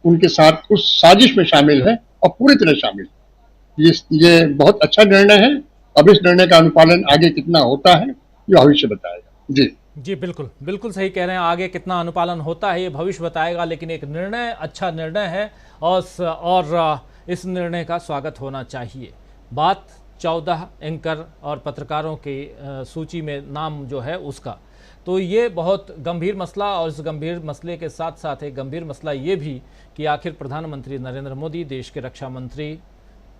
उनके साथ उस साजिश में शामिल है और पूरी तरह शामिल है। ये बहुत अच्छा निर्णय है। अब इस निर्णय का अनुपालन आगे कितना होता है ये भविष्य बताएगा। जी बिल्कुल बिल्कुल सही कह रहे हैं। आगे कितना अनुपालन होता है ये भविष्य बताएगा, लेकिन एक निर्णय अच्छा निर्णय है और इस निर्णय का स्वागत होना चाहिए। बात 14 एंकर और पत्रकारों की सूची में नाम जो है उसका, तो ये बहुत गंभीर मसला, और इस गंभीर मसले के साथ साथ एक गंभीर मसला ये भी कि आखिर प्रधानमंत्री नरेंद्र मोदी, देश के रक्षा मंत्री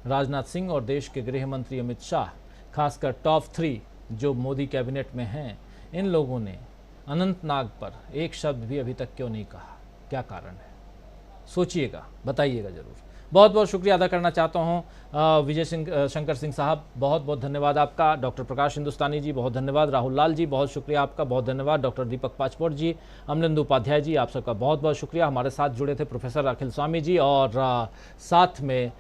राजनाथ सिंह और देश के गृह मंत्री अमित शाह, खासकर टॉप 3 जो मोदी कैबिनेट में हैं, इन लोगों ने अनंतनाग पर एक शब्द भी अभी तक क्यों नहीं कहा? क्या कारण है? सोचिएगा, बताइएगा ज़रूर। बहुत बहुत शुक्रिया अदा करना चाहता हूँ विजय शंकर सिंह साहब, बहुत बहुत धन्यवाद आपका। डॉक्टर प्रकाश हिंदुस्तानी जी बहुत धन्यवाद। राहुल लाल जी बहुत शुक्रिया आपका, बहुत धन्यवाद। डॉक्टर दीपक पाचपोर जी, अमलेंदु उपाध्याय जी, आप सबका बहुत बहुत शुक्रिया। हमारे साथ जुड़े थे प्रोफेसर अखिल स्वामी जी, और साथ में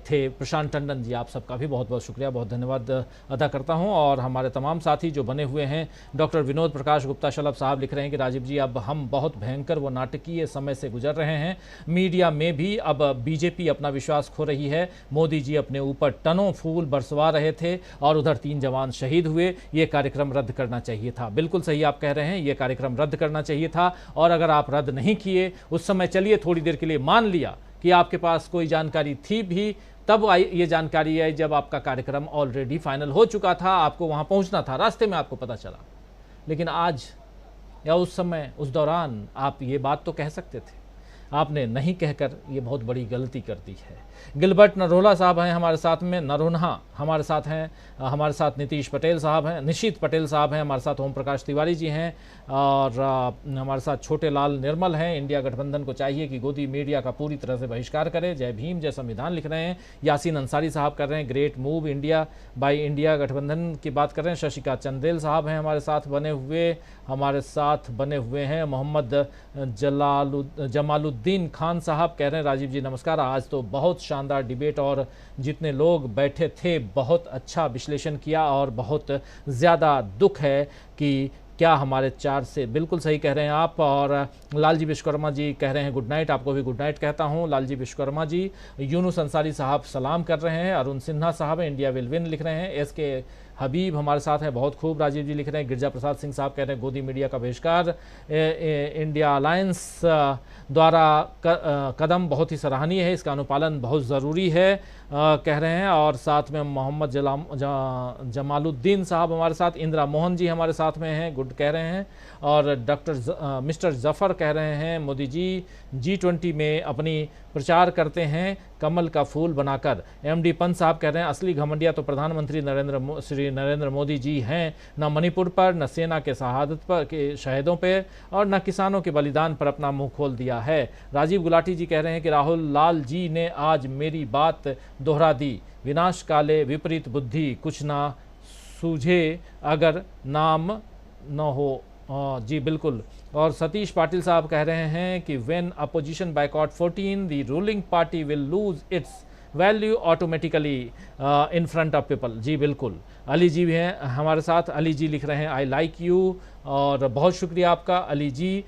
थे प्रशांत टंडन जी, आप सबका भी बहुत बहुत शुक्रिया, बहुत धन्यवाद अदा करता हूं। और हमारे तमाम साथी जो बने हुए हैं, डॉक्टर विनोद प्रकाश गुप्ता शलभ साहब लिख रहे हैं कि राजीव जी अब हम बहुत भयंकर व नाटकीय समय से गुजर रहे हैं। मीडिया में भी अब बीजेपी अपना विश्वास खो रही है। मोदी जी अपने ऊपर टनों फूल बरसवा रहे थे और उधर 3 जवान शहीद हुए। ये कार्यक्रम रद्द करना चाहिए था। बिल्कुल सही आप कह रहे हैं, ये कार्यक्रम रद्द करना चाहिए था। और अगर आप रद्द नहीं किए उस समय, चलिए थोड़ी देर के लिए मान लिया कि आपके पास कोई जानकारी थी भी, तब ये जानकारी आई जब आपका कार्यक्रम ऑलरेडी फाइनल हो चुका था, आपको वहां पहुंचना था, रास्ते में आपको पता चला। लेकिन आज या उस समय, उस दौरान आप ये बात तो कह सकते थे, आपने नहीं कहकर ये बहुत बड़ी गलती कर दी है। गिलबर्ट नरोला साहब हैं हमारे साथ में, नरोन्हा हमारे साथ हैं, हमारे साथ नीतीश पटेल साहब हैं, निशित पटेल साहब हैं, हमारे साथ ओम प्रकाश तिवारी जी हैं, और हमारे साथ छोटे लाल निर्मल हैं। इंडिया गठबंधन को चाहिए कि गोदी मीडिया का पूरी तरह से बहिष्कार करे। जय भीम, जय संविधान लिख रहे हैं। यासीन अंसारी साहब कर रहे हैं great move India by India गठबंधन की बात कर रहे हैं। शशिकांत चंदेल साहब हैं हमारे साथ बने हुए हैं। मोहम्मद जमालुद्दीन खान साहब कह रहे हैं राजीव जी नमस्कार, आज तो बहुत शानदार डिबेट और जितने लोग बैठे थे बहुत अच्छा विश्लेषण किया, और बहुत ज़्यादा दुख है कि क्या हमारे 4 से, बिल्कुल सही कह रहे हैं आप। और लालजी विश्वकर्मा जी कह रहे हैं गुड नाइट, आपको भी गुड नाइट कहता हूं लालजी विश्वकर्मा जी। यूनुस अंसारी साहब सलाम कर रहे हैं। अरुण सिन्हा साहब इंडिया विल विन लिख रहे हैं। एसके हबीब हमारे साथ हैं, बहुत खूब राजीव जी लिख रहे हैं। गिरजा प्रसाद सिंह साहब कह रहे हैं गोदी मीडिया का बहिष्कार इंडिया अलायंस द्वारा कदम बहुत ही सराहनीय है, इसका अनुपालन बहुत ज़रूरी है कह रहे हैं। और साथ में मोहम्मद जमालुद्दीन साहब हमारे साथ, इंदिरा मोहन जी हमारे साथ में हैं, गुड कह रहे हैं। और डॉक्टर मिस्टर जफ़र कह रहे हैं मोदी जी G20 में अपनी प्रचार करते हैं कमल का फूल बनाकर। MD पंत साहब कह रहे हैं असली घमंडिया तो प्रधानमंत्री श्री नरेंद्र मोदी जी हैं, न मणिपुर पर, न सेना के शहादत पर के शहीदों पर, और न किसानों के बलिदान पर अपना मुंह खोल दिया है। राजीव गुलाटी जी कह रहे हैं कि राहुल लाल जी ने आज मेरी बात दोहरा दी, विनाश काले विपरीत बुद्धि, कुछ ना सूझे अगर नाम न हो। जी बिल्कुल। और सतीश पाटिल साहब कह रहे हैं कि when opposition boycott 14 the ruling party will lose its value automatically in front of people. जी बिल्कुल। अली जी भी हैं हमारे साथ, अली जी लिख रहे हैं आई लाइक यू, और बहुत शुक्रिया आपका अली जी।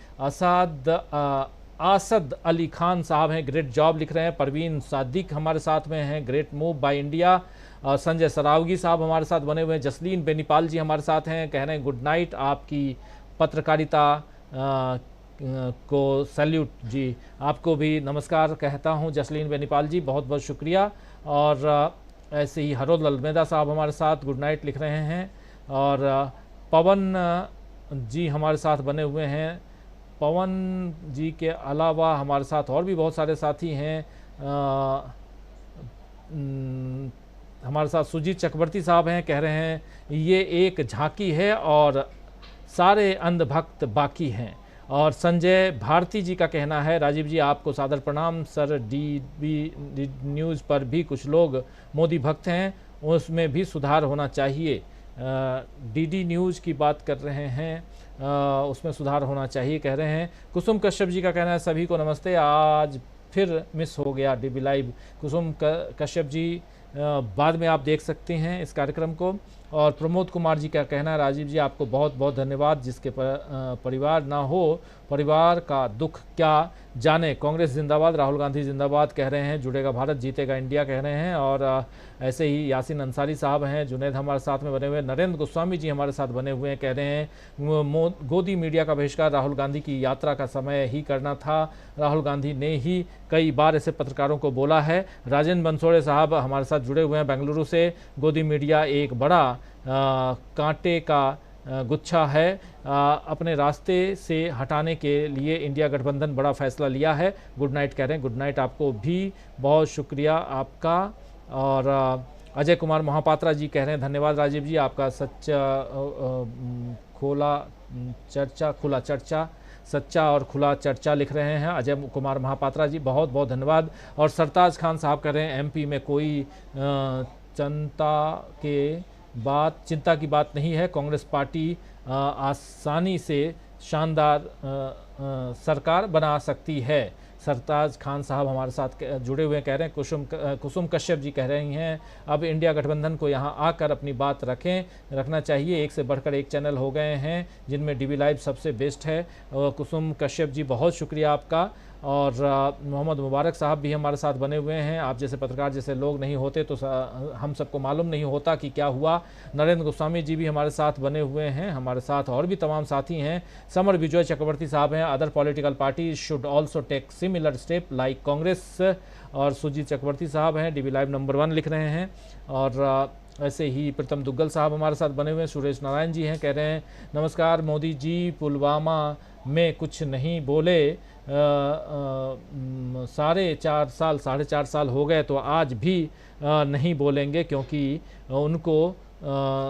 आसद अली खान साहब हैं, ग्रेट जॉब लिख रहे हैं। परवीन सादिक हमारे साथ में हैं, great move by India. Sanjay Saraogi साहब हमारे साथ बने हुए हैं। जसलीन बेनीपाल जी हमारे साथ हैं, कह रहे हैं गुड नाइट, आपकी पत्रकारिता को सैल्यूट। जी आपको भी नमस्कार कहता हूं जसलीन बेनीपाल जी, बहुत बहुत शुक्रिया। और ऐसे ही हरोल अलमेदा साहब हमारे साथ गुड नाइट लिख रहे हैं। और पवन जी हमारे साथ बने हुए हैं, पवन जी के अलावा हमारे साथ और भी बहुत सारे साथी हैं। हमारे साथ सुजीत चक्रवर्ती साहब हैं, कह रहे हैं ये एक झांकी है और सारे अंधभक्त बाकी हैं। और संजय भारती जी का कहना है, राजीव जी आपको सादर प्रणाम सर, डीबी न्यूज़ पर भी कुछ लोग मोदी भक्त हैं, उसमें भी सुधार होना चाहिए। डीडी न्यूज़ की बात कर रहे हैं, उसमें सुधार होना चाहिए कह रहे हैं। कुसुम कश्यप जी का कहना है, सभी को नमस्ते, आज फिर मिस हो गया डीबी लाइव। कुसुम कश्यप जी बाद में आप देख सकते हैं इस कार्यक्रम को। और प्रमोद कुमार जी का कहना है, राजीव जी आपको बहुत बहुत धन्यवाद, जिसके परिवार ना हो परिवार का दुख क्या जाने। कांग्रेस जिंदाबाद, राहुल गांधी जिंदाबाद कह रहे हैं, जुड़ेगा भारत जीतेगा इंडिया कह रहे हैं। और ऐसे ही यासीन अंसारी साहब हैं, जुनैद हमारे साथ में बने हुए, नरेंद्र गोस्वामी जी हमारे साथ बने हुए हैं, कह रहे हैं गोदी मीडिया का बहिष्कार राहुल गांधी की यात्रा का समय ही करना था, राहुल गांधी ने ही कई बार ऐसे पत्रकारों को बोला है। राजेंद्र बंसोड़े साहब हमारे साथ जुड़े हुए हैं बेंगलुरु से, गोदी मीडिया एक बड़ा कांटे का गुच्छा है, अपने रास्ते से हटाने के लिए इंडिया गठबंधन बड़ा फैसला लिया है। गुड नाइट कह रहे हैं, गुड नाइट आपको भी, बहुत शुक्रिया आपका। और अजय कुमार महापात्रा जी कह रहे हैं, धन्यवाद राजीव जी आपका सच्चा और खुला चर्चा लिख रहे हैं अजय कुमार महापात्रा जी, बहुत बहुत धन्यवाद। और सरताज खान साहब कह रहे हैं, एमपी में कोई चिंता की बात नहीं है, कांग्रेस पार्टी आसानी से शानदार सरकार बना सकती है। सरताज खान साहब हमारे साथ जुड़े हुए कह रहे हैं। कुसुम कश्यप जी कह रही हैं, अब इंडिया गठबंधन को यहाँ आकर अपनी बात रखना चाहिए, एक से बढ़कर एक चैनल हो गए हैं जिनमें डीबी लाइव सबसे बेस्ट है। कुसुम कश्यप जी बहुत शुक्रिया आपका। और मोहम्मद मुबारक साहब भी हमारे साथ बने हुए हैं, आप जैसे पत्रकार जैसे लोग नहीं होते तो हम सबको मालूम नहीं होता कि क्या हुआ। नरेंद्र गोस्वामी जी भी हमारे साथ बने हुए हैं, हमारे साथ और भी तमाम साथी हैं। समर विजय चक्रवर्ती साहब हैं, other political party should also take similar step like Congress. और सुजीत चक्रवर्ती साहब हैं, डीबी लाइव नंबर 1 लिख रहे हैं। और ऐसे ही प्रीतम दुग्गल साहब हमारे साथ बने हुए हैं। सुरेश नारायण जी हैं, कह रहे हैं, नमस्कार मोदी जी, पुलवामा में कुछ नहीं बोले, साढ़े चार साल हो गए तो आज भी नहीं बोलेंगे क्योंकि उनको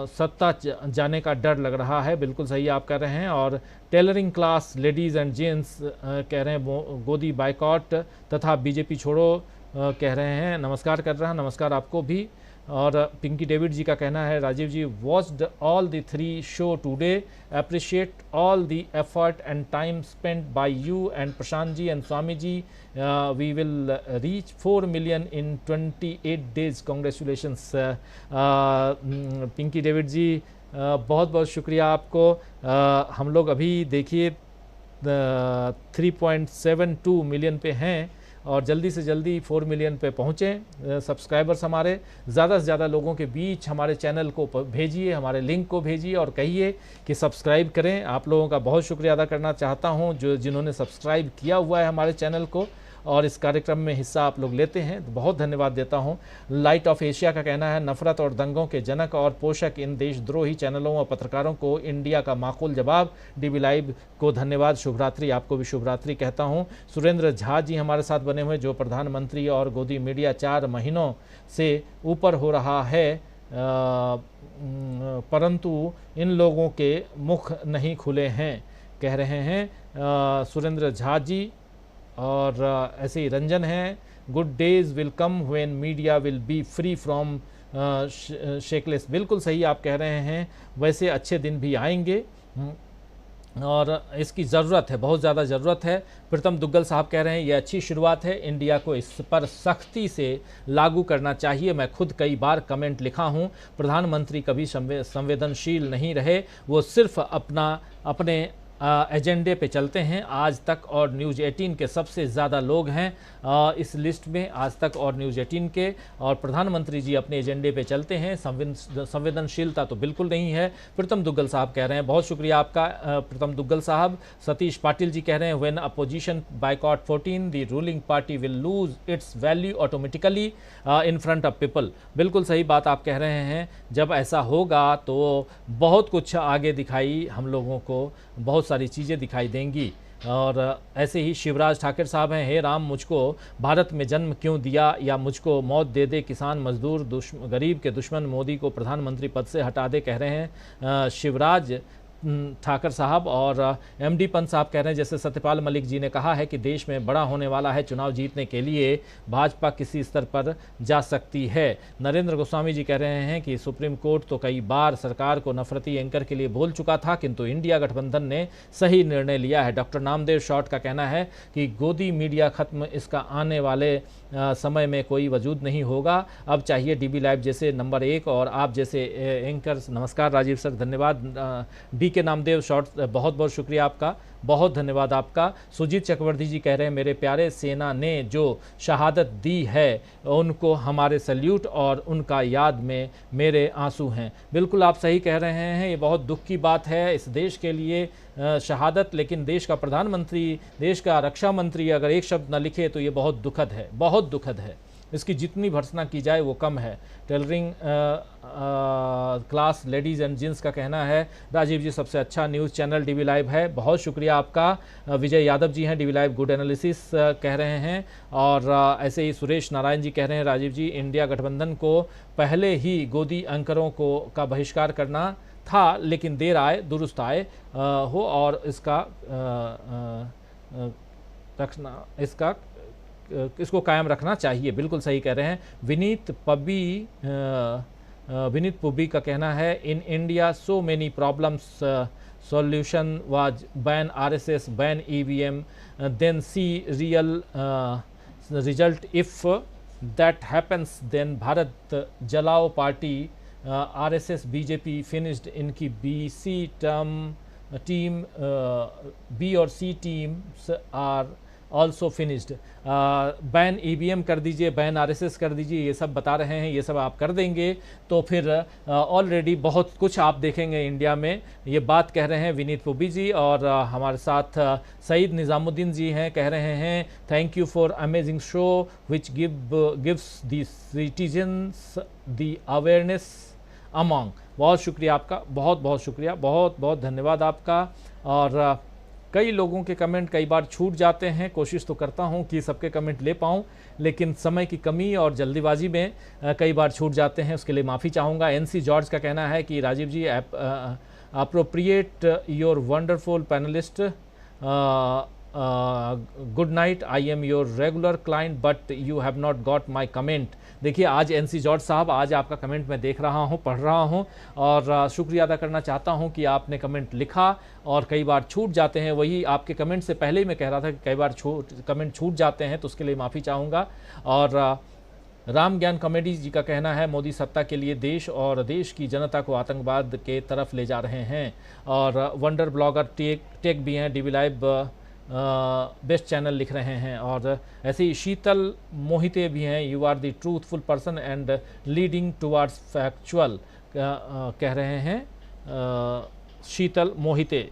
सत्ता जाने का डर लग रहा है। बिल्कुल सही आप कह रहे हैं। और tailoring class ladies and gents कह रहे हैं गोदी बाइकॉट तथा बीजेपी छोड़ो कह रहे हैं, नमस्कार कर रहा है, नमस्कार आपको भी। और पिंकी डेविड जी का कहना है, Rajiv ji watched all the 3 show today, appreciate all the effort and time spent by you and Prashant ji and Swami ji, we will reach 4 million in 28 days, congratulations. Pinky David ji बहुत बहुत शुक्रिया आपको। हम लोग अभी देखिए 3.72 मिलियन पे हैं और जल्दी से जल्दी 4 मिलियन पे पहुँचें सब्सक्राइबर्स हमारे। ज़्यादा से ज़्यादा लोगों के बीच हमारे चैनल को भेजिए, हमारे लिंक को भेजिए और कहिए कि सब्सक्राइब करें। आप लोगों का बहुत शुक्रिया अदा करना चाहता हूं जिन्होंने सब्सक्राइब किया हुआ है हमारे चैनल को और इस कार्यक्रम में हिस्सा आप लोग लेते हैं, तो बहुत धन्यवाद देता हूं। लाइट ऑफ एशिया का कहना है, नफरत और दंगों के जनक और पोषक इन देशद्रोही चैनलों और पत्रकारों को इंडिया का माकूल जवाब। डीबी लाइव को धन्यवाद, शुभरात्रि, आपको भी शुभरात्रि कहता हूं। सुरेंद्र झा जी हमारे साथ बने हुए, जो प्रधानमंत्री और गोदी मीडिया 4 महीनों से ऊपर हो रहा है, परंतु इन लोगों के मुख नहीं खुले हैं कह रहे हैं सुरेंद्र झा जी। और ऐसे ही रंजन हैं, good days will come when media will be free from shackles. बिल्कुल सही आप कह रहे हैं, वैसे अच्छे दिन भी आएंगे और इसकी ज़रूरत है, बहुत ज़्यादा ज़रूरत है। प्रीतम दुग्गल साहब कह रहे हैं, ये अच्छी शुरुआत है, इंडिया को इस पर सख्ती से लागू करना चाहिए। मैं खुद कई बार कमेंट लिखा हूँ, प्रधानमंत्री कभी संवेदनशील नहीं रहे, वो सिर्फ अपने एजेंडे पे चलते हैं आज तक। और न्यूज़ 18 के सबसे ज़्यादा लोग हैं इस लिस्ट में आज तक और न्यूज़ 18 के, और प्रधानमंत्री जी अपने एजेंडे पे चलते हैं, संवेदनशीलता तो बिल्कुल नहीं है। प्रीतम दुग्गल साहब कह रहे हैं, बहुत शुक्रिया आपका प्रीतम दुग्गल साहब। सतीश पाटिल जी कह रहे हैं, when opposition boycott 14 the ruling party will lose its value automatically in front of people. बिल्कुल सही बात आप कह रहे हैं, जब ऐसा होगा तो बहुत कुछ आगे दिखाई हम लोगों को बहुत सारी चीज़ें दिखाई देंगी। और ऐसे ही शिवराज ठाकुर साहब हैं, हे राम मुझको भारत में जन्म क्यों दिया, या मुझको मौत दे दे किसान मजदूर गरीब के दुश्मन, मोदी को प्रधानमंत्री पद से हटा दे, कह रहे हैं शिवराज ठाकर साहब। और एमडी पंत साहब कह रहे हैं जैसे सत्यपाल मलिक जी ने कहा है कि देश में बड़ा होने वाला है, चुनाव जीतने के लिए भाजपा किसी स्तर पर जा सकती है। नरेंद्र गोस्वामी जी कह रहे हैं कि सुप्रीम कोर्ट तो कई बार सरकार को नफरती एंकर के लिए बोल चुका था, किंतु इंडिया गठबंधन ने सही निर्णय लिया है। डॉक्टर नामदेव शॉर्ट का कहना है कि गोदी मीडिया खत्म, इसका आने वाले समय में कोई वजूद नहीं होगा। अब चाहिए डीबी लाइव जैसे नंबर 1 और आप जैसे एंकर। नमस्कार राजीव सर, धन्यवाद। डी के नामदेव शॉर्ट, बहुत बहुत शुक्रिया आपका, बहुत धन्यवाद आपका। सुजीत चक्रवर्ती जी कह रहे हैं मेरे प्यारे, सेना ने जो शहादत दी है उनको हमारे सल्यूट और उनका याद में मेरे आंसू हैं। बिल्कुल आप सही कह रहे हैं, ये बहुत दुख की बात है इस देश के लिए शहादत, लेकिन देश का प्रधानमंत्री, देश का रक्षा मंत्री अगर एक शब्द न लिखे तो ये बहुत दुखद है, बहुत दुखद है। इसकी जितनी भर्त्सना की जाए वो कम है। Tailoring class ladies and gents का कहना है राजीव जी सबसे अच्छा न्यूज़ चैनल डीवी लाइव है, बहुत शुक्रिया आपका। विजय यादव जी हैं डीवी लाइव गुड एनालिसिस कह रहे हैं। और ऐसे ही सुरेश नारायण जी कह रहे हैं राजीव जी इंडिया गठबंधन को पहले ही गोदी एंकरों का बहिष्कार करना था, लेकिन देर आए दुरुस्त आए हो और इसको कायम रखना चाहिए। बिल्कुल सही कह रहे हैं। विनीत पुबी का कहना है in India so many problems, solution was ban RSS, ban EVM, then see real result, if that happens then Bharat जलाओ पार्टी, आरएसएस बीजेपी फिनिश्ड, इनकी बीसी टीम बी और C teams are also finished. Ban EVM कर दीजिए, ban RSS कर दीजिए, ये सब बता रहे हैं। ये सब आप कर देंगे तो फिर ऑलरेडी बहुत कुछ आप देखेंगे इंडिया में, ये बात कह रहे हैं विनीत पुबी जी। और हमारे साथ सईद निज़ामुद्दीन जी हैं, कह रहे हैं thank you for amazing show which gives the citizens the awareness among. बहुत शुक्रिया आपका, बहुत बहुत शुक्रिया, बहुत बहुत धन्यवाद आपका। और कई लोगों के कमेंट कई बार छूट जाते हैं, कोशिश तो करता हूं कि सबके कमेंट ले पाऊं, लेकिन समय की कमी और जल्दीबाजी में कई बार छूट जाते हैं, उसके लिए माफ़ी चाहूँगा। एनसी जॉर्ज का कहना है कि Rajiv ji appropriate your wonderful panelist, good night, I am your regular client but you have not got my comment. देखिए आज एनसी जॉर्ज साहब, आज आपका कमेंट मैं देख रहा हूं, पढ़ रहा हूं और शुक्रिया अदा करना चाहता हूं कि आपने कमेंट लिखा और कई बार छूट जाते हैं। वही आपके कमेंट से पहले ही मैं कह रहा था कि कई बार कमेंट छूट जाते हैं, तो उसके लिए माफ़ी चाहूँगा। और राम ज्ञान कॉमेडी जी का कहना है मोदी सत्ता के लिए देश और देश की जनता को आतंकवाद के तरफ ले जा रहे हैं। और वंडर ब्लॉगर टेक भी हैं, डीवी लाइव बेस्ट चैनल लिख रहे हैं। और ऐसे ही शीतल मोहिते भी हैं, you are the truthful person and leading towards factual कह रहे हैं शीतल मोहिते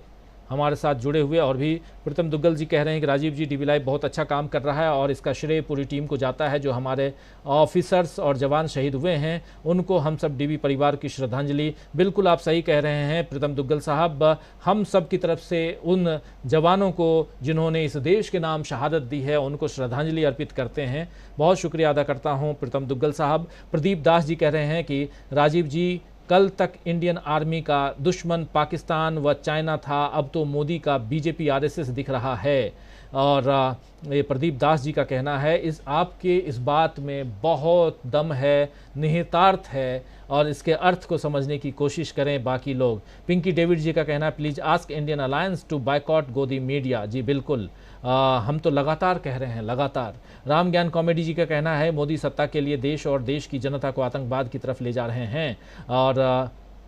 हमारे साथ जुड़े हुए। और भी प्रीतम दुग्गल जी कह रहे हैं कि राजीव जी डीवी लाइव बहुत अच्छा काम कर रहा है और इसका श्रेय पूरी टीम को जाता है, जो हमारे ऑफिसर्स और जवान शहीद हुए हैं उनको हम सब डीवी परिवार की श्रद्धांजलि। बिल्कुल आप सही कह रहे हैं प्रीतम दुग्गल साहब, हम सब की तरफ से उन जवानों को जिन्होंने इस देश के नाम शहादत दी है उनको श्रद्धांजलि अर्पित करते हैं। बहुत शुक्रिया अदा करता हूँ प्रीतम दुग्गल साहब। प्रदीप दास जी कह रहे हैं कि राजीव जी कल तक इंडियन आर्मी का दुश्मन पाकिस्तान व चाइना था, अब तो मोदी का बीजेपी आरएसएस दिख रहा है। और ये प्रदीप दास जी का कहना है आपके इस बात में बहुत दम है, निहितार्थ है और इसके अर्थ को समझने की कोशिश करें बाकी लोग। पिंकी डेविड जी का कहना है please ask Indian alliance to boycott godi media. जी बिल्कुल, हम तो लगातार कह रहे हैं, लगातार। राम ज्ञान कॉमेडी जी का कहना है मोदी सत्ता के लिए देश और देश की जनता को आतंकवाद की तरफ ले जा रहे हैं। और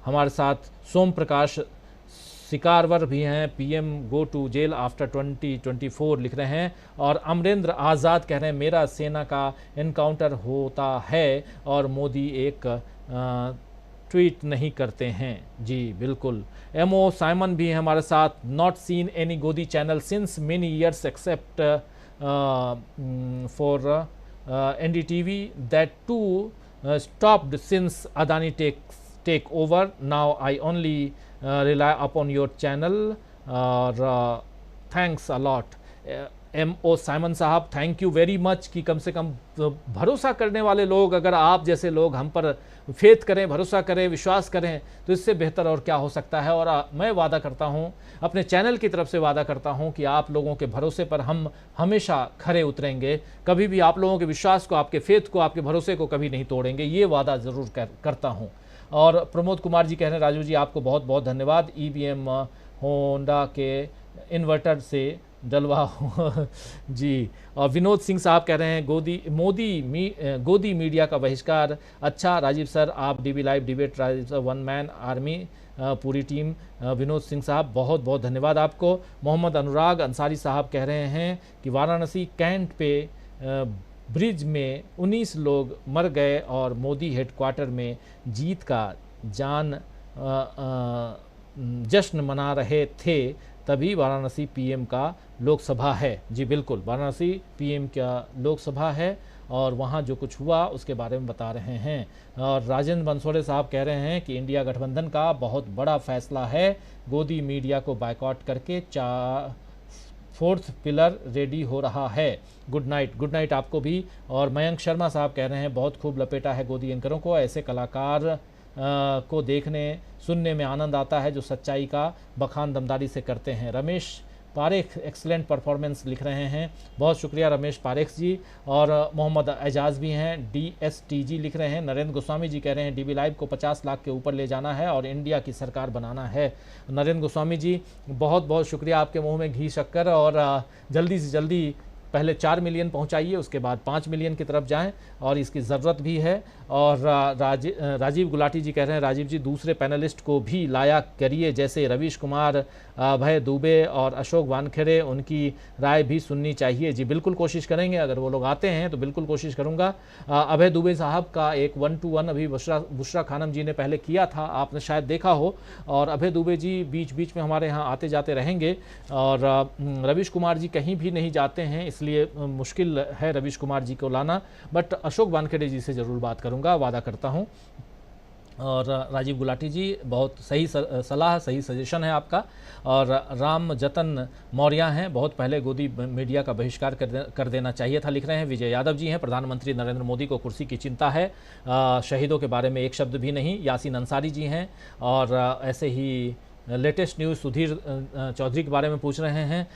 हमारे साथ सोम प्रकाश सिकारवर भी हैं, PM go to jail after 2024 लिख रहे हैं। और अमरेंद्र आज़ाद कह रहे हैं मेरा सेना का एनकाउंटर होता है और मोदी एक ट्वीट नहीं करते हैं। जी बिल्कुल। एमओ साइमन भी हैं हमारे साथ, नॉट सीन एनी गोदी channel since many years except for NDTV that too stopped since Adani take over. Now I only rely upon your channel. और थैंक्स अलॉट। M.O. साइमन साहब, थैंक यू वेरी मच कि कम से कम भरोसा करने वाले लोग, अगर आप जैसे लोग हम पर फेथ करें, भरोसा करें, विश्वास करें, तो इससे बेहतर और क्या हो सकता है। और मैं वादा करता हूं, अपने चैनल की तरफ से वादा करता हूं कि आप लोगों के भरोसे पर हम हमेशा खरे उतरेंगे, कभी भी आप लोगों के विश्वास को, आपके फेथ को, आपके भरोसे को कभी नहीं तोड़ेंगे, ये वादा ज़रूर करता हूँ। और प्रमोद कुमार जी कह रहे हैं, राजू जी आपको बहुत बहुत धन्यवाद, EVM होंडा के इन्वर्टर से डलवा जी। और विनोद सिंह साहब कह रहे हैं, गोदी मीडिया का बहिष्कार। अच्छा राजीव सर, आप DB live debate one man army पूरी टीम। विनोद सिंह साहब बहुत बहुत धन्यवाद आपको। मोहम्मद अनुराग अंसारी साहब कह रहे हैं कि वाराणसी कैंट पे ब्रिज में 19 लोग मर गए और मोदी हेडक्वार्टर में जीत का जश्न मना रहे थे, तभी वाराणसी PM का लोकसभा है। जी बिल्कुल, वाराणसी PM का लोकसभा है और वहाँ जो कुछ हुआ उसके बारे में बता रहे हैं। और राजेंद्र बंसोड़े साहब कह रहे हैं कि इंडिया गठबंधन का बहुत बड़ा फैसला है, गोदी मीडिया को बायकॉट करके 4th पिलर रेडी हो रहा है। गुड नाइट आपको भी। और मयंक शर्मा साहब कह रहे हैं, बहुत खूब लपेटा है गोदी एंकरों को, ऐसे कलाकार को देखने सुनने में आनंद आता है जो सच्चाई का बखान दमदारी से करते हैं। रमेश पारेख एक्सलेंट परफॉर्मेंस लिख रहे हैं, बहुत शुक्रिया रमेश पारेख जी। और मोहम्मद एजाज भी हैं, DSTG लिख रहे हैं। नरेंद्र गोस्वामी जी कह रहे हैं, DB लाइव को 50 लाख के ऊपर ले जाना है और इंडिया की सरकार बनाना है। नरेंद्र गोस्वामी जी बहुत बहुत शुक्रिया, आपके मुंह में घी शक्कर। और जल्दी से जल्दी पहले 4 मिलियन पहुंचाइए, उसके बाद 5 मिलियन की तरफ जाएं और इसकी ज़रूरत भी है। और राजीव गुलाटी जी कह रहे हैं, राजीव जी दूसरे पैनलिस्ट को भी लाया करिए, जैसे रवीश कुमार, अभय दुबे और अशोक वानखेड़े, उनकी राय भी सुननी चाहिए। जी बिल्कुल कोशिश करेंगे, अगर वो लोग आते हैं तो बिल्कुल कोशिश करूँगा। अभय दुबे साहब का एक 1-to-1 अभी बुशरा खानम जी ने पहले किया था, आपने शायद देखा हो। और अभय दुबे जी बीच बीच में हमारे यहाँ आते जाते रहेंगे। और रवीश कुमार जी कहीं भी नहीं जाते हैं, इसलिए मुश्किल है रवीश कुमार जी को लाना, बट अशोक वानखेड़े जी से ज़रूर बात करूंगा, वादा करता हूं। और राजीव गुलाटी जी बहुत सही सलाह, सही सजेशन है आपका। और राम जतन मौर्य हैं, बहुत पहले गोदी मीडिया का बहिष्कार कर देना चाहिए था, लिख रहे हैं। विजय यादव जी हैं, प्रधानमंत्री नरेंद्र मोदी को कुर्सी की चिंता है, शहीदों के बारे में एक शब्द भी नहीं। यासीन अंसारी जी हैं। और ऐसे ही लेटेस्ट न्यूज़ सुधीर चौधरी के बारे में पूछ रहे हैं,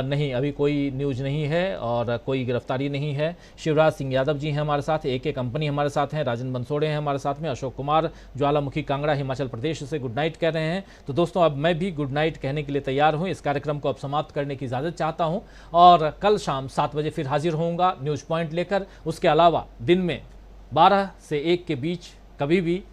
नहीं अभी कोई न्यूज़ नहीं है और कोई गिरफ्तारी नहीं है। शिवराज सिंह यादव जी हैं हमारे साथ, AK कंपनी हमारे साथ हैं, राजन बंसोड़े हैं हमारे साथ में, अशोक कुमार ज्वालामुखी कांगड़ा हिमाचल प्रदेश से गुड नाइट कह रहे हैं। तो दोस्तों अब मैं भी गुड नाइट कहने के लिए तैयार हूँ, इस कार्यक्रम को अब समाप्त करने की इजाज़त चाहता हूँ और कल शाम 7 बजे फिर हाजिर होऊंगा न्यूज़ पॉइंट लेकर। उसके अलावा दिन में 12 से 1 के बीच कभी भी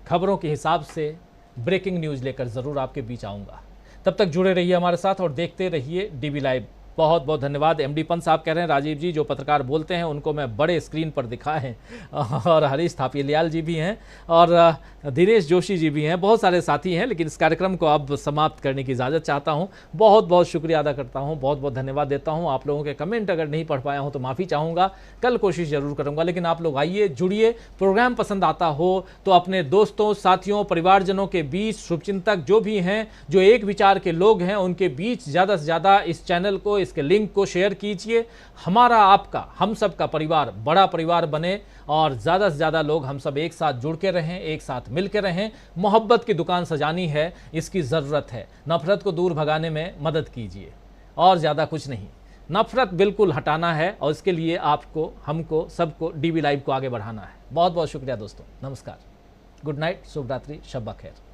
खबरों के हिसाब से ब्रेकिंग न्यूज़ लेकर ज़रूर आपके बीच आऊँगा। तब तक जुड़े रहिए हमारे साथ और देखते रहिए DB लाइव। बहुत बहुत धन्यवाद। MD पंत साहब कह रहे हैं, राजीव जी जो पत्रकार बोलते हैं उनको मैं बड़े स्क्रीन पर दिखाएं। और हरीश थापियाल जी भी हैं और दिनेश जोशी जी भी हैं, बहुत सारे साथी हैं। लेकिन इस कार्यक्रम को अब समाप्त करने की इजाज़त चाहता हूं। बहुत बहुत शुक्रिया अदा करता हूं, बहुत बहुत धन्यवाद देता हूं। आप लोगों के कमेंट अगर नहीं पढ़ पाया हूं तो माफ़ी चाहूँगा, कल कोशिश ज़रूर करूँगा। लेकिन आप लोग आइए, जुड़िए, प्रोग्राम पसंद आता हो तो अपने दोस्तों, साथियों, परिवारजनों के बीच, शुभचिंतक जो भी हैं, जो एक विचार के लोग हैं, उनके बीच ज़्यादा से ज़्यादा इस चैनल को, इसके लिंक को शेयर कीजिए। हमारा, आपका, हम सब का परिवार बड़ा परिवार बने और ज़्यादा से ज़्यादा लोग हम सब एक साथ जुड़ के रहें, एक साथ मिल के रहें। मोहब्बत की दुकान सजानी है, इसकी ज़रूरत है। नफरत को दूर भगाने में मदद कीजिए और ज़्यादा कुछ नहीं। नफरत बिल्कुल हटाना है और इसके लिए आपको, हमको, सबको DB लाइव को आगे बढ़ाना है। बहुत बहुत शुक्रिया दोस्तों, नमस्कार, गुड नाइट, शुभ रात्रि, शब बखैर।